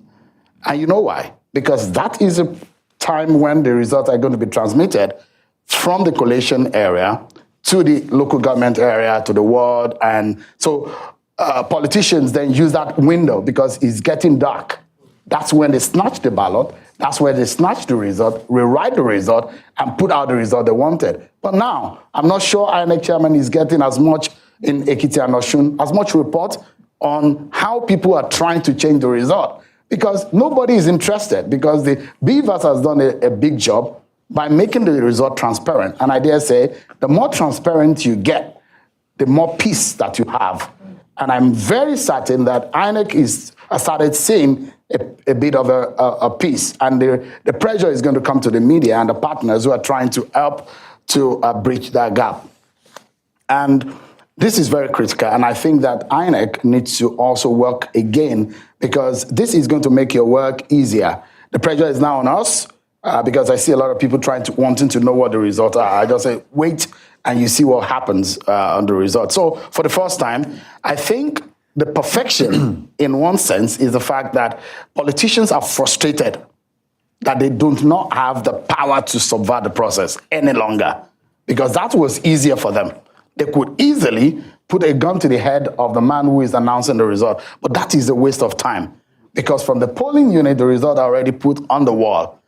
And you know why? Because that is a time when the results are going to be transmitted from the collation area to the local government area, to the ward. And so politicians then use that window because it's getting dark. That's when they snatch the ballot. That's where they snatch the result, rewrite the result, and put out the result they wanted. But now, I'm not sure INEC chairman is getting as much in Ekiti and Osun, as much report on how people are trying to change the result. Because nobody is interested, because the BVAS has done a big job by making the result transparent. And I dare say, the more transparent you get, the more peace that you have. And I'm very certain that INEC started seeing a bit of a peace. And the pressure is going to come to the media and the partners who are trying to help to bridge that gap. And this is very critical. And I think that INEC needs to also work again, because this is going to make your work easier. The pressure is now on us, because I see a lot of people wanting to know what the results are. I just say, wait, and you see what happens on the results. So for the first time, I think the perfection, in one sense, is the fact that politicians are frustrated that they do not have the power to subvert the process any longer, because that was easier for them. They could easily put a gun to the head of the man who is announcing the result. But that is a waste of time, because from the polling unit, the result are already put on the wall,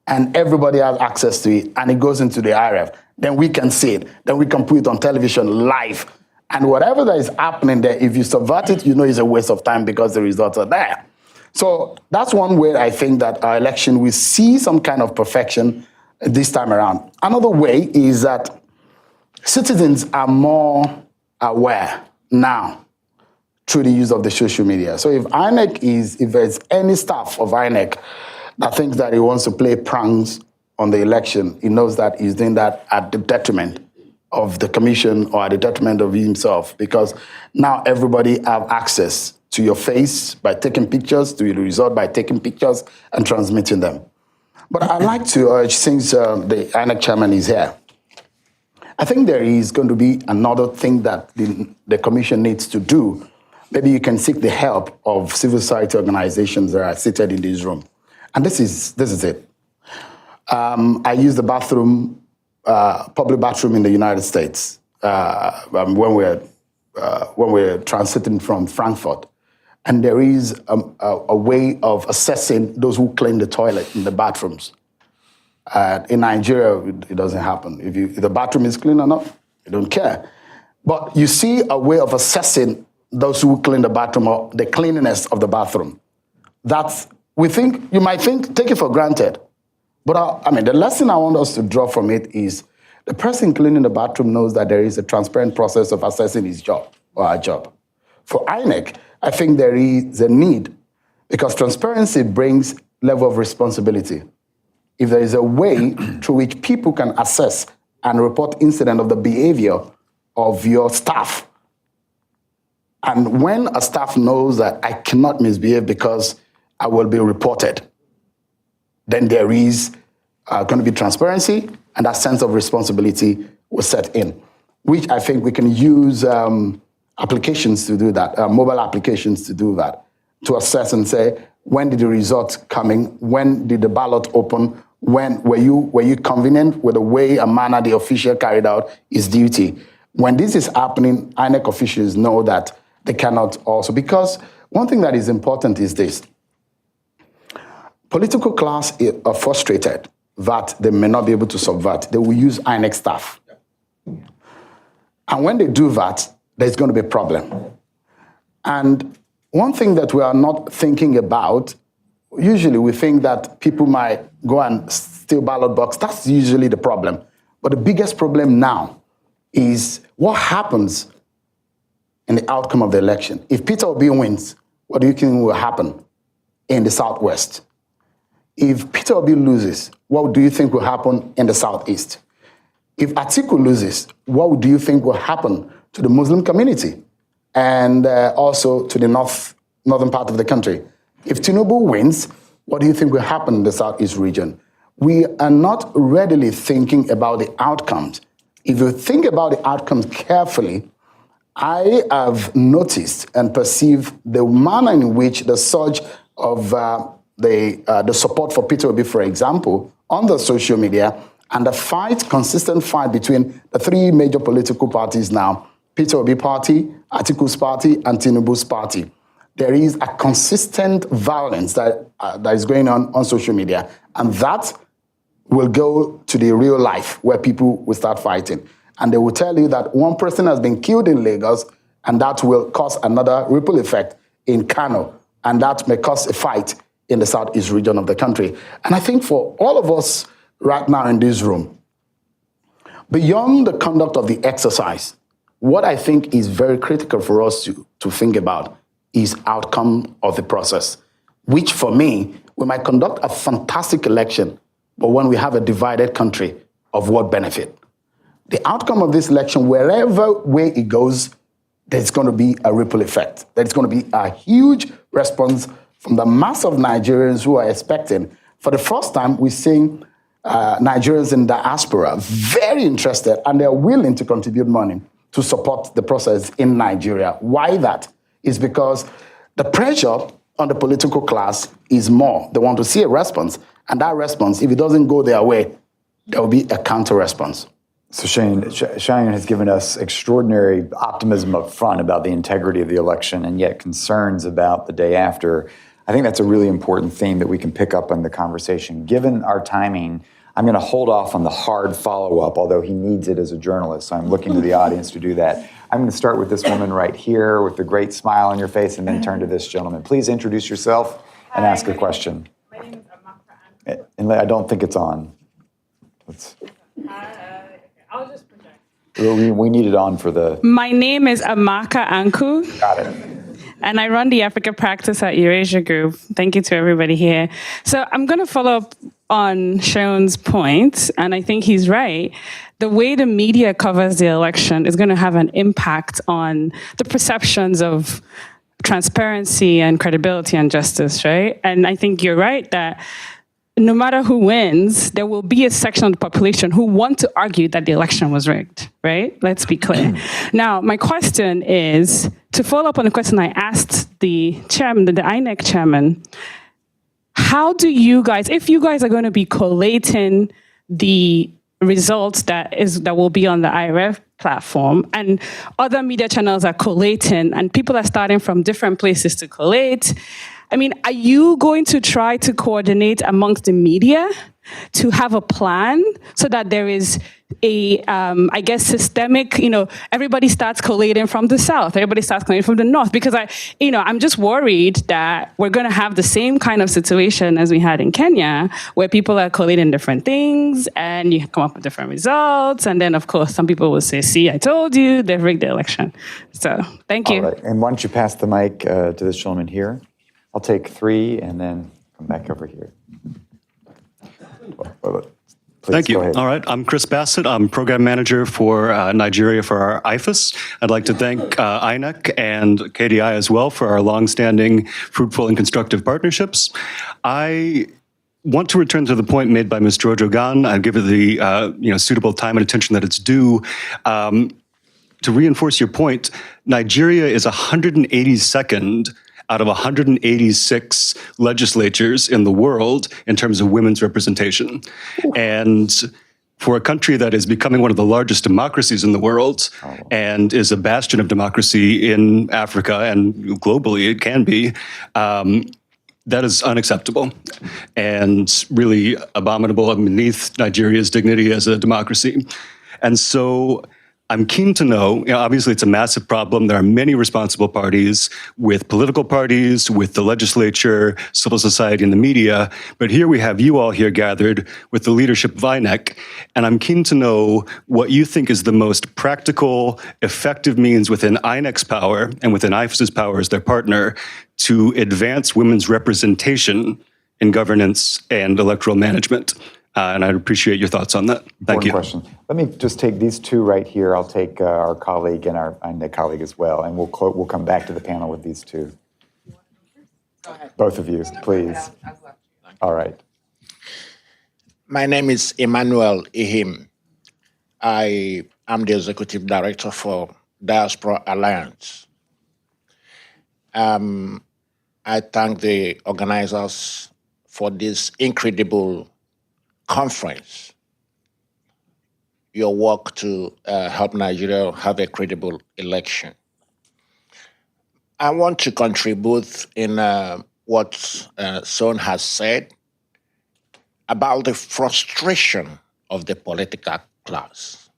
and everybody has access to it, and it goes into the IRF. Then we can see it. Then we can put it on television live. And whatever that is happening there, if you subvert it, you know it's a waste of time because the results are there. So that's one way I think that our election will see some kind of perfection this time around. Another way is that citizens are more aware now through the use of the social media. So if there's any staff of INEC that thinks that he wants to play pranks on the election, he knows that he's doing that at the detriment of the commission or at the detriment of himself, because now everybody have access to your face by taking pictures, to the result by taking pictures and transmitting them. But I'd like to urge, since the INEC chairman is here, I think there is going to be another thing that the commission needs to do. Maybe you can seek the help of civil society organizations that are seated in this room. And this is it. I use the bathroom, public bathroom in the United States when we're transiting from Frankfurt. And there is a way of assessing those who clean the toilet in the bathrooms. In Nigeria, it doesn't happen. If the bathroom is clean or not, you don't care. But you see a way of assessing those who clean the bathroom or the cleanliness of the bathroom. You might think, take it for granted. But the lesson I want us to draw from it is the person cleaning the bathroom knows that there is a transparent process of assessing his job or her job. For INEC, I think there is a need, because transparency brings level of responsibility. If there is a way through which people can assess and report incident of the behavior of your staff, and when a staff knows that I cannot misbehave because I will be reported, then there is going to be transparency, and that sense of responsibility will set in, which I think we can use applications to do that, mobile applications to do that, to assess and say, when did the results coming? When did the ballot open? When were you convenient with the way and manner the official carried out his duty? When this is happening, INEC officials know that they cannot also, because one thing that is important is this. Political class are frustrated that they may not be able to subvert. They will use INEC staff. And when they do that, there's going to be a problem. And one thing that we are not thinking about, usually we think that people might go and steal ballot box. That's usually the problem. But the biggest problem now is what happens in the outcome of the election. If Peter Obi wins, what do you think will happen in the Southwest? If Peter Obi loses, what do you think will happen in the Southeast? If Atiku loses, what do you think will happen to the Muslim community and also to the northern part of the country? If Tinubu wins, what do you think will happen in the Southeast region? We are not readily thinking about the outcomes. If you think about the outcomes carefully, I have noticed and perceived the manner in which the surge of the support for Peter Obi, for example, on the social media, and the consistent fight between the three major political parties now, Peter Obi party, Atiku's party, and Tinubu's party. There is a consistent violence that is going on social media, and that will go to the real life where people will start fighting. And they will tell you that one person has been killed in Lagos, and that will cause another ripple effect in Kano, and that may cause a fight in the Southeast region of the country. And I think for all of us right now in this room, beyond the conduct of the exercise, what I think is very critical for us to think about is outcome of the process, which for me, we might conduct a fantastic election, but when we have a divided country, of what benefit? The outcome of this election, wherever way it goes, there's going to be a ripple effect. There's going to be a huge response from the mass of Nigerians who are expecting. For the first time, we're seeing Nigerians in diaspora very interested, and they're willing to contribute money to support the process in Nigeria. Why that? Is because the pressure on the political class is more. They want to see a response, and that response, if it doesn't go their way, there will be a counter response. So Cheyenne has given us extraordinary optimism up front about the integrity of the election and yet concerns about the day after. I think that's a really important theme that we can pick up in the conversation. Given our timing, I'm going to hold off on the hard follow-up, although he needs it as a journalist, so I'm looking to the audience to do that. I'm going to start with this woman right here with the great smile on your face and then turn to this gentleman. Please introduce yourself and ask a question. My name is Amaka. And I don't think it's on. I'll just project. We need it on for the... My name is Amaka Anku. Got it. And I run the Africa practice at Eurasia Group. Thank you to everybody here. So I'm going to follow up on Sharon's point, and I think he's right. The way the media covers the election is going to have an impact on the perceptions of transparency and credibility and justice, right? And I think you're right that no matter who wins, there will be a section of the population who want to argue that the election was rigged, right? Let's be clear. Now, my question is, to follow up on the question I asked the chairman, the INEC chairman, how do you guys, if you guys are going to be collating the results that will be on the IRF platform and other media channels are collating and people are starting from different places to collate, I mean, are you going to try to coordinate amongst the media to have a plan so that there is a, I guess, systemic, everybody starts collating from the South, everybody starts collating from the North, because I'm just worried that we're going to have the same kind of situation as we had in Kenya, where people are collating different things and you come up with different results. And then, of course, some people will say, see, I told you, they've rigged the election. So thank you. All right. And why don't you pass the mic to this gentleman here? I'll take 3 and then come back over here. Please, thank you. Go ahead. All right. I'm Chris Bassett. I'm program manager for Nigeria for our IFAS. I'd like to thank INEC and KDI as well for our longstanding, fruitful, and constructive partnerships. I want to return to the point made by Ms. Jojo Gan. I give it the suitable time and attention that it's due. To reinforce your point, Nigeria is 182nd out of 186 legislatures in the world in terms of women's representation. And for a country that is becoming one of the largest democracies in the world and is a bastion of democracy in Africa and globally, it can be, that is unacceptable and really abominable and beneath Nigeria's dignity as a democracy. And so I'm keen to know, obviously it's a massive problem. There are many responsible parties with political parties, with the legislature, civil society, and the media. But here we have you all here gathered with the leadership of INEC. And I'm keen to know what you think is the most practical, effective means within INEC's power and within IFAS's power as their partner to advance women's representation in governance and electoral management. And I'd appreciate your thoughts on that. Thank you. Question. Let me just take these 2 right here. I'll take our colleague and our INEC colleague as well, and we'll come back to the panel with these 2. Both of you, please. All right. My name is Emmanuel Ihim. I am the Executive Director for Diaspora Alliance. I thank the organizers for this incredible conference, your work to help Nigeria have a credible election. I want to contribute in what Son has said about the frustration of the political class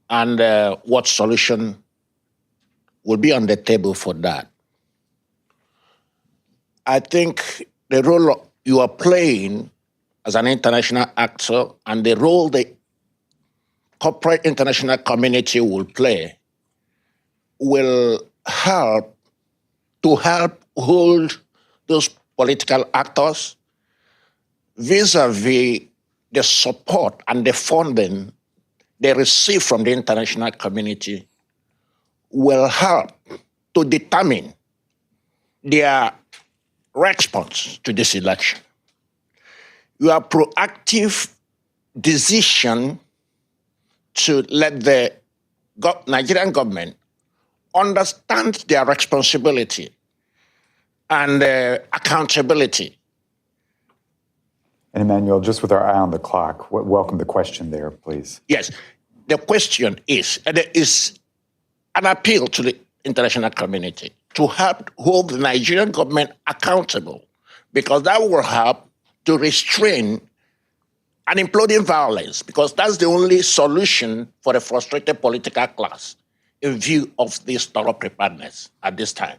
and what solution will be on the table for that. I think the role you are playing as an international actor and the role the corporate international community will play will help hold those political actors vis-a-vis the support and the funding they receive from the international community will help to determine their response to this election. Your proactive decision to let the Nigerian government understand their responsibility and accountability. And Emmanuel, just with our eye on the clock, welcome the question there, please. Yes, the question is, and there is an appeal to the international community to help hold the Nigerian government accountable, because that will help to restrain an imploding violence, because that's the only solution for the frustrated political class in view of this thorough preparedness at this time.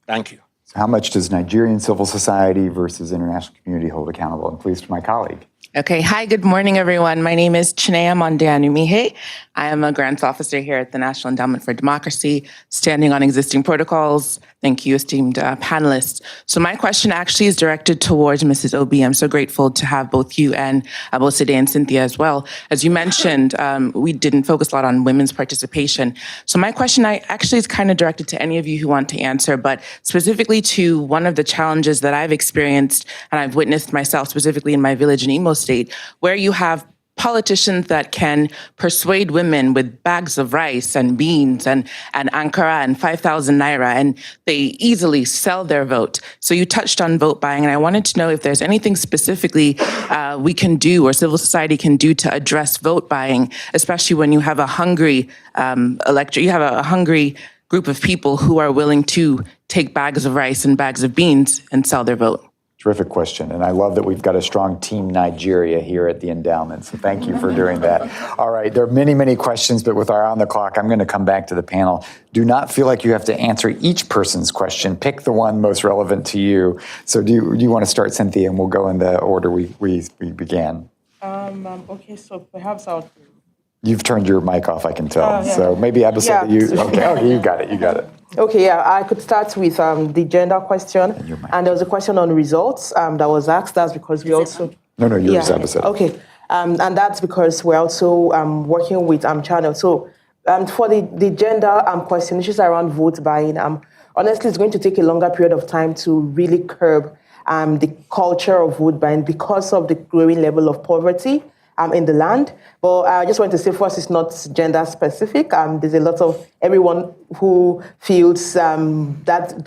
Thank you. So how much does Nigerian civil society versus international community hold accountable? And please to my colleague. Okay. Hi, good morning, everyone. My name is Chinea Mondeanumihe. I am a grants officer here at the National Endowment for Democracy, standing on existing protocols. Thank you, esteemed panelists. So my question actually is directed towards Mrs. Obi. I'm so grateful to have both you and Abosede and Cynthia as well. As you mentioned, we didn't focus a lot on women's participation. So my question actually is kind of directed to any of you who want to answer, but specifically to one of the challenges that I've experienced and I've witnessed myself, specifically in my village in Imo State, where you have politicians that can persuade women with bags of rice and beans and ankara and 5,000 naira, and they easily sell their vote. So you touched on vote buying, and I wanted to know if there's anything specifically we can do or civil society can do to address vote buying, especially when you have a hungry you have a hungry group of people who are willing to take bags of rice and bags of beans and sell their vote. Terrific question. And I love that we've got a strong team Nigeria here at the endowment. So thank you for doing that. All right. There are many, many questions, but with our on the clock, I'm going to come back to the panel. Do not feel like you have to answer each person's question. Pick the one most relevant to you. So do you want to start, Cynthia, and we'll go in the order we began. Okay, so perhaps I'll... You've turned your mic off, I can tell. Yeah. So maybe Abosede, okay, you got it. Okay, yeah, I could start with the gender question. And there was a question on results that was asked. That's because we also... No, yours, Abosede. Okay, and that's because we're also working with channel. So for the gender question, issues around vote buying, honestly, it's going to take a longer period of time to really curb the culture of vote buying because of the growing level of poverty in the land. But I just want to say, first, it's not gender specific. There's a lot of everyone who feels that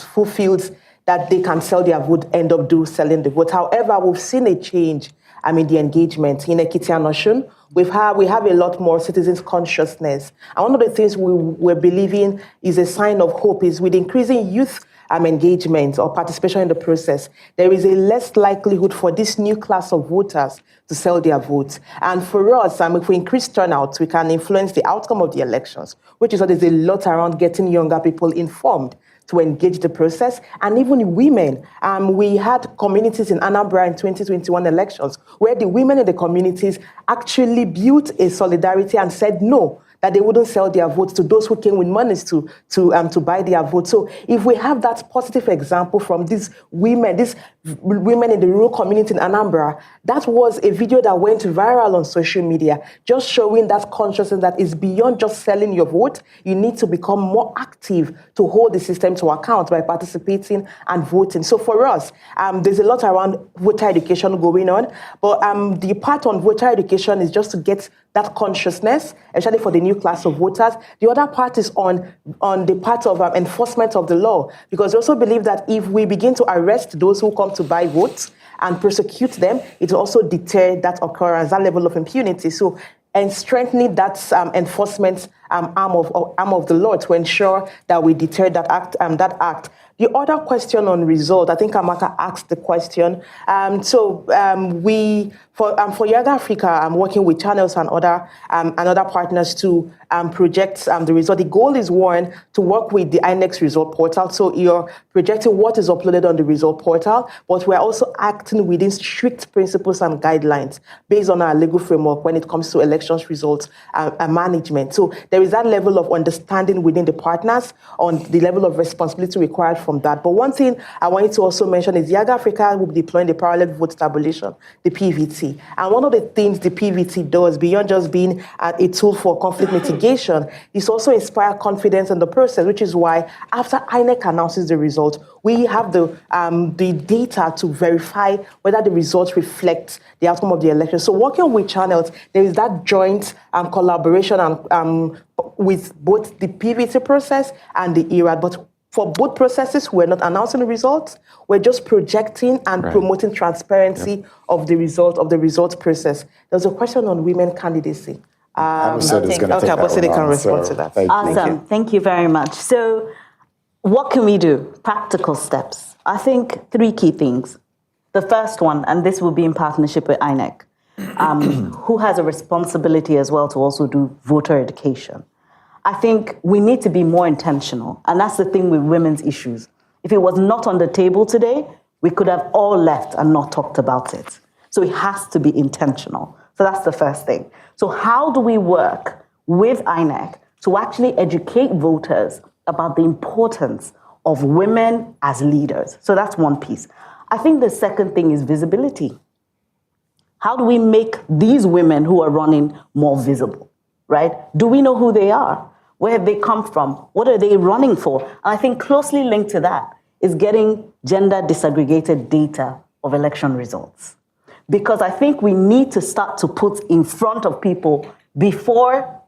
they can sell their vote end up selling the vote. However, we've seen a change in the engagement in Ekiti and Osun. We have a lot more citizens' consciousness. And one of the things we're believing is a sign of hope is with increasing youth engagement or participation in the process, there is a less likelihood for this new class of voters to sell their votes. And for us, if we increase turnout, we can influence the outcome of the elections, which is why there's a lot around getting younger people informed to engage the process, and even women. We had communities in Anambra in 2021 elections where the women in the communities actually built a solidarity and said no, that they wouldn't sell their votes to those who came with monies to buy their votes. So if we have that positive example from these women in the rural community in Anambra, that was a video that went viral on social media, just showing that consciousness that is beyond just selling your vote. You need to become more active to hold the system to account by participating and voting. So for us, there's a lot around voter education going on, but the part on voter education is just to get that consciousness, especially for the new class of voters. The other part is on the part of enforcement of the law, because we also believe that if we begin to arrest those who come to buy votes and prosecute them, it will also deter that occurrence, that level of impunity. So, and strengthening that enforcement arm of the law to ensure that we deter that act. The other question on result, I think Amaka asked the question. For Yiaga Africa, I'm working with channels and other partners to project the result. The goal is, one, to work with the INEX result portal. So you're projecting what is uploaded on the result portal, but we're also acting within strict principles and guidelines based on our legal framework when it comes to elections results and management. So there is that level of understanding within the partners on the level of responsibility required from that. But one thing I wanted to also mention is Yiaga Africa will be deploying the parallel vote tabulation, the PVT. And one of the things the PVT does, beyond just being a tool for conflict mitigation, is also inspire confidence in the process, which is why after INEC announces the result, we have the data to verify whether the results reflect the outcome of the election. So working with channels, there is that joint collaboration with both the PVT process and the ERAD. But for both processes, we're not announcing the results. We're just projecting and promoting transparency of the results process. There's a question on women candidacy. Abosede is going to take that Abosede one can on, respond so to that. thank you. Awesome. Thank you very much. So, what can we do? Practical steps. I think 3 key things. The first one, and this will be in partnership with INEC, who has a responsibility as well to also do voter education. I think we need to be more intentional, and that's the thing with women's issues. If it was not on the table today, we could have all left and not talked about it. So it has to be intentional. So that's the first thing. So how do we work with INEC to actually educate voters about the importance of women as leaders? So that's one piece. I think the second thing is visibility. How do we make these women who are running more visible, right? Do we know who they are? Where have they come from? What are they running for? And I think closely linked to that is getting gender disaggregated data of election results. Because I think we need to start to put in front of people before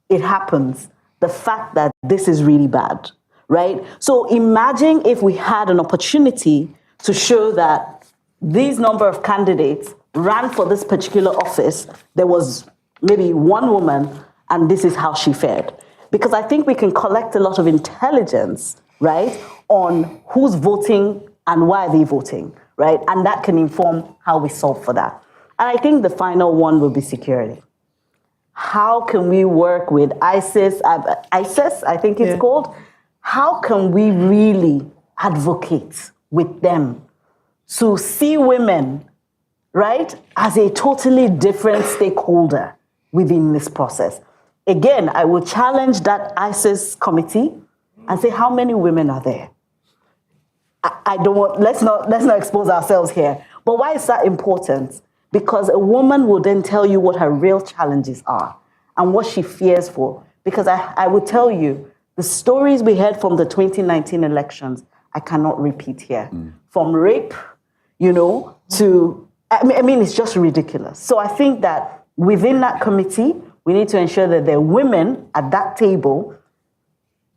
it happens the fact that this is really bad, right? So imagine if we had an opportunity to show that these number of candidates ran for this particular office, there was maybe one woman, and this is how she fared. Because I think we can collect a lot of intelligence, right, on who's voting and why are they voting, right? And that can inform how we solve for that. And I think the final one will be security. How can we work with ISIS, I think it's called? How can we really advocate with them to see women, right, as a totally different stakeholder within this process? Again, I will challenge that ISIS committee and say, how many women are there? I don't want, let's not expose ourselves here. But why is that important? Because a woman will then tell you what her real challenges are and what she fears for. Because I will tell you, the stories we heard from the 2019 elections, I cannot repeat here. From rape, to, I mean, it's just ridiculous. So I think that within that committee, we need to ensure that there are women at that table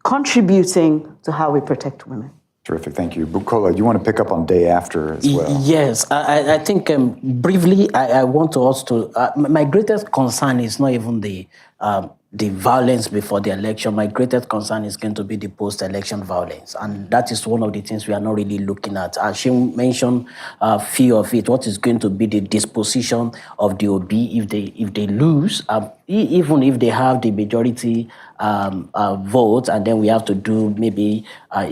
contributing to how we protect women. Terrific, thank you. Bukola, you want to pick up on day after as well? Yes, I think briefly, I want to also, my greatest concern is not even the violence before the election. My greatest concern is going to be the post-election violence. And that is one of the things we are not really looking at. As she mentioned a few of it, what is going to be the disposition of the OB if they lose, even if they have the majority vote, and then we have to do maybe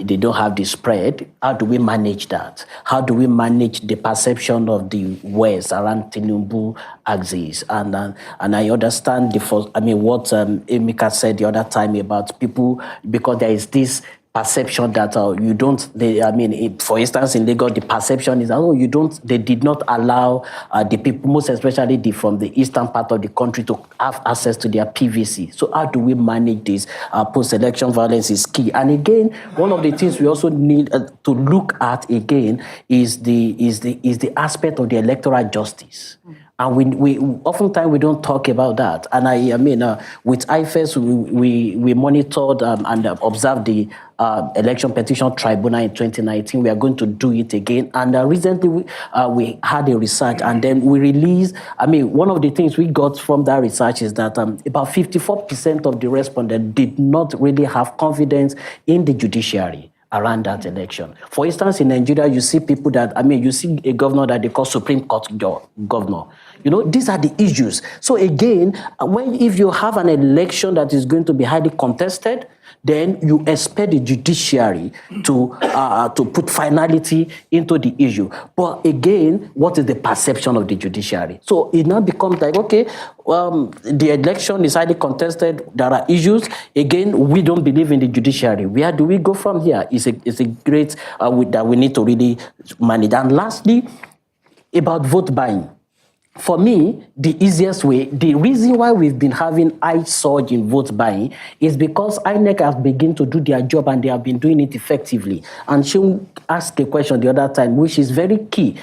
they don't have the spread. How do we manage that? How do we manage the perception of the West around Tinubu axis? And I understand what Emeka said the other time about people, because there is this perception that for instance, in Lagos, the perception is that, they did not allow the people, most especially from the eastern part of the country, to have access to their PVC. So how do we manage this? Post-election violence is key. And again, one of the things we also need to look at again is the aspect of the electoral justice. And we oftentimes we don't talk about that. And with IFES, we monitored and observed the Election Petition Tribunal in 2019. We are going to do it again. And recently we had a research, and then we released, one of the things we got from that research is that about 54% of the respondents did not really have confidence in the judiciary around that election. For instance, in Nigeria, you see people that, you see a governor that they call Supreme Court governor. These are the issues. So again, if you have an election that is going to be highly contested, then you expect the judiciary to put finality into the issue. But again, what is the perception of the judiciary? So it now becomes like, okay, the election is highly contested, there are issues. Again, we don't believe in the judiciary. Where do we go from here? It's a great, that we need to really manage. And lastly, about vote buying. For me, the easiest way, the reason why we've been having high surge in vote buying is because INEC have begun to do their job, and they have been doing it effectively. And she asked a question the other time, which is very key.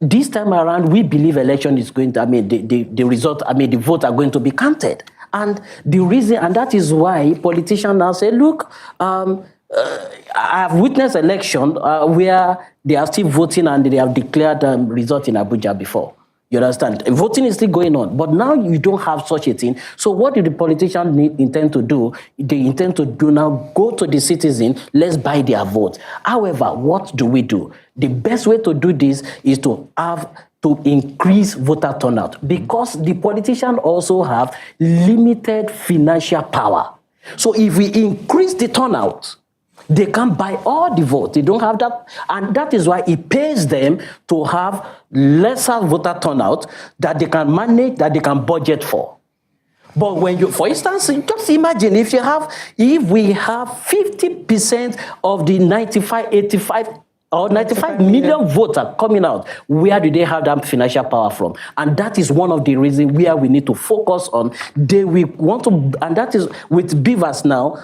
This time around, we believe election is going to, the result, the votes are going to be counted. And the reason, and that is why politicians now say, look, I have witnessed election where they are still voting and they have declared result in Abuja before. You understand? Voting is still going on, but now you don't have such a thing. So what do the politicians intend to do? They intend to do now, go to the citizen, let's buy their vote. However, what do we do? The best way to do this is to increase voter turnout, because the politicians also have limited financial power. So if we increase the turnout, they can buy all the votes. They don't have that. And that is why it pays them to have lesser voter turnout that they can manage, that they can budget for. But when you, for instance, just imagine if we have 50% of the 95 million voters coming out, where do they have that financial power from? And that is one of the reasons where we need to focus on. And that is with Beavers now,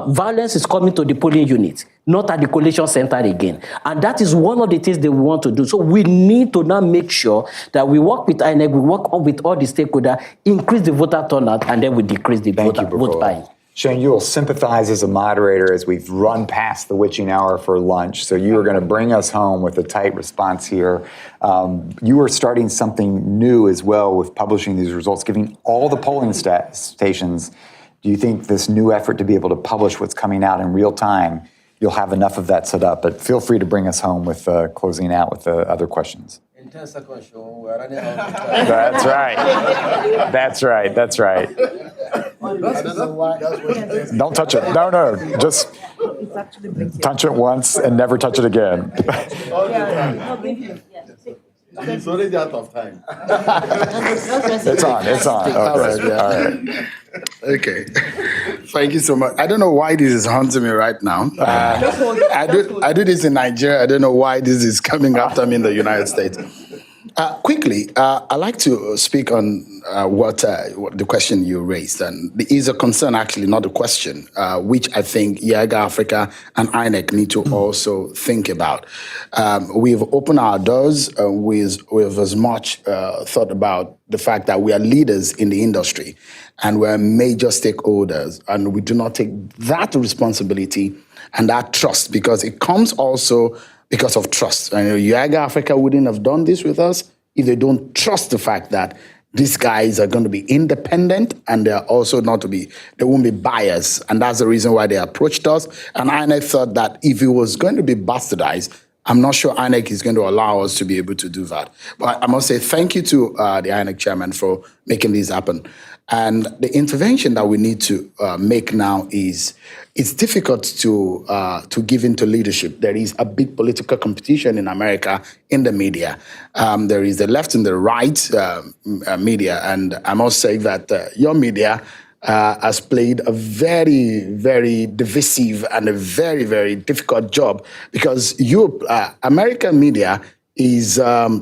violence is coming to the polling unit, not at the collation center again. And that is one of the things that we want to do. So we need to now make sure that we work with INEC, we work with all the stakeholders, increase the voter turnout, and then we decrease the vote buying. Shane, you will sympathize as a moderator as we've run past the witching hour for lunch. So you are going to bring us home with a tight response here. You are starting something new as well with publishing these results, giving all the polling stations. Do you think this new effort to be able to publish what's coming out in real time, you'll have enough of that set up? But feel free to bring us home with closing out with the other questions. In 10 seconds, we're running out of time. That's right. That's right. That's right. Don't touch it. No. Just touch it once and never touch it again. It's already out of time. It's on. Okay. All right. Okay. Thank you so much. I don't know why this is haunting me right now. I do this in Nigeria. I don't know why this is coming after me in the United States. Quickly, I'd like to speak on what the question you raised. And it is a concern, actually, not a question, which I think Yiaga Africa and INEC need to also think about. We've opened our doors with as much thought about the fact that we are leaders in the industry and we're major stakeholders, and we do not take that responsibility and that trust, because it comes also because of trust. I know Yiaga Africa wouldn't have done this with us if they don't trust the fact that these guys are going to be independent, and they're also they won't be biased. And that's the reason why they approached us. And INEC thought that if it was going to be bastardized, I'm not sure INEC is going to allow us to be able to do that. But I must say thank you to the INEC chairman for making this happen. And the intervention that we need to make now is, it's difficult to give into leadership. There is a big political competition in America in the media. There is the left and the right media. And I must say that your media has played a very, very divisive and a very, very difficult job, because American media is a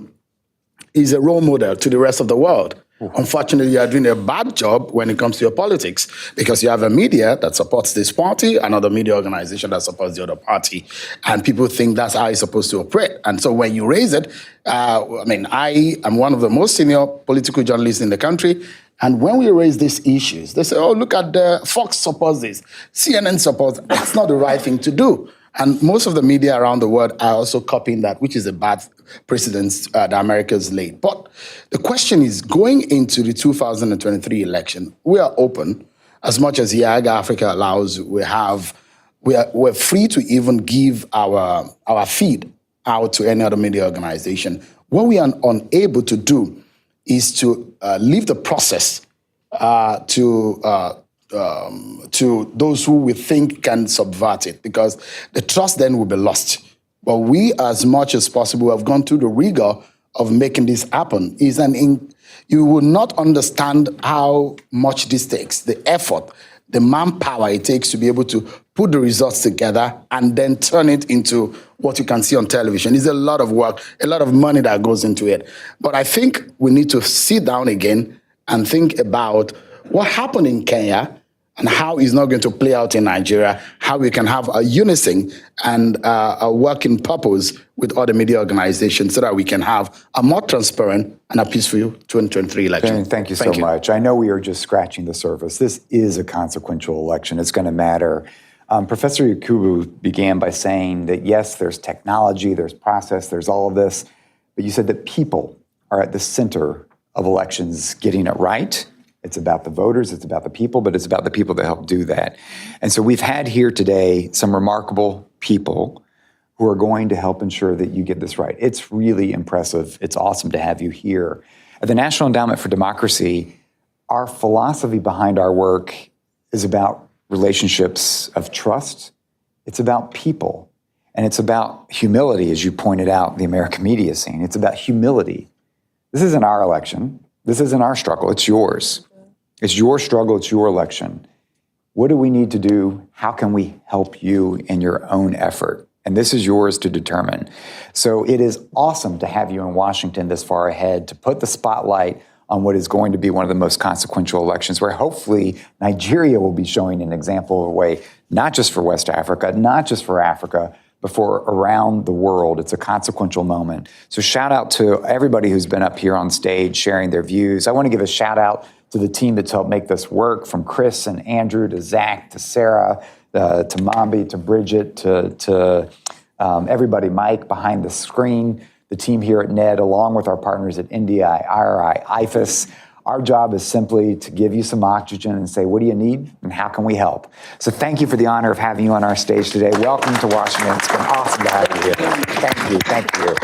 role model to the rest of the world. Unfortunately, you are doing a bad job when it comes to your politics, because you have a media that supports this party, another media organization that supports the other party, and people think that's how it's supposed to operate. And so when you raise it, I am one of the most senior political journalists in the country, and when we raise these issues, they say, oh, look at Fox supports this, CNN supports. That's not the right thing to do. And most of the media around the world are also copying that, which is a bad precedent that America's laid. But the question is, going into the 2023 election, we are open. As much as Yiaga Africa allows, we're free to even give our feed out to any other media organization. What we are unable to do is to leave the process to those who we think can subvert it, because the trust then will be lost. But we, as much as possible, have gone through the rigor of making this happen. You will not understand how much this takes, the effort, the manpower it takes to be able to put the results together and then turn it into what you can see on television. It's a lot of work, a lot of money that goes into it. But I think we need to sit down again and think about what happened in Kenya and how it's not going to play out in Nigeria, how we can have a unison and a working purpose with other media organizations so that we can have a more transparent and a peaceful 2023 election. Thank you so much. I know we are just scratching the surface. This is a consequential election. It's going to matter. Professor Yakubu began by saying that, yes, there's technology, there's process, there's all of this, but you said that people are at the center of elections getting it right. It's about the voters, it's about the people, but it's about the people that help do that. And so we've had here today some remarkable people who are going to help ensure that you get this right. It's really impressive. It's awesome to have you here. At the National Endowment for Democracy, our philosophy behind our work is about relationships of trust. It's about people. And it's about humility, as you pointed out, the American media scene. It's about humility. This isn't our election. This isn't our struggle. It's yours. It's your struggle. It's your election. What do we need to do? How can we help you in your own effort? And this is yours to determine. So it is awesome to have you in Washington this far ahead to put the spotlight on what is going to be one of the most consequential elections, where hopefully Nigeria will be showing an example of a way, not just for West Africa, not just for Africa, but for around the world. It's a consequential moment. So shout out to everybody who's been up here on stage sharing their views. I want to give a shout out to the team that's helped make this work, from Chris and Andrew to Zach to Sarah, to Mambi, to Bridget, to everybody, Mike behind the screen, the team here at NED, along with our partners at NDI, IRI, IFAS. Our job is simply to give you some oxygen and say, what do you need and how can we help? So thank you for the honor of having you on our stage today. Welcome to Washington. It's been awesome to have you here. Thank you.